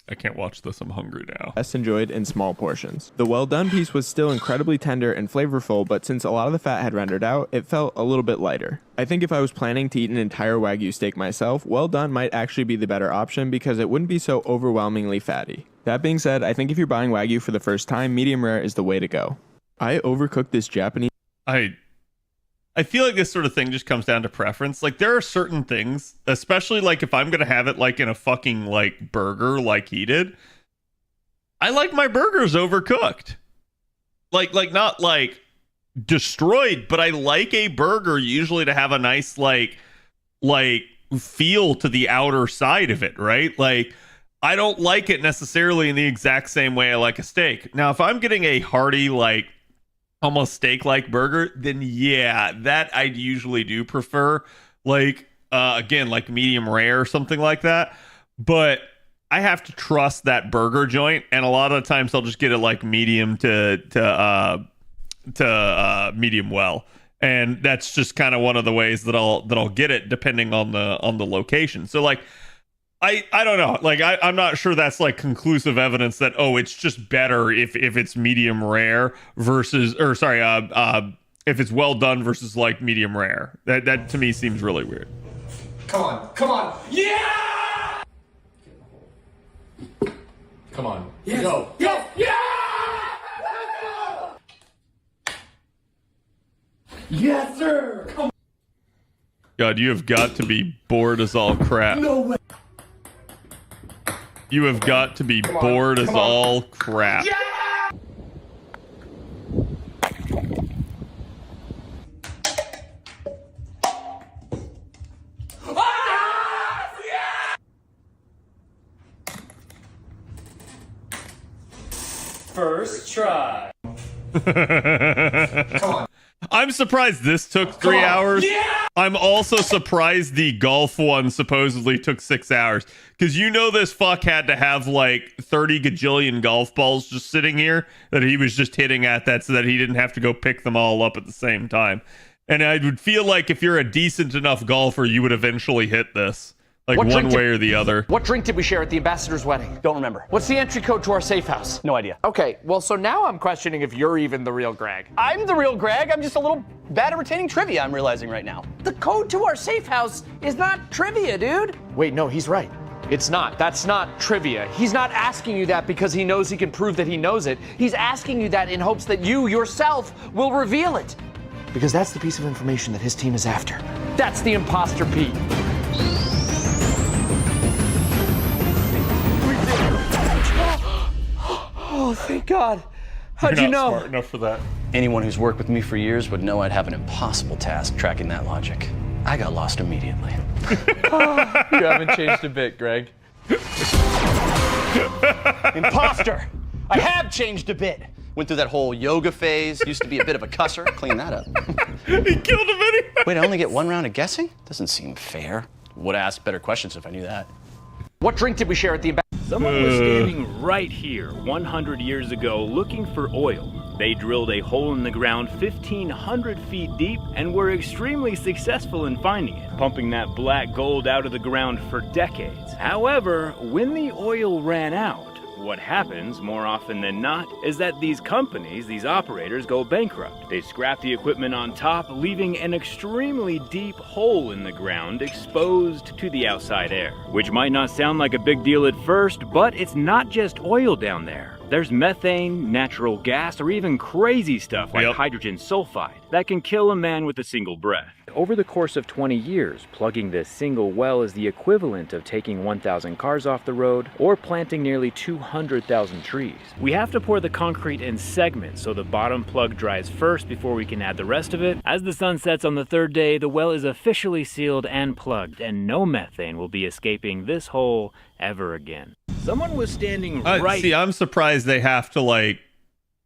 I can't watch this. I'm hungry now. best enjoyed in small portions. The well done piece was still incredibly tender and flavorful, but since a lot of the fat had rendered out, it felt a little bit lighter. I think if I was planning to eat an entire Wagyu steak myself, well done might actually be the better option because it wouldn't be so overwhelmingly fatty. That being said, I think if you're buying Wagyu for the first time, medium rare is the way to go. I overcooked this Japanese I feel like this sort of thing just comes down to preference. Like there are certain things, especially like if I'm gonna have it like in a fucking like burger like he did, I like my burgers overcooked. Like not like destroyed, but I like a burger usually to have a nice like feel to the outer side of it, right? Like I don't like it necessarily in the exact same way I like a steak. Now, if I'm getting a hearty like almost steak-like burger, then yeah, that I usually do prefer. Like again, like medium rare or something like that. But I have to trust that burger joint, and a lot of the times I'll just get it like medium to medium well, and that's just kind of one of the ways that I'll get it depending on the location. So like. I don't know. Like I'm not sure that's like conclusive evidence that it's just better if it's medium rare versus if it's well done versus like medium rare. That to me seems really weird. Come on. Yeah! Come on. Yes. Go. Yeah! Yes, sir! Come on. God, you have got to be bored as all crap. No way. You have got to be bored as all crap. Yeah! I'm surprised this took 3 hours. Yeah! I'm also surprised the golf one supposedly took 6 hours. Because you know this fuck had to have like 30 gajillion golf balls just sitting here that he was just hitting at that so that he didn't have to go pick them all up at the same time. And I would feel like if you're a decent enough golfer, you would eventually hit this. Like one way or the other. What drink did we share at the ambassador's wedding? Don't remember. What's the entry code to our safe house? No idea. Okay, well, so now I'm questioning if you're even the real Greg. I'm the real Greg. I'm just a little bad at retaining trivia, I'm realizing right now. The code to our safe house is not trivia, dude. Wait, no, he's right. It's not. That's not trivia. He's not asking you that because he knows he can prove that he knows it. He's asking you that in hopes that you yourself will reveal it. Because that's the piece of information that his team is after. That's the imposter Pete. Oh, thank God. How'd you know? Smart enough for that. Anyone who's worked with me for years would know I'd have an impossible task tracking that logic. I got lost immediately. You haven't changed a bit, Greg. Imposter! I have changed a bit. Went through that whole yoga phase, used to be a bit of a cusser. Clean that up. He killed him anyway. Wait, I only get one round of guessing? Doesn't seem fair. Would have asked better questions if I knew that. What drink did we share at the ambassador? Someone was standing right here 100 years ago looking for oil. They drilled a hole in the ground 1,500 feet deep and were extremely successful in finding it, pumping that black gold out of the ground for decades. However, when the oil ran out, what happens, more often than not, is that these companies, these operators, go bankrupt. They scrap the equipment on top, leaving an extremely deep hole in the ground exposed to the outside air. Which might not sound like a big deal at first, but it's not just oil down there. There's methane, natural gas, or even crazy stuff like hydrogen sulfide that can kill a man with a single breath. Over the course of 20 years, plugging this single well is the equivalent of taking 1,000 cars off the road or planting nearly 200,000 trees. We have to pour the concrete in segments so the bottom plug dries first before we can add the rest of it. As the sun sets on the third day, the well is officially sealed and plugged, and no methane will be escaping this hole ever again. Someone was standing right... See, I'm surprised they have to, like...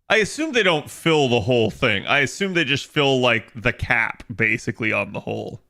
I assume they don't fill the whole thing. I assume they just fill, like, the cap, basically, on the hole.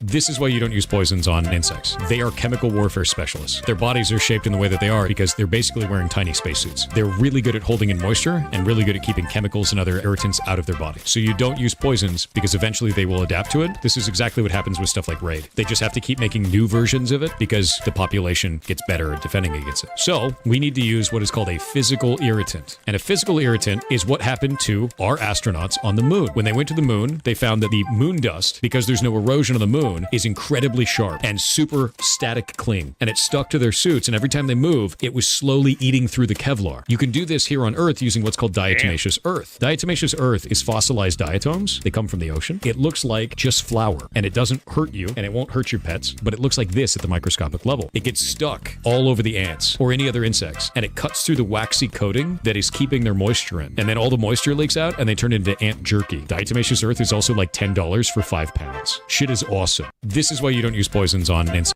This is why you don't use poisons on insects. They are chemical warfare specialists. Their bodies are shaped in the way that they are because they're basically wearing tiny spacesuits. They're really good at holding in moisture and really good at keeping chemicals and other irritants out of their body. So you don't use poisons because eventually they will adapt to it. This is exactly what happens with stuff like Raid. They just have to keep making new versions of it because the population gets better at defending against it. So we need to use what is called a physical irritant. And a physical irritant is what happened to our astronauts on the moon. When they went to the moon, they found that the moon dust, because there's no erosion on the moon, is incredibly sharp and super static cling, and it stuck to their suits, and every time they move, it was slowly eating through the Kevlar. You can do this here on Earth using what's called diatomaceous earth. Diatomaceous earth is fossilized diatoms. They come from the ocean. It looks like just flour, and it doesn't hurt you, and it won't hurt your pets, but it looks like this at the microscopic level. It gets stuck all over the ants or any other insects, and it cuts through the waxy coating that is keeping their moisture in, and then all the moisture leaks out, and they turn into ant jerky. Diatomaceous earth is also like $10 for 5 pounds. Shit is awesome. This is why you don't use poisons on insects.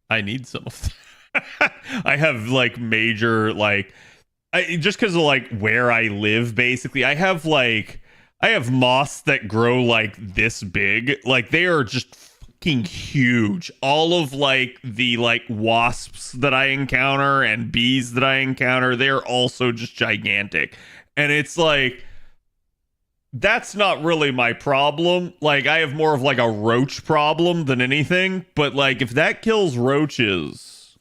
I need some of that. I have like major just because of like where I live, basically. I have moths that grow like this big. Like they are just fucking huge. All of like the like wasps that I encounter and bees that I encounter, they're also just gigantic. And it's like, that's not really my problem. Like, I have more of like a roach problem than anything. But like, if that kills roaches,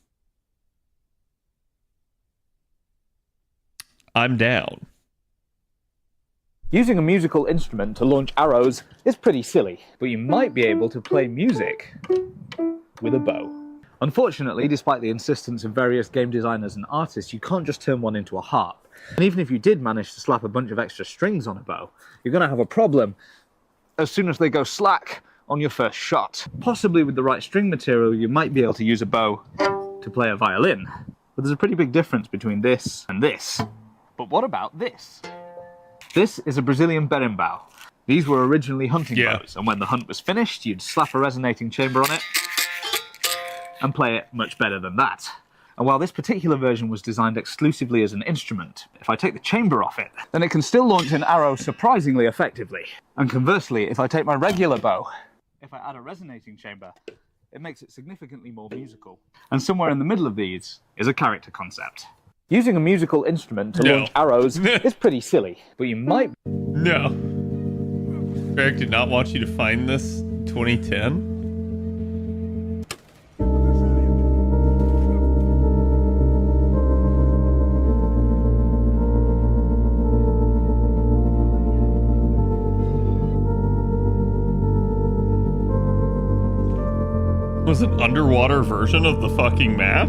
I'm down. Using a musical instrument to launch arrows is pretty silly, but you might be able to play music with a bow. Unfortunately, despite the insistence of various game designers and artists, you can't just turn one into a harp. And even if you did manage to slap a bunch of extra strings on a bow, you're going to have a problem as soon as they go slack on your first shot. Possibly with the right string material, you might be able to use a bow to play a violin. But there's a pretty big difference between this and this. But what about this? This is a Brazilian berimbau. These were originally hunting bows, and when the hunt was finished, you'd slap a resonating chamber on it and play it much better than that. And while this particular version was designed exclusively as an instrument, if I take the chamber off it, then it can still launch an arrow surprisingly effectively. And conversely, if I take my regular bow, if I add a resonating chamber, it makes it significantly more musical. And somewhere in the middle of these is a character concept. Using a musical instrument to launch arrows is pretty silly, but you might... No. Eric did not want you to find this in 2010. Was an underwater version of the fucking map?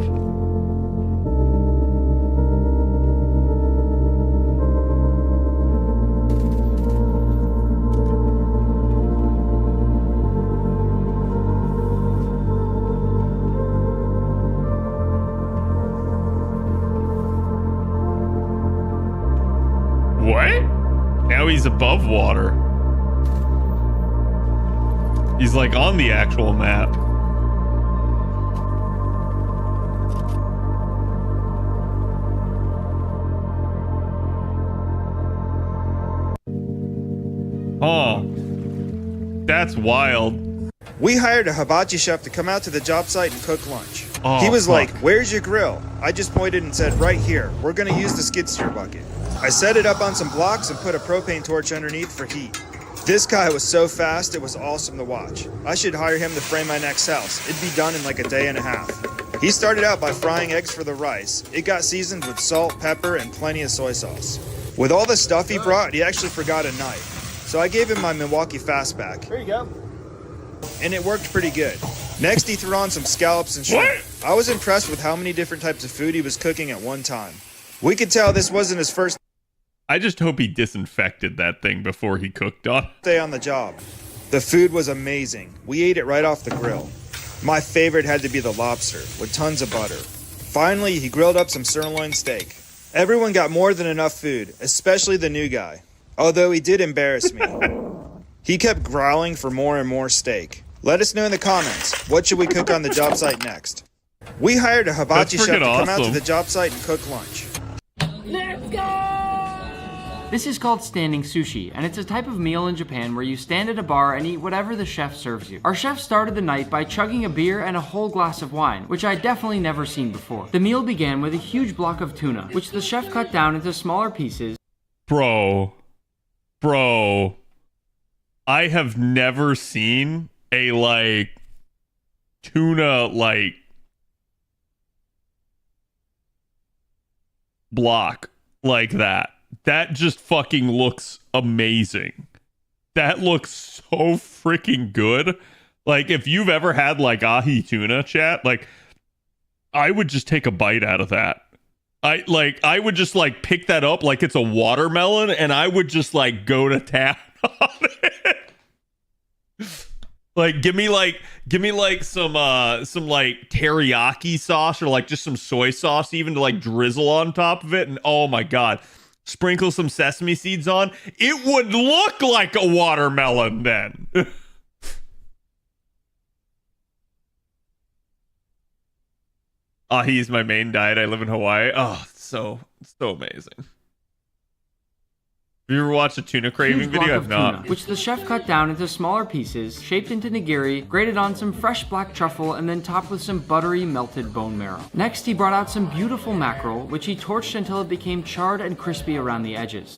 What? Now he's above water. He's like on the actual map. Oh, that's wild. We hired a hibachi chef to come out to the job site and cook lunch. Oh, he was fuck. like, "Where's your grill?" I just pointed and said, "Right here. We're gonna use the skid steer bucket." I set it up on some blocks and put a propane torch underneath for heat. This guy was so fast, it was awesome to watch. I should hire him to frame my next house. It'd be done in like a day and a half. He started out by frying eggs for the rice. It got seasoned with salt, pepper, and plenty of soy sauce. With all the stuff he brought, he actually forgot a knife. So I gave him my Milwaukee Fastback. There you go. And it worked pretty good. Next, he threw on some scallops and shrimp. I was impressed with how many different types of food he was cooking at one time. We could tell this wasn't his first I just hope he disinfected that thing before he cooked on. day on the job. The food was amazing. We ate it right off the grill. My favorite had to be the lobster, with tons of butter. Finally, he grilled up some sirloin steak. Everyone got more than enough food, especially the new guy. Although he did embarrass me. He kept growling for more and more steak. Let us know in the comments, what should we cook on the job site next? We hired a hibachi chef to come out to the job site and cook lunch. Let's go! This is called standing sushi, and it's a type of meal in Japan where you stand at a bar and eat whatever the chef serves you. Our chef started the night by chugging a beer and a whole glass of wine, which I'd definitely never seen before. The meal began with a huge block of tuna, which the chef cut down into smaller pieces. Bro, I have never seen a, like, tuna, like, block like that. That just fucking looks amazing. That looks so freaking good. Like, if you've ever had, like, ahi tuna, chat, like, I would just take a bite out of that. I would just, like, pick that up like it's a watermelon, and I would just, like, go to town on it. Like, give me some like teriyaki sauce or like just some soy sauce even to like drizzle on top of it, and oh my god, sprinkle some sesame seeds on. It would look like a watermelon then. Ahi is my main diet. I live in Hawaii. Oh, so amazing. Have you ever watched a tuna craving video? I've not. Tuna, which the chef cut down into smaller pieces, shaped into nigiri, grated on some fresh black truffle, and then topped with some buttery melted bone marrow. Next, he brought out some beautiful mackerel, which he torched until it became charred and crispy around the edges.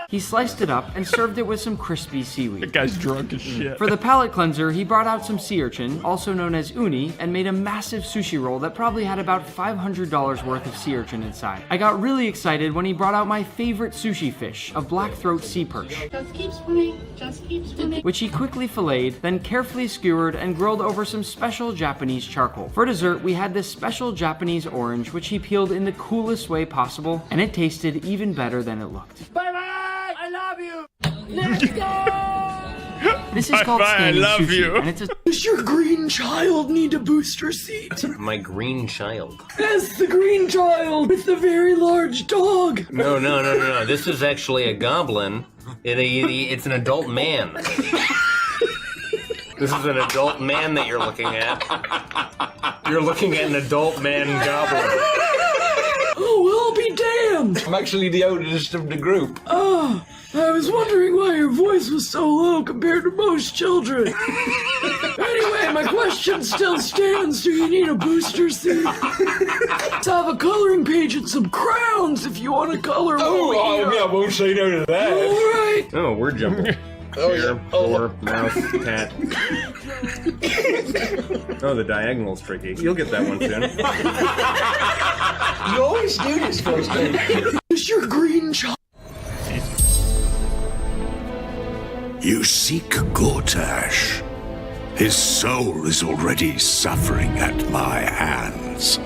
He sliced it up and served it with some crispy seaweed. That guy's drunk as shit. For the palate cleanser, he brought out some sea urchin, also known as uni, and made a massive sushi roll that probably had about $500 worth of sea urchin inside. I got really excited when he brought out my favorite sushi fish, a black-throat sea perch. Just keep swimming, just keep swimming. Which he quickly filleted, then carefully skewered and grilled over some special Japanese charcoal. For dessert, we had this special Japanese orange, which he peeled in the coolest way possible, and it tasted even better than it looked. Bye-bye! I love you! Let's go! This is called standing sushi, and it's a... Does your green child need a booster seat? My green child. Yes, the green child with the very large dog! No. This is actually a goblin. It's an adult man. This is an adult man that you're looking at. You're looking at an adult man goblin. Oh, well, I'll be damned. I'm actually the oldest of the group. Oh, I was wondering why your voice was so low compared to most children. Anyway, my question still stands. Do you need a booster suit? To have a coloring page and some crowns if you want to color. I won't say no to that. All right. Oh, word jumble. Chair, floor, mouse, cat. Oh, the diagonal's tricky. You'll get that one soon. You always do this first thing. Is your green child? You seek Gortash. His soul is already suffering at my hands.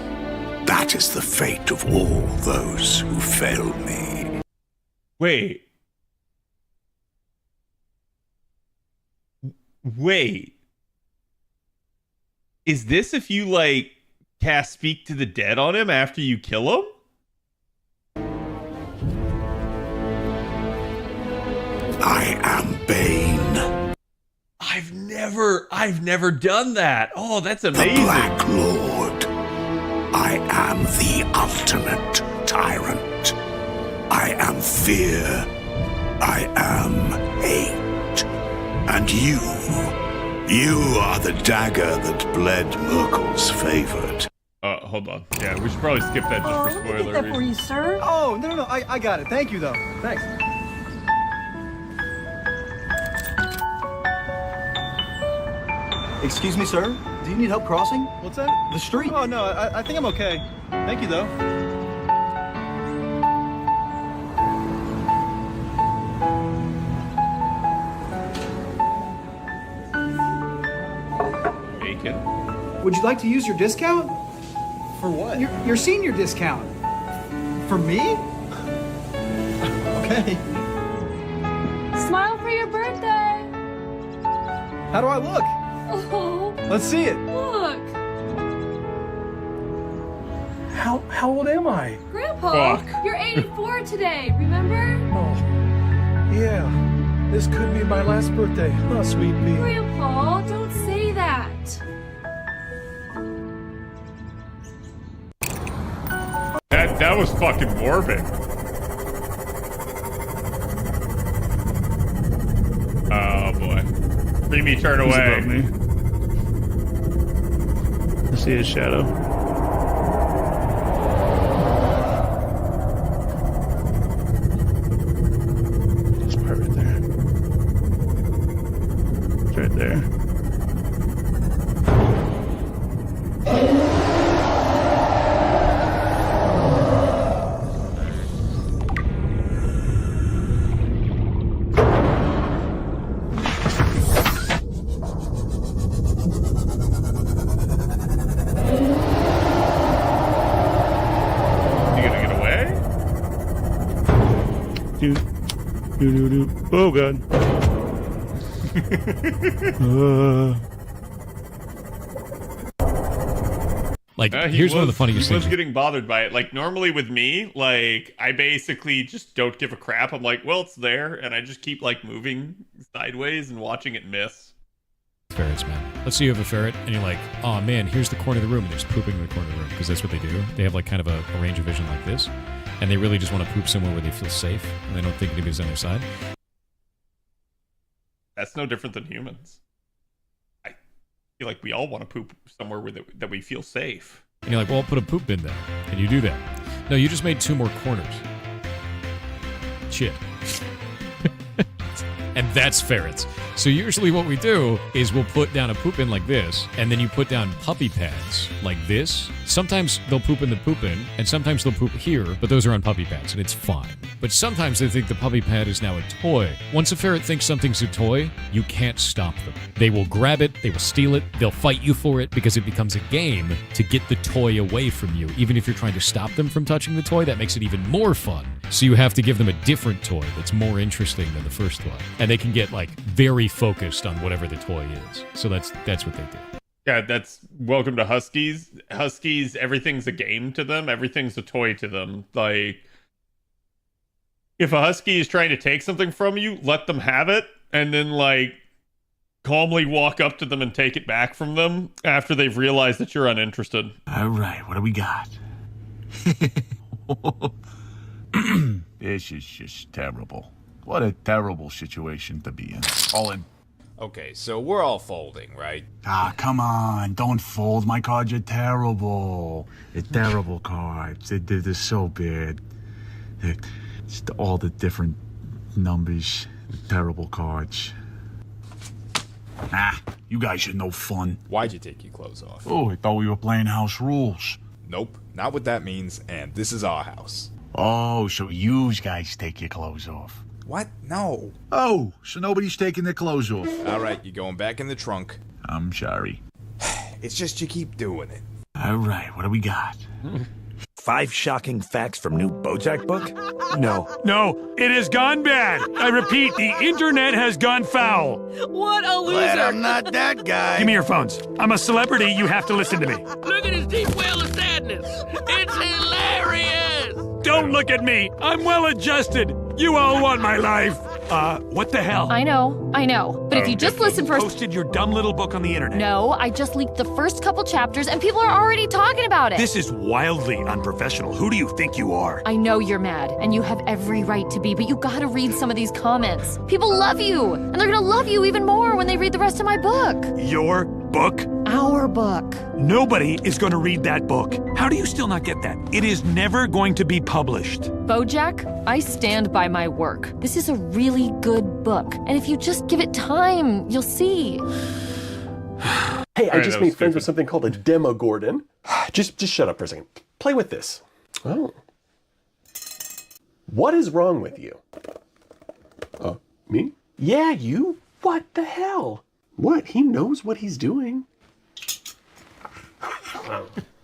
That is the fate of all those who fail me. Wait. Is this if you, like, cast Speak to the Dead on him after you kill him? I am Bane. I've never done that. Oh, that's amazing. The Black Lord. I am the ultimate tyrant. I am fear. I am hate. And you are the dagger that bled Merkel's favored. Hold on. Yeah, we should probably skip that just for spoiler reasons. you, sir. Oh, no, I got it. Thank you, though. Thanks. Excuse me, sir. Do you need help crossing? What's that? The street. Oh, no, I think I'm okay. Thank you, though. Bacon. Would you like to use your discount? For what? Your senior discount. For me? Okay. Smile for your birthday. How do I look? Oh. Let's see it. Look. How old am I? Grandpa, Fuck. you're 84 today, remember? Oh, yeah. This could be my last birthday. Oh, sweet pea. Grandpa, don't say that. That was fucking morbid. Oh boy. Creamy, turn He's away. above me. I see his shadow. This part right there. It's right there. Oh god. Like, here's one of the funniest He was things. getting bothered by it. Like, normally with me, like, I basically just don't give a crap. I'm like, well, it's there, and I just keep, like, moving sideways and watching it miss. Ferrets, man. Let's say you have a ferret, and you're like, oh man, here's the corner of the room, and there's pooping in the corner of the room, because that's what they do. They have, like, kind of a range of vision like this, and they really just want to poop somewhere where they feel safe, and they don't think anybody's on their side. That's no different than humans. I feel like we all want to poop somewhere where that we feel safe. And you're like, well, I'll put a poop bin there. And you do that. No, you just made 2 more corners. Shit. And that's ferrets. So usually what we do is we'll put down a poop bin like this, and then you put down puppy pads like this. Sometimes they'll poop in the poop bin, and sometimes they'll poop here, but those are on puppy pads, and it's fine. But sometimes they think the puppy pad is now a toy. Once a ferret thinks something's a toy, you can't stop them. They will grab it, they will steal it, they'll fight you for it because it becomes a game to get the toy away from you. Even if you're trying to stop them from touching the toy, that makes it even more fun. So you have to give them a different toy that's more interesting than the first one. And they can get, like, very focused on whatever the toy is. So that's what they do. Yeah, that's welcome to Huskies. Huskies, everything's a game to them. Everything's a toy to them. Like, if a Husky is trying to take something from you, let them have it. And then, like, calmly walk up to them and take it back from them after they've realized that you're uninterested. All right, what do we got? This is just terrible. What a terrible situation to be in. All in. Okay, so we're all folding, right? Ah, come on. Don't fold. My cards are terrible. They're terrible cards. They're so bad. It's all the different numbers. Terrible cards. Ah, you guys are no fun. Why'd you take your clothes off? Oh, I thought we were playing house rules. Nope, not what that means, and this is our house. Oh, so you guys take your clothes off. What? No. Oh, so nobody's taking their clothes off. All right, you're going back in the trunk. I'm sorry. It's just you keep doing it. All right, what do we got? 5 shocking facts from new BoJack book? No, it has gone bad. I repeat, the internet has gone foul. What a loser! Glad I'm not that guy. Give me your phones. I'm a celebrity. You have to listen to me. Look at his deep well of sadness. It's hilarious! Don't look at me. I'm well adjusted. You all want my life. What the hell? I know. But if you just listen for... Posted your dumb little book on the internet. No, I just leaked the first couple chapters and people are already talking about it. This is wildly unprofessional. Who do you think you are? I know you're mad, and you have every right to be, but you gotta read some of these comments. People love you, and they're gonna love you even more when they read the rest of my book. Your book? Our book. Nobody is going to read that book. How do you still not get that? It is never going to be published. BoJack, I stand by my work. This is a really good book, and if you just give it time, you'll see. Hey, I just made friends with something called a Demogorgon. Just shut up for a second. Play with this. Oh. What is wrong with you? Me? Yeah, you? What the hell? What? He knows what he's doing.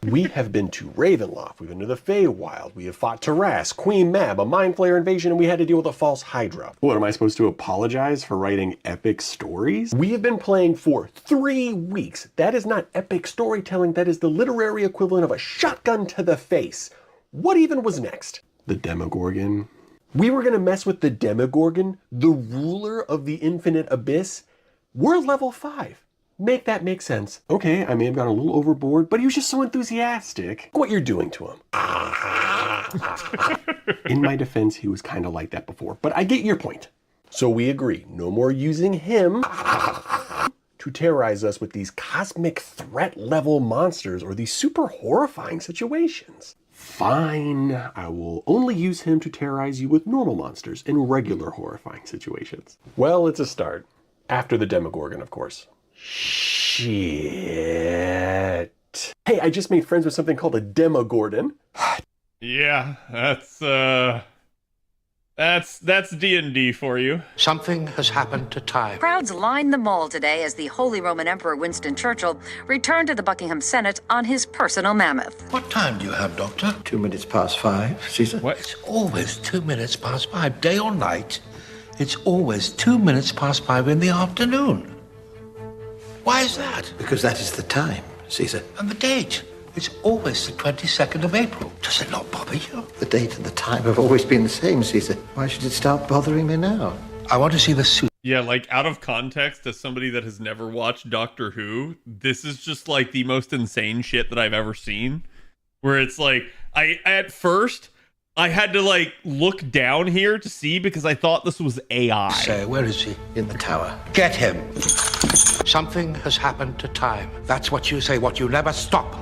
We have been to Ravenloft, we've been to the Feywild, we have fought Terras, Queen Mab, a Mind Flayer invasion, and we had to deal with a false Hydra. What, am I supposed to apologize for writing epic stories? We have been playing for 3 weeks. That is not epic storytelling, that is the literary equivalent of a shotgun to the face. What even was next? The Demogorgon. We were gonna mess with the Demogorgon, the ruler of the infinite abyss. We're level 5. Make that make sense. Okay, I may have gone a little overboard, but he was just so enthusiastic. Look what you're doing to him. In my defense, he was kind of like that before, but I get your point. So we agree, no more using him to terrorize us with these cosmic threat level monsters or these super horrifying situations. Fine, I will only use him to terrorize you with normal monsters in regular horrifying situations. Well, it's a start. After the Demogorgon, of course. Shit. Hey, I just made friends with something called a Demogorgon. Yeah, that's D&D for you. Something has happened to time. Crowds lined the mall today as the Holy Roman Emperor Winston Churchill returned to the Buckingham Senate on his personal mammoth. What time do you have, Doctor? 2 minutes past 5, Caesar. What? It's always 2 minutes past 5, day or night. It's always 2 minutes past 5 in the afternoon. Why is that? Because that is the time, Caesar. And the date? It's always the 22nd of April. Does it not bother you? The date and the time have always been the same, Caesar. Why should it start bothering me now? I want to see the suit. Yeah, like out of context, as somebody that has never watched Doctor Who, this is just like the most insane shit that I've ever seen. Where it's like, at first, I had to like look down here to see because I thought this was AI. Say, where is he? In the tower. Get him. Something has happened to time. That's what you say, what you never stop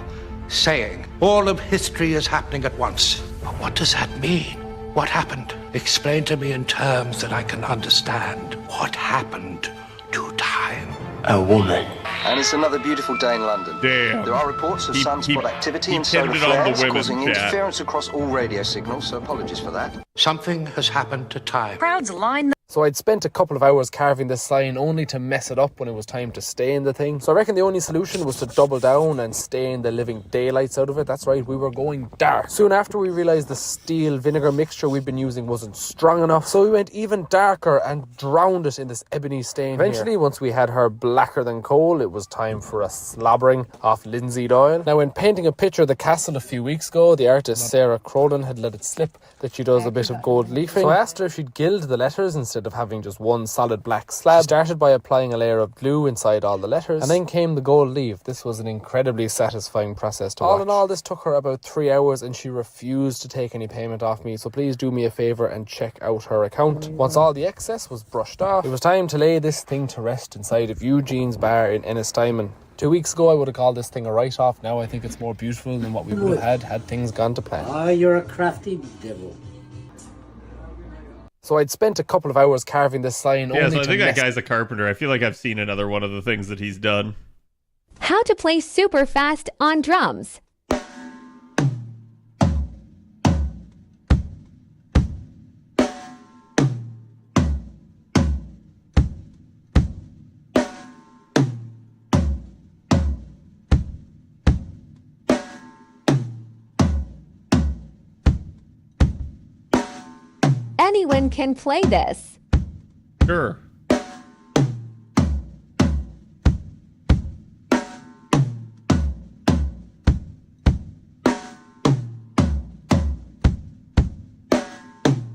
saying. All of history is happening at once. But what does that mean? What happened? Explain to me in terms that I can understand. What happened to time? A woman. And it's another beautiful day in London. Damn. There are reports of sunspot activity and solar flares causing interference across all radio signals, so apologies for that. Something has happened to time. Crowds lined the So I'd spent a couple of hours carving this sign only to mess it up when it was time to stain the thing. So I reckon the only solution was to double down and stain the living daylights out of it. That's right, we were going dark. Soon after we realised the steel vinegar mixture we'd been using wasn't strong enough, so we went even darker and drowned it in this ebony stain. Eventually, once we had her blacker than coal, it was time for a slobbering off linseed oil. Now, when painting a picture of the castle a few weeks ago, the artist Sarah Cronin had let it slip that she does a bit of gold leafing. So I asked her if she'd gild the letters instead instead of having just one solid black slab. She started by applying a layer of glue inside all the letters, and then came the gold leaf. This was an incredibly satisfying process to watch. All in all, this took her about 3 hours, and she refused to take any payment off me, so please do me a favour and check out her account. Once all the excess was brushed off, it was time to lay this thing to rest inside of Eugene's bar in Ennistimon. 2 weeks ago, I would have called this thing a write-off. Now I think it's more beautiful than what we would have had things gone to plan. Ah, you're a crafty devil. So I'd spent a couple of hours carving this sign. Yeah, so I think that guy's a carpenter. I feel like I've seen another one of the things that he's done. How to play super fast on drums. Anyone can play this. Sure.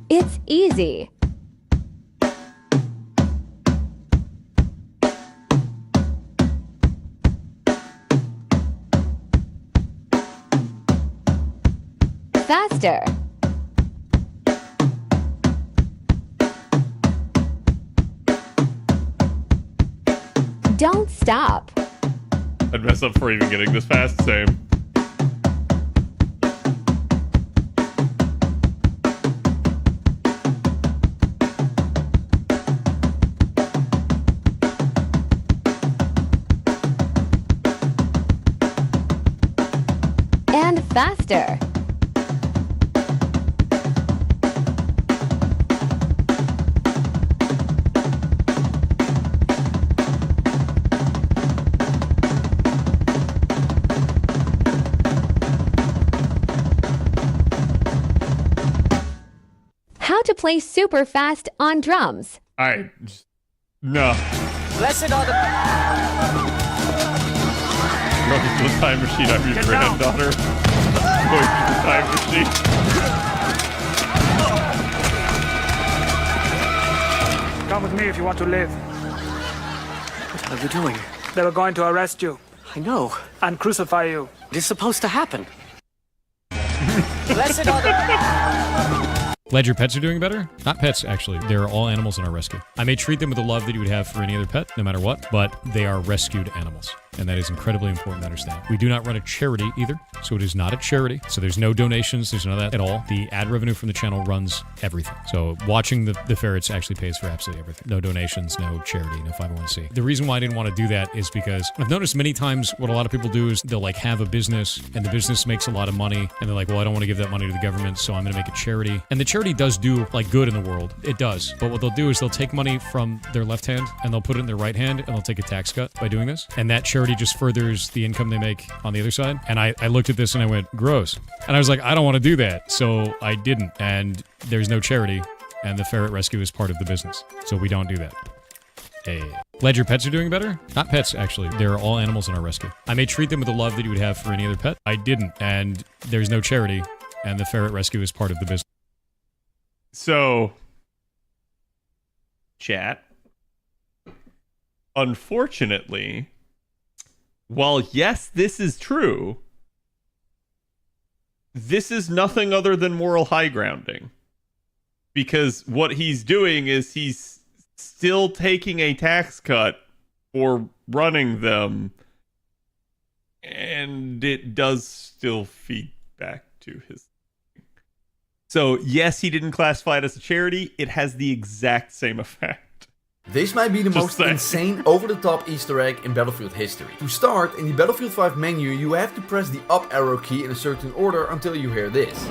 It's easy. Faster. Don't stop. I'd mess up for even getting this fast, same. And faster. How to play super fast on drums. No. Blessed are the... Going to the time machine, I'm your granddaughter. Going to the time machine. Come with me if you want to live. What are they doing? They were going to arrest you. I know. And crucify you. It is supposed to happen. Blessed are the... Glad your pets are doing better? Not pets, actually. They're all animals in our rescue. I may treat them with the love that you would have for any other pet, no matter what, but they are rescued animals. And that is incredibly important to understand. We do not run a charity either, so it is not a charity. So there's no donations, there's none of that at all. The ad revenue from the channel runs everything. So watching the ferrets actually pays for absolutely everything. No donations, no charity, no 501c. The reason why I didn't want to do that is because I've noticed many times what a lot of people do is they'll like have a business and the business makes a lot of money and they're like, well, I don't want to give that money to the government, so I'm going to make a charity. And the charity does do like good in the world. It does. But what they'll do is they'll take money from their left hand and they'll put it in their right hand and they'll take a tax cut by doing this. And that charity just furthers the income they make on the other side. And I looked at this and I went, gross. And I was like, I don't want to do that. So I didn't. And there's no charity. And the ferret rescue is part of the business. So we don't do that. Hey. Glad your pets are doing better? Not pets, actually. They're all animals in our rescue. I may treat them with the love that you would have for any other pet. I didn't. And there's no charity. And the ferret rescue is part of the business. So, chat. Unfortunately, while yes, this is true, this is nothing other than moral high grounding. Because what he's doing is he's still taking a tax cut for running them, and it does still feed back to his. So, yes, he didn't classify it as a charity. It has the exact same effect. This might be the most insane, over-the-top Easter egg in Battlefield history. To start, in the Battlefield 5 menu, you have to press the up arrow key in a certain order until you hear this.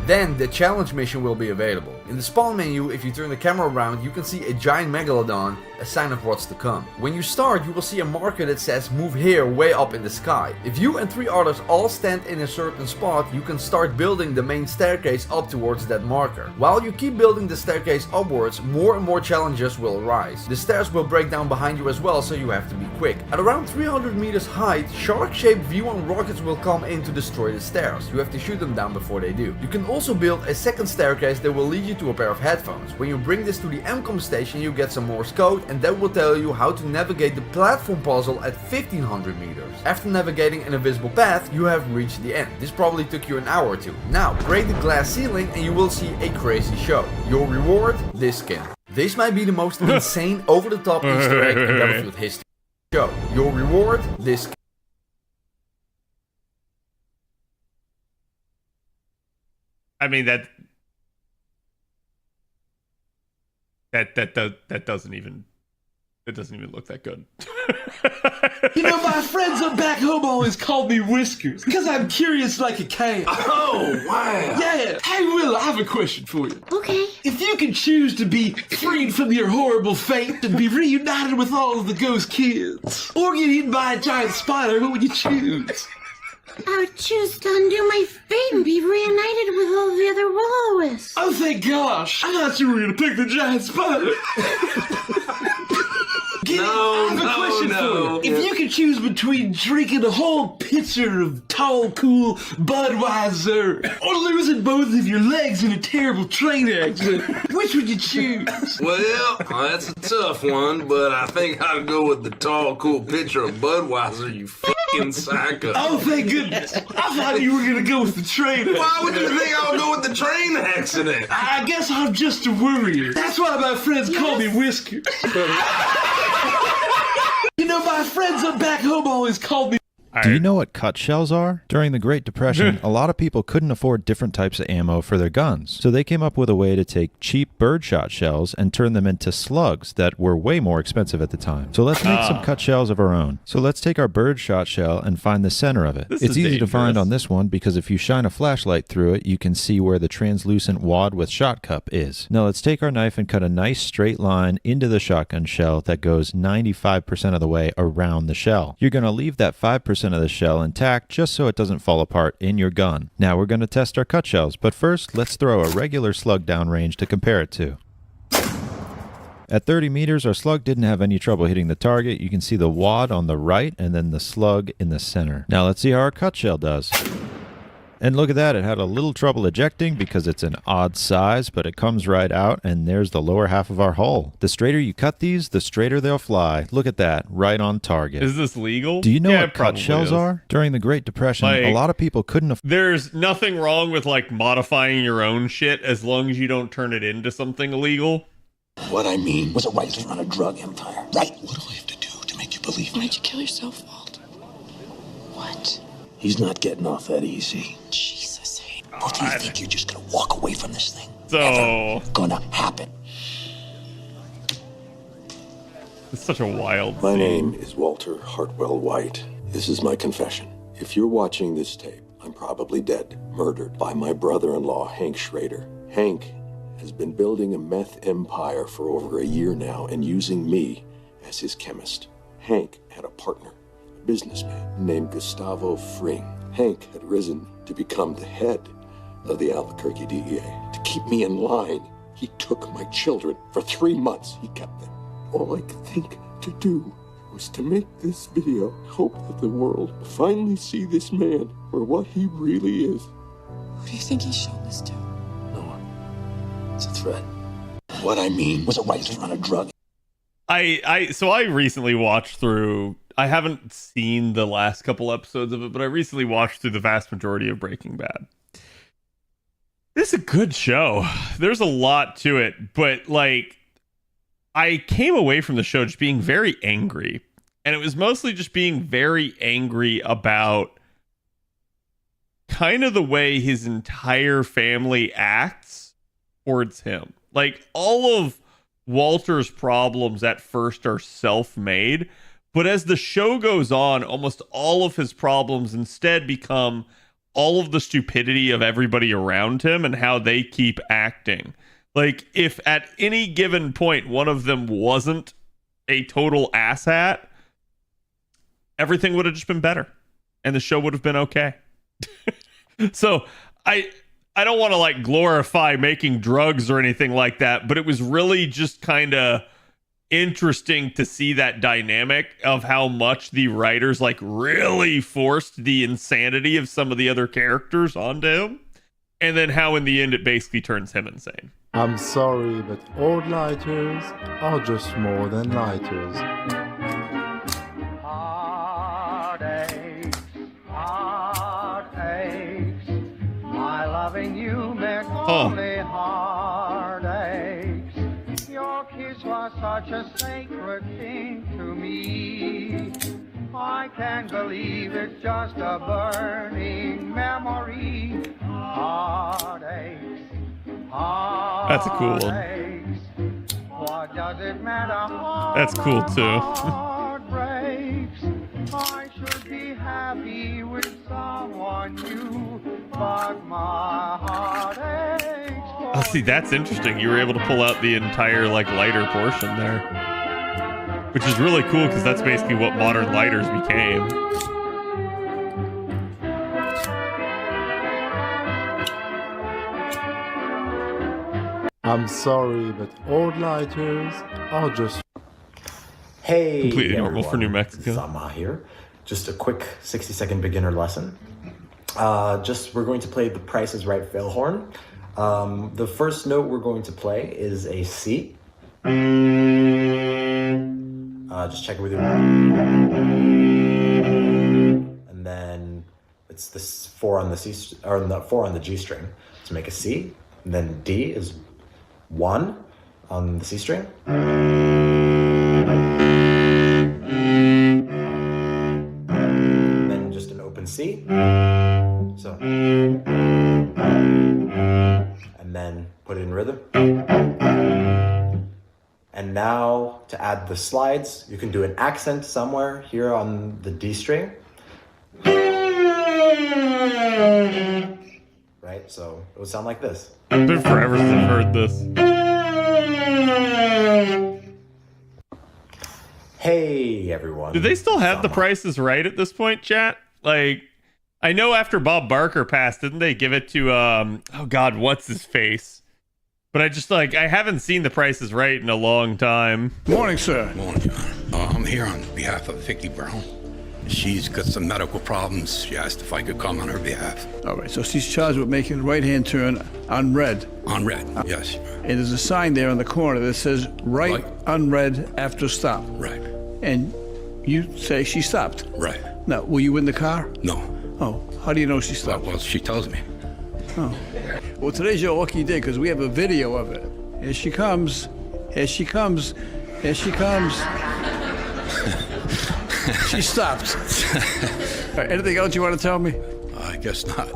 Then the challenge mission will be available. In the spawn menu, if you turn the camera around, you can see a giant megalodon, a sign of what's to come. When you start, you will see a marker that says move here way up in the sky. If you and 3 others all stand in a certain spot, you can start building the main staircase up towards that marker. While you keep building the staircase upwards, more and more challenges will arise. The stairs will break down behind you as well, so you have to be quick. At around 300 meters height, shark-shaped V1 rockets will come in to destroy the stairs. You have to shoot them down before they do. You can also built a second staircase that will lead you to a pair of headphones. When you bring this to the MCOM station, you get some Morse code, and that will tell you how to navigate the platform puzzle at 1500 meters. After navigating an invisible path, you have reached the end. This probably took you an hour or two. Now, break the glass ceiling and you will see a crazy show. Your reward? This skin. This might be the most insane, over-the-top Easter egg in Battlefield history. Show. Your reward? This skin. I mean, that doesn't even look that good. You know, my friends up back home always called me Whiskers, because I'm curious like a cat. Oh, wow. Yeah. Hey, Will, I have a question for you. Okay. If you could choose to be freed from your horrible fate and be reunited with all of the ghost kids, or get eaten by a giant spider, what would you choose? I would choose to undo my fate and be reunited with all the other will-o-wisps. Oh, thank gosh. I thought you were going to pick the giant spider. I have a question for you. If you could choose between drinking a whole pitcher of tall, cool Budweiser or losing both of your legs in a terrible train accident, which would you choose? Well, that's a tough one, but I think I'd go with the tall, cool pitcher of Budweiser, you fucking psycho. Oh, thank goodness. I thought you were going to go with the train accident. Why would you think I would go with the train accident? I guess I'm just a worrier. That's why my friends call me Whiskers. You know, my friends up back home always called me... Do you know what cut shells are? During the Great Depression, a lot of people couldn't afford different types of ammo for their guns. So they came up with a way to take cheap birdshot shells and turn them into slugs that were way more expensive at the time. So let's make some cut shells of our own. So let's take our birdshot shell and find the center of it. It's easy to find on this one because if you shine a flashlight through it, you can see where the translucent wad with shot cup is. Now let's take our knife and cut a nice straight line into the shotgun shell that goes 95% of the way around the shell. You're going to leave that 5% of the shell intact just so it doesn't fall apart in your gun. Now we're going to test our cut shells, but first let's throw a regular slug downrange to compare it to. At 30 meters, our slug didn't have any trouble hitting the target. You can see the wad on the right and then the slug in the center. Now let's see how our cut shell does. And look at that, it had a little trouble ejecting because it's an odd size, but it comes right out, and there's the lower half of our hull. The straighter you cut these, the straighter they'll fly. Look at that, right on target. Is this legal? Do you know what cut shells are? During the Great Depression, a lot of people couldn't There's nothing wrong with, like, modifying your own shit as long as you don't turn it into something illegal. What I mean was a right to run a drug empire. Right. What do I have to do to make you believe me? Why'd you kill yourself, Walt? What? He's not getting off that easy. Jesus. Or do you think you're just gonna walk away from this thing? So... Never gonna happen. It's such a wild My scene. name is Walter Hartwell White. This is my confession. If you're watching this tape, I'm probably dead, murdered by my brother-in-law, Hank Schrader. Hank has been building a meth empire for over a year now and using me as his chemist. Hank had a partner, a businessman named Gustavo Fring. Hank had risen to become the head of the Albuquerque DEA. To keep me in line, he took my children. For 3 months, he kept them. All I could think to do was to make this video, hope that the world will finally see this man for what he really is. Who do you think he's shown this to? No one. It's a threat. What I mean was a right to run a drug. So I recently watched through, I haven't seen the last couple episodes of it, but I recently watched through the vast majority of Breaking Bad. It's a good show. There's a lot to it, but like, I came away from the show just being very angry. And it was mostly just being very angry about kind of the way his entire family acts towards him. Like, all of Walter's problems at first are self-made, but as the show goes on, almost all of his problems instead become all of the stupidity of everybody around him and how they keep acting. Like, if at any given point one of them wasn't a total asshat, everything would have just been better and the show would have been okay. So I don't want to like glorify making drugs or anything like that, but it was really just kind of interesting to see that dynamic of how much the writers like really forced the insanity of some of the other characters onto him. and then how in the end it basically turns him insane. I'm sorry, but old lighters are just more than lighters. Heartaches, heartaches. My loving you meant only heartaches. Your kiss was such a sacred thing to me. I can't believe it's just a burning memory. Heartaches, heartaches. That's a cool one. What does it matter? That's cool too. Heartbreaks. I should be happy with someone new, but my heart aches. Oh, see, that's interesting. You were able to pull out the entire like lighter portion there, which is really cool because that's basically what modern lighters became. I'm sorry, but old lighters are just... Hey, Completely normal everyone. for New Mexico. Sama here. Just a quick 60-second beginner lesson. We're going to play the Price is Right fail horn. The first note we're going to play is a C. Just check it with your... And then it's this 4 on the C, or the 4 on the G string to make a C. And then D is 1 on the C string. And then just an open C. So. And then put it in rhythm. And now to add the slides, you can do an accent somewhere here on the D string. Right, so it would sound like this. It's been forever since I've heard this. Hey, everyone. Do they still have The Price is Right at this point, chat? Like, I know after Bob Barker passed, didn't they give it to, oh God, what's his face? But I just, like, I haven't seen The Price is Right in a long time. Morning, sir. Morning, John. I'm here on behalf of Vicky Brown. She's got some medical problems. She asked if I could come on her behalf. All right, so she's charged with making a right-hand turn on red. On red, yes. And there's a sign there in the corner that says right on red after stop. Right. And you say she stopped. Right. Now, were you in the car? No. Oh, how do you know she stopped? Well, she tells me. Oh. Well, today's your lucky day because we have a video of it. Here she comes. Here she comes. Here she comes. She stopped. All right, anything else you want to tell me? I guess not.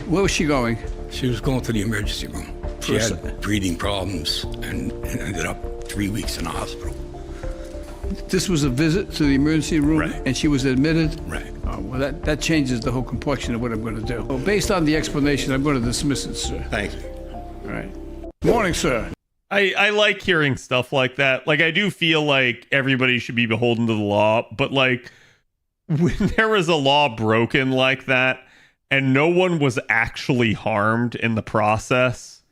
Where was she going? She was going to the emergency room. She had breathing problems and ended up 3 weeks in the hospital. This was a visit to the emergency room, Right. and she was admitted? Right. Oh, well, that changes the whole complexion of what I'm going to do. Well, based on the explanation, I'm going to dismiss it, sir. Thank you. All right. Morning, sir. I like hearing stuff like that. Like, I do feel like everybody should be beholden to the law, but like, when there was a law broken like that and no one was actually harmed in the process,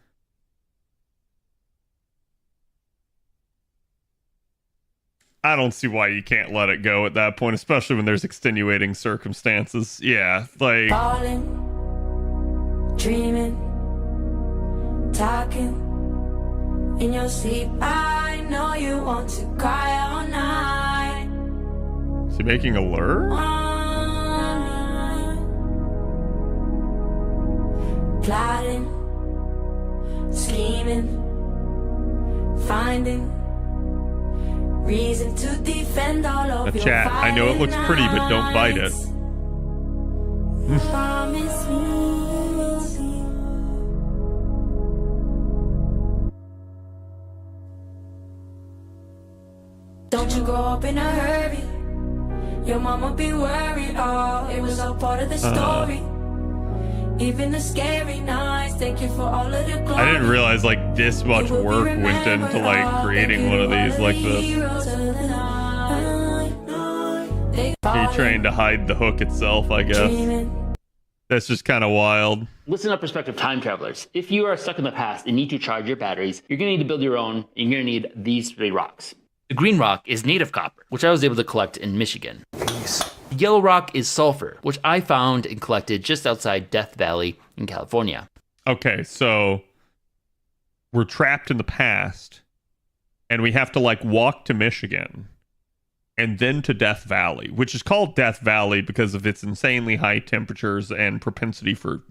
I don't see why you can't let it go at that point, especially when there's extenuating circumstances. Yeah, like... Falling, dreaming, talking in your sleep. I know you want to cry all night. Is he making a lure? Plotting, scheming, finding reason to defend all of Now, your chat, I know it looks pretty, but don't bite it. Promise me. Don't you grow up in a hurry. Your mama be worried. Oh, it was all part of the story. Even the scary nights. Thank you for all of the glory. I didn't realize like this much work went into like creating one of these like this. You're trying to hide the hook itself, I guess. That's just kind of wild. Listen up, prospective time travelers. If you are stuck in the past and need to charge your batteries, you're going to need to build your own, and you're going to need these 3 rocks. The green rock is native copper, which I was able to collect in Michigan. Yellow rock is sulfur, which I found and collected just outside Death Valley in California. Okay, so we're trapped in the past, and we have to like walk to Michigan and then to Death Valley, which is called Death Valley because of its insanely high temperatures and propensity for,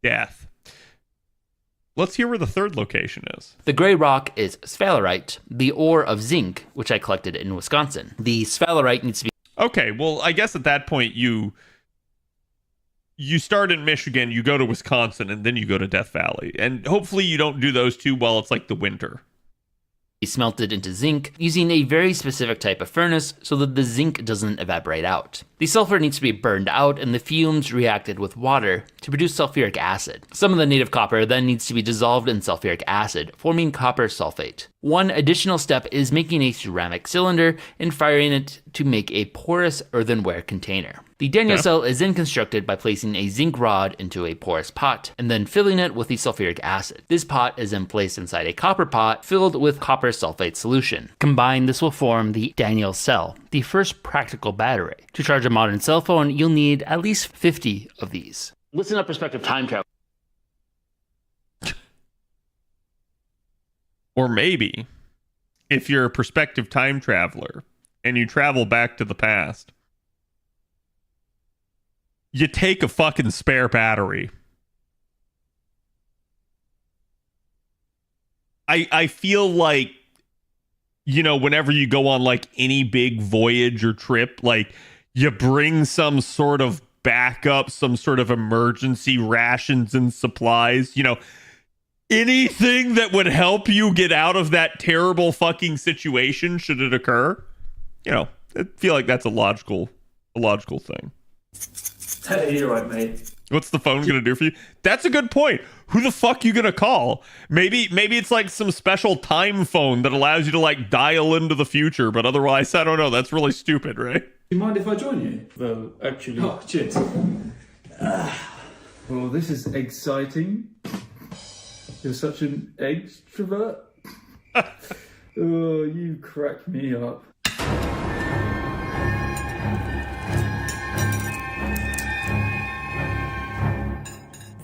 death. Let's hear where the third location is. The gray rock is sphalerite, the ore of zinc, which I collected in Wisconsin. The sphalerite needs to be... Okay, well, I guess at that point you start in Michigan, you go to Wisconsin, and then you go to Death Valley. And hopefully you don't do those two while it's like the winter. Smelted into zinc using a very specific type of furnace so that the zinc doesn't evaporate out. The sulfur needs to be burned out and the fumes reacted with water to produce sulfuric acid. Some of the native copper then needs to be dissolved in sulfuric acid, forming copper sulfate. One additional step is making a ceramic cylinder and firing it to make a porous earthenware container. The Daniel cell is then constructed by placing a zinc rod into a porous pot and then filling it with the sulfuric acid. This pot is then placed inside a copper pot filled with copper sulfate solution. Combined, this will form the Daniel cell, the first practical battery. To charge a modern cell phone, you'll need at least 50 of these. Listen up, prospective time travel. Or maybe, if you're a prospective time traveler and you travel back to the past, you take a fucking spare battery. I feel like, whenever you go on like any big voyage or trip, like you bring some sort of backup, some sort of emergency rations and supplies, anything that would help you get out of that terrible fucking situation should it occur. I feel like that's a logical thing. Hey, you're right, mate. What's the phone gonna do for you? That's a good point. Who the fuck you gonna call? Maybe it's like some special time phone that allows you to like dial into the future, but otherwise, I don't know. That's really stupid, right? Do you mind if I join you? Well, actually... Oh, cheers. Well, this is exciting. You're such an extrovert. Oh, you crack me up.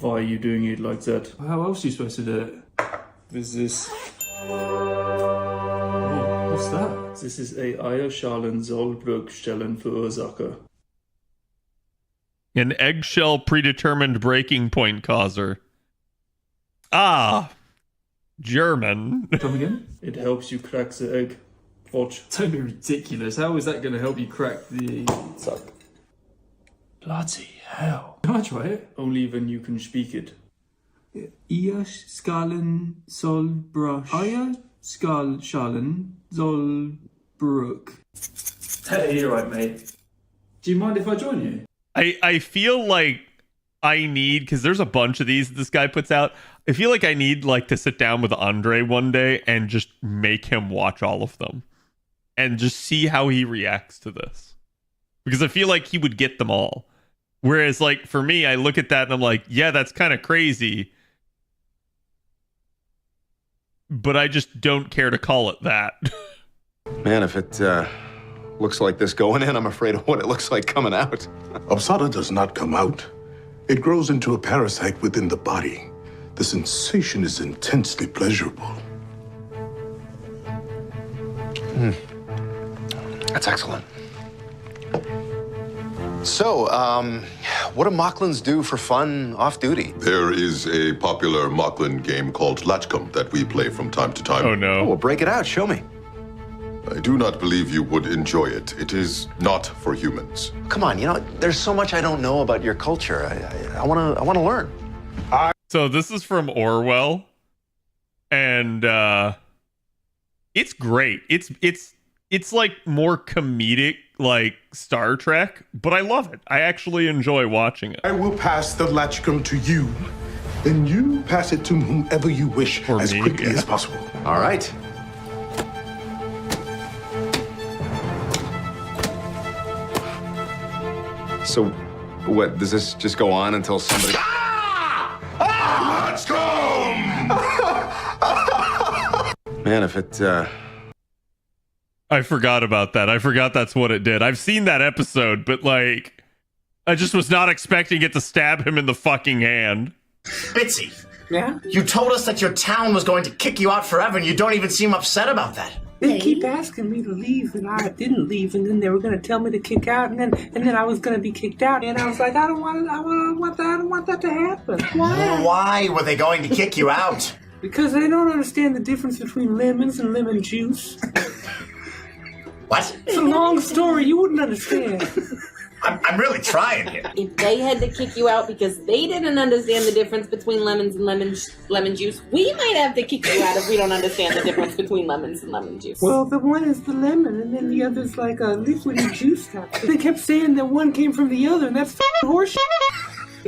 Why are you doing it like that? How else are you supposed to do it? With this... Oh, what's that? This is a Eierschalen Sollbruchstellen Verursacher. An eggshell predetermined breaking point causer. Ah, German. Come again? It helps you crack the egg. Watch. Don't be ridiculous. How is that going to help you crack the... Suck. Bloody hell. Can I try it? Only when you can speak it. Eierschalen Sollbruch. Eierschalen Sollbruch. Hey, you're right, mate. Do you mind if I join you? I feel like I need, because there's a bunch of these this guy puts out. I feel like I need like to sit down with Andre one day and just make him watch all of them and just see how he reacts to this. Because I feel like he would get them all. Whereas like for me, I look at that and I'm like, yeah, that's kind of crazy. But I just don't care to call it that. Man, if it looks like this going in, I'm afraid of what it looks like coming out. Absada does not come out. It grows into a parasite within the body. The sensation is intensely pleasurable. That's excellent. So, what do Mocklins do for fun off-duty? There is a popular Mocklin game called Latchcomb that we play from time to time. Oh, no. Oh, well, break it out. Show me. I do not believe you would enjoy it. It is not for humans. Come on, there's so much I don't know about your culture. I want to learn. So this is from Orwell, and it's great. It's like more comedic, like Star Trek, but I love it. I actually enjoy watching it. I will pass the Latchcomb to you. Then you pass it to whomever you wish as quickly as possible. All right. So, what, does this just go on until somebody... Let's go! Man, if it I forgot about that. I forgot that's what it did. I've seen that episode, but like, I just was not expecting it to stab him in the fucking hand. Bitsy. Yeah? You told us that your town was going to kick you out forever, and you don't even seem upset about that. They keep asking me to leave, and I didn't leave, and then they were going to tell me to kick out, and then I was going to be kicked out, and I was like, I don't want that to happen. Why? Why were they going to kick you out? Because they don't understand the difference between lemons and lemon juice. What? It's a long story. You wouldn't understand. I'm really trying here. If they had to kick you out because they didn't understand the difference between lemons and lemon juice, we might have to kick you out if we don't understand the difference between lemons and lemon juice. Well, the one is the lemon, and then the other's like a liquidy juice type. They kept saying that one came from the other, and that's horseshit.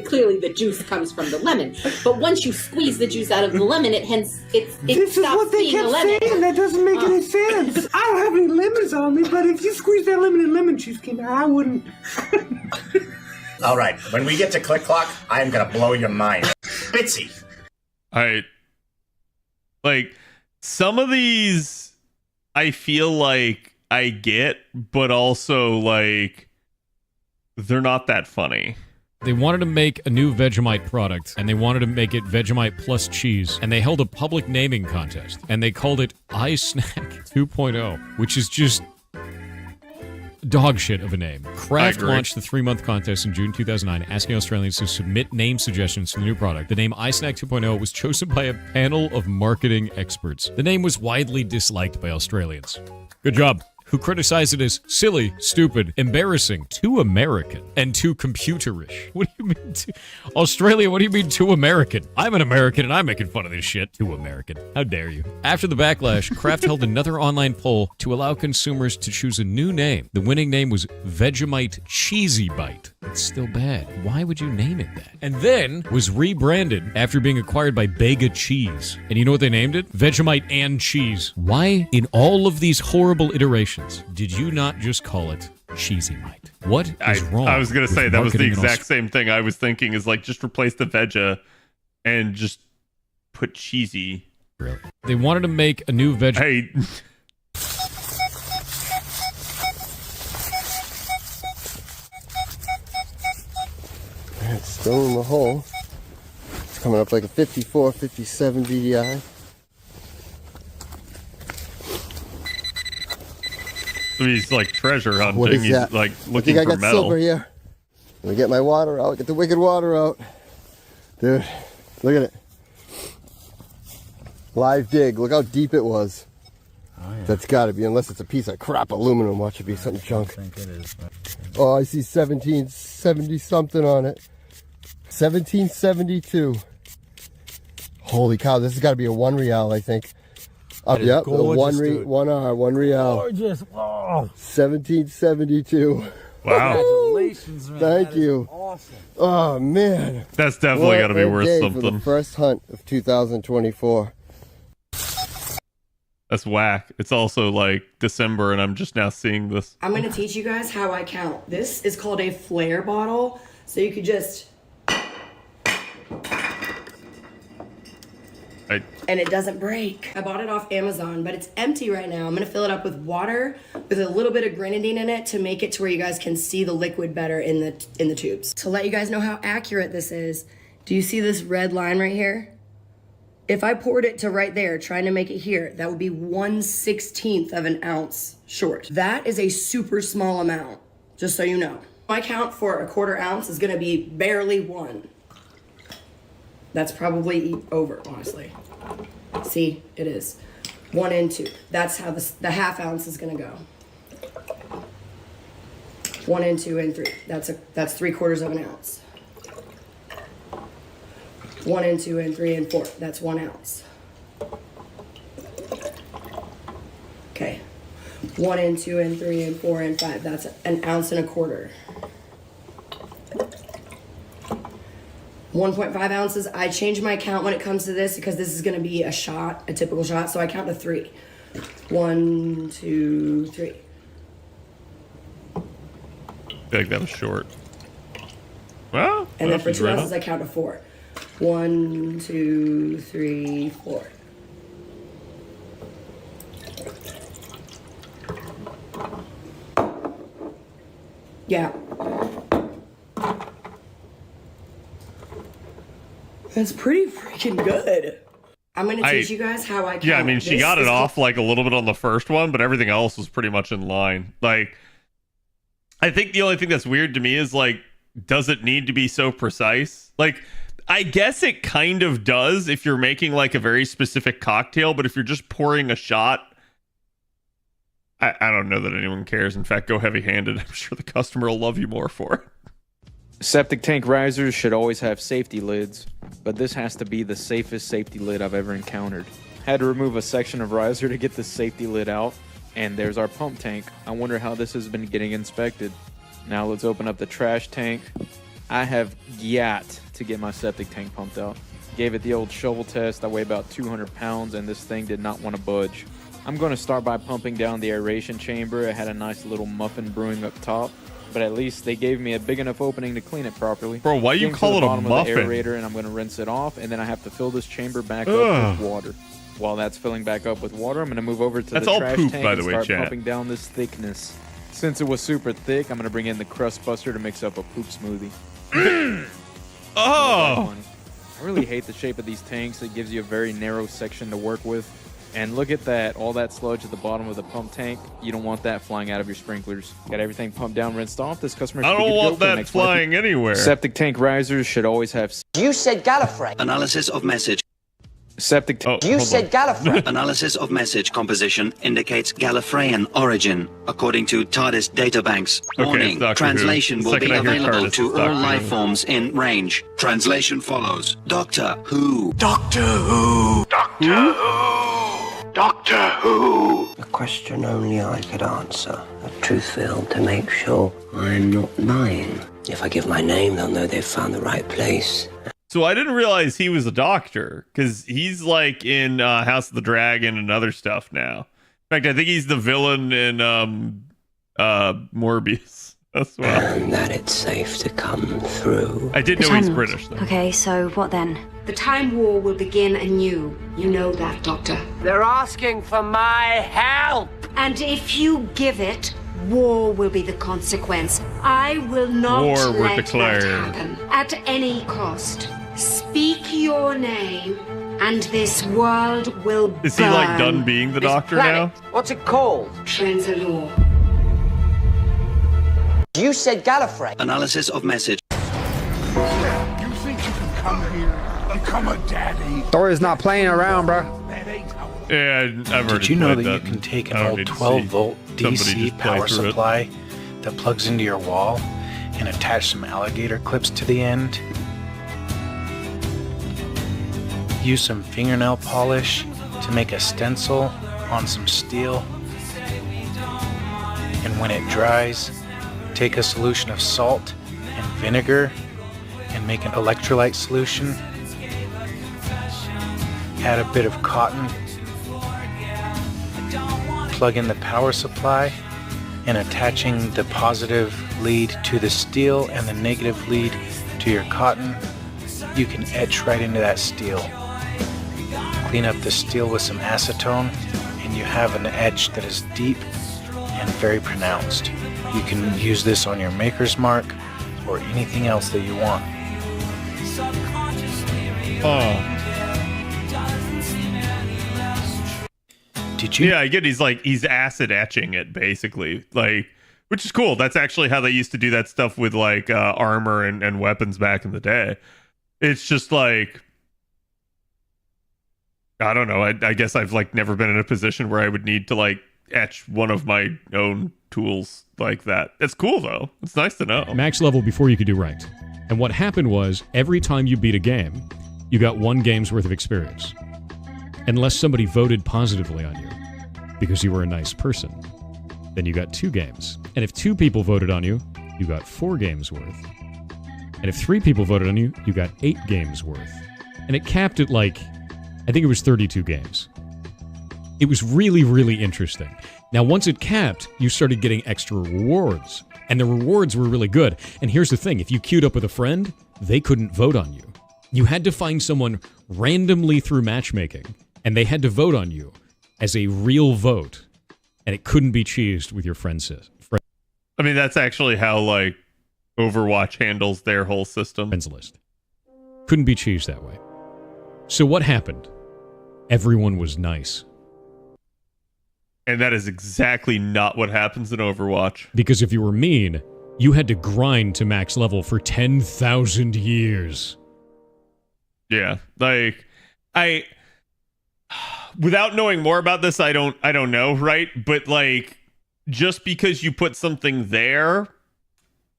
Clearly, the juice comes from the lemon, but once you squeeze the juice out of the lemon, it This is what they kept saying. That doesn't make any sense. I don't have any lemons on me, but if you squeeze that lemon and lemon juice came out, I wouldn't. All right, when we get to Click Clock, I am gonna blow your mind. Bitsy. Like, some of these, I feel like I get, but also, like, they're not that funny. They wanted to make a new Vegemite product, and they wanted to make it Vegemite plus cheese, and they held a public naming contest, and they called it iSnack 2.0, which is just dog shit of a name. Kraft launched the 3-month contest in June 2009, asking Australians to submit name suggestions for the new product. The name iSnack 2.0 was chosen by a panel of marketing experts. The name was widely disliked by Australians. Good job. Who criticized it as silly, stupid, embarrassing, too American, and too computerish. What do you mean, Australia, what do you mean too American? I'm an American and I'm making fun of this shit. Too American. How dare you? After the backlash, Kraft held another online poll to allow consumers to choose a new name. The winning name was Vegemite Cheesy Bite. It's still bad. Why would you name it that? And then was rebranded after being acquired by Bega Cheese. And you know what they named it? Vegemite and Cheese. Why, in all of these horrible iterations, did you not just call it Cheesy Mite? What is wrong? I was going to say, that was the marketing in exact same thing I was thinking, is like, just replace the veggie and just put cheesy. Really? They wanted to make a new veg. Hey. It's still in the hole. It's coming up like a 54, 57 VDI. He's like treasure hunting. What is He's that? like I looking think I for got metal. silver here. Let me get my water out. Get the wicked water out. Dude, look at it. Live dig. Look how deep it was. Oh, yeah. That's got to be, unless it's a piece of crap aluminum. Watch it be something junk. I think it is. Oh, I see 1770 something on it. 1772. Holy cow, this has got to be a $1 real, I think. Yep, gorgeous, one $1 real. Gorgeous. Oh. 1772. Wow. Congratulations, man. Thank That is you. Awesome. Oh, man. That's definitely got to be worth For something. the first hunt of 2024. That's whack. It's also like December, and I'm just now seeing this. I'm going to teach you guys how I count. This is called a flare bottle. So you could just... And it doesn't break. I bought it off Amazon, but it's empty right now. I'm going to fill it up with water with a little bit of grenadine in it to make it to where you guys can see the liquid better in the tubes. To let you guys know how accurate this is, do you see this red line right here? If I poured it to right there, trying to make it here, that would be 1/16 of an ounce short. That is a super small amount, just so you know. My count for a 1/4 ounce is gonna be barely 1. That's probably over, honestly. See, it is. 1 and 2. That's how the 1/2 ounce is gonna go. 1 and 2 and 3. That's 3/4 of an ounce. 1 and 2 and 3 and 4. That's 1 ounce. Okay. 1 and 2 and 3 and 4 and 5. That's 1 ounce and 1/4. 1.5 ounces. I change my count when it comes to this because this is going to be a shot, a typical shot. So I count to 3. 1, 2, 3. I feel like that was short. Well, And then for 2 ounces, I count to 4. 1, 2, 3, 4. Yeah. That's pretty freaking good. I'm gonna teach you guys how I count. Yeah, I mean, she This got it is off like a little bit on the first one, but everything else was pretty much in line. Like, I think the only thing that's weird to me is like, does it need to be so precise? Like, I guess it kind of does if you're making like a very specific cocktail, but if you're just pouring a shot, I don't know that anyone cares. In fact, go heavy-handed. I'm sure the customer will love you more for it. Septic tank risers should always have safety lids, but this has to be the safest safety lid I've ever encountered. Had to remove a section of riser to get the safety lid out, and there's our pump tank. I wonder how this has been getting inspected. Now let's open up the trash tank. I have yet to get my septic tank pumped out. Gave it the old shovel test. I weigh about 200 pounds, and this thing did not want to budge. I'm going to start by pumping down the aeration chamber. It had a nice little muffin brewing up top, but at least they gave me a big enough opening to clean it properly. Bro, why you call it a muffin? Of the aerator, and I'm going to rinse it off, and then I have to fill this chamber back up with water. While that's filling back up with water, I'm going to move over to the trash tank and start pumping down this thickness. Since it was super thick, I'm going to bring in the crust buster to mix up a poop smoothie. Oh! I really hate the shape of these tanks. It gives you a very narrow section to work with. And look at that, all that sludge at the bottom of the pump tank. You don't want that flying out of your sprinklers. Got everything pumped down, rinsed off. This customer I don't want that flying anywhere. Septic tank risers should always have... You said Gallifrey. Analysis of message. Septic tank... You said Gallifrey. Analysis of message composition indicates Gallifreyan origin, according to TARDIS databanks. Warning, translation will be available to all life forms in range. Translation follows. Doctor Who. Doctor Who. Doctor Who. Doctor Who. A question only I could answer. A truth-filled to make sure I'm not lying. If I give my name, they'll know they've found the right place. So I didn't realize he was a doctor, because he's like in House of the Dragon and other stuff now. In fact, I think he's the villain in Morbius as well. And that it's safe to come through. I did know he's British, though. Okay, so what then? The Time War will begin anew. You know that, Doctor. They're asking for my help. And if you give it, war will be the consequence. I will not let that happen at any cost. Speak your name, and this world will burn. Is he like done being the doctor now? What's it called? Trenzalore. You said Gallifrey. Analysis of message. You think you can come here, become a daddy? Thor's not playing around, bro. Yeah, I've heard. Did you know that you can take an old 12-volt DC power supply that plugs into your wall and attach some alligator clips to the end? Use some fingernail polish to make a stencil on some steel. And when it dries, take a solution of salt and vinegar and make an electrolyte solution. Add a bit of cotton. Plug in the power supply, and attaching the positive lead to the steel and the negative lead to your cotton, you can etch right into that steel. Clean up the steel with some acetone, and you have an etch that is deep and very pronounced. You can use this on your maker's mark or anything else that you want. Did you? Yeah, I get he's acid etching it basically, like, which is cool. That's actually how they used to do that stuff with like armor and weapons back in the day. It's just like, I don't know. I guess I've like never been in a position where I would need to like etch one of my own tools like that. It's cool though. It's nice to know. Max level before you could do ranked. And what happened was every time you beat a game, you got 1 game's worth of experience. Unless somebody voted positively on you because you were a nice person, then you got 2 games. And if 2 people voted on you, you got 4 games worth. And if 3 people voted on you, you got 8 games worth. And it capped at like, I think it was 32 games. It was really, really interesting. Now, once it capped, you started getting extra rewards. And the rewards were really good. And here's the thing, if you queued up with a friend, they couldn't vote on you. You had to find someone randomly through matchmaking, and they had to vote on you as a real vote. And it couldn't be cheesed with your friend. I mean, that's actually how, like, Overwatch handles their whole system. Friends list. Couldn't be changed that way. So what happened? Everyone was nice. And that is exactly not what happens in Overwatch. Because if you were mean, you had to grind to max level for 10,000 years. Yeah, like, without knowing more about this, I don't know, right? But, like, just because you put something there,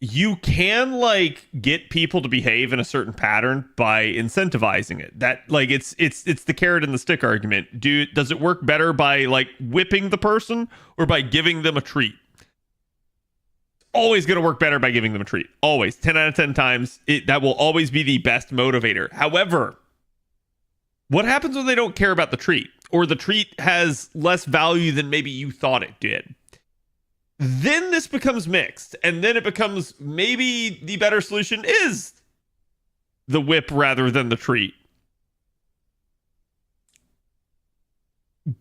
you can, like, get people to behave in a certain pattern by incentivizing it. That, like, it's the carrot and the stick argument. Does it work better by, like, whipping the person or by giving them a treat? Always going to work better by giving them a treat. Always. 10 out of 10 times. That will always be the best motivator. However, what happens when they don't care about the treat? Or the treat has less value than maybe you thought it did? Then this becomes mixed. And then it becomes maybe the better solution is the whip rather than the treat.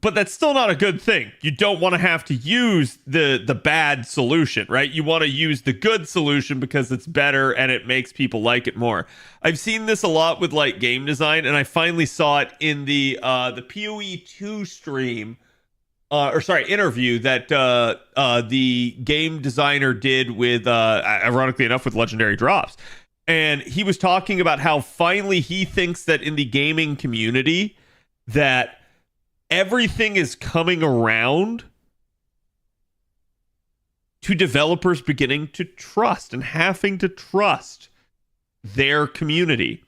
But that's still not a good thing. You don't want to have to use the bad solution, right? You want to use the good solution because it's better and it makes people like it more. I've seen this a lot with, like, game design, and I finally saw it in the PoE 2 stream, interview that the game designer did with, ironically enough, with Legendary Drops. And he was talking about how finally he thinks that in the gaming community that everything is coming around to developers beginning to trust and having to trust their community.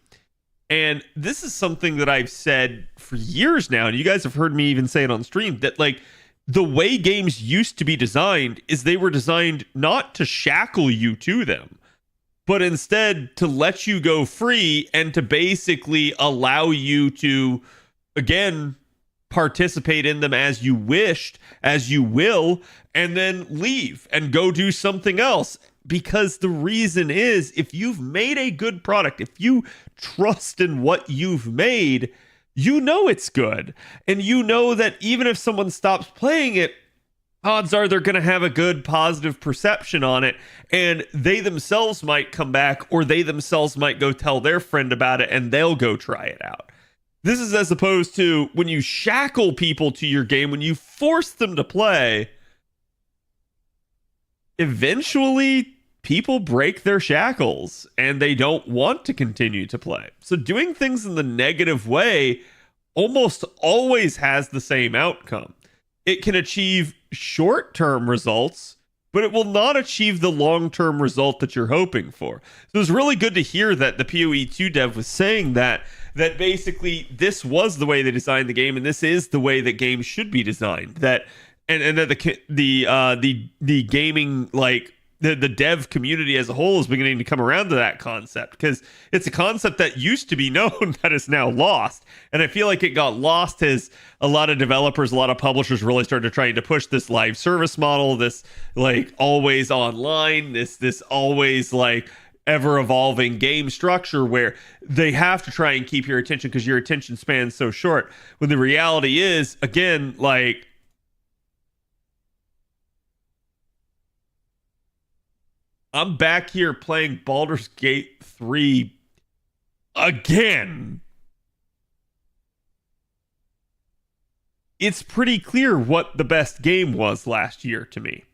And this is something that I've said for years now, and you guys have heard me even say it on stream, that, like, the way games used to be designed is they were designed not to shackle you to them, but instead to let you go free and to basically allow you to, again, participate in them as you wished, as you will, and then leave and go do something else. Because the reason is, if you've made a good product, if you trust in what you've made, you know it's good. And you know that even if someone stops playing it, odds are they're going to have a good positive perception on it, and they themselves might come back, or they themselves might go tell their friend about it and they'll go try it out. This is as opposed to when you shackle people to your game, when you force them to play, eventually people break their shackles and they don't want to continue to play. So doing things in the negative way almost always has the same outcome. It can achieve short-term results, but it will not achieve the long-term result that you're hoping for. So it was really good to hear that the PoE 2 dev was saying that basically this was the way they designed the game, and this is the way that games should be designed. That and that the gaming, like, the dev community as a whole is beginning to come around to that concept, because it's a concept that used to be known that is now lost. And I feel like it got lost as a lot of developers, a lot of publishers really started trying to push this live service model, this, like, always online, this always, like, ever evolving game structure where they have to try and keep your attention because your attention span's so short. When the reality is, again, like, I'm back here playing Baldur's Gate 3 again. It's pretty clear what the best game was last year to me.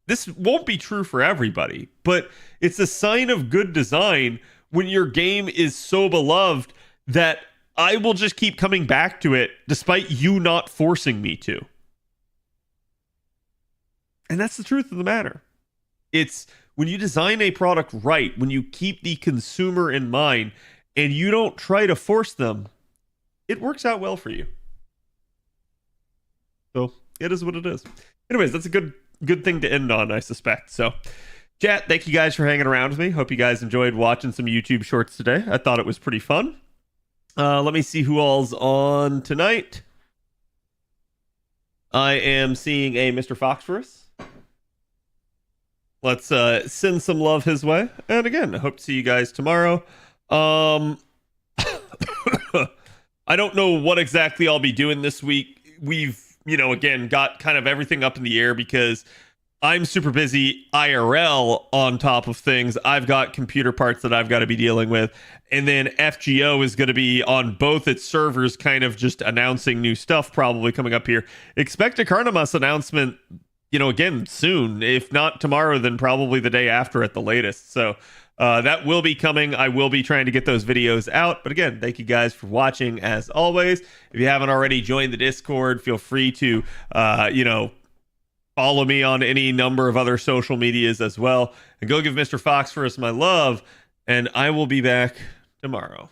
This won't be true for everybody, but it's a sign of good design when your game is so beloved that I will just keep coming back to it despite you not forcing me to. And that's the truth of the matter. It's when you design a product right, when you keep the consumer in mind and you don't try to force them, it works out well for you. So it is what it is. Anyways, that's a good thing to end on, I suspect. So, chat, thank you guys for hanging around with me. Hope you guys enjoyed watching some YouTube shorts today. I thought it was pretty fun. Let me see who all's on tonight. I am seeing a Mr. Foxforus. Let's send some love his way. And again, I hope to see you guys tomorrow. I don't know what exactly I'll be doing this week. We've, again, got kind of everything up in the air because I'm super busy IRL on top of things. I've got computer parts that I've got to be dealing with. And then FGO is going to be on both its servers, kind of just announcing new stuff probably coming up here. Expect a Carnimus announcement, again, soon. If not tomorrow, then probably the day after at the latest. So that will be coming. I will be trying to get those videos out. But again, thank you guys for watching as always. If you haven't already joined the Discord, feel free to, follow me on any number of other social medias as well. And go give Mr. Phosphorus my love. And I will be back tomorrow.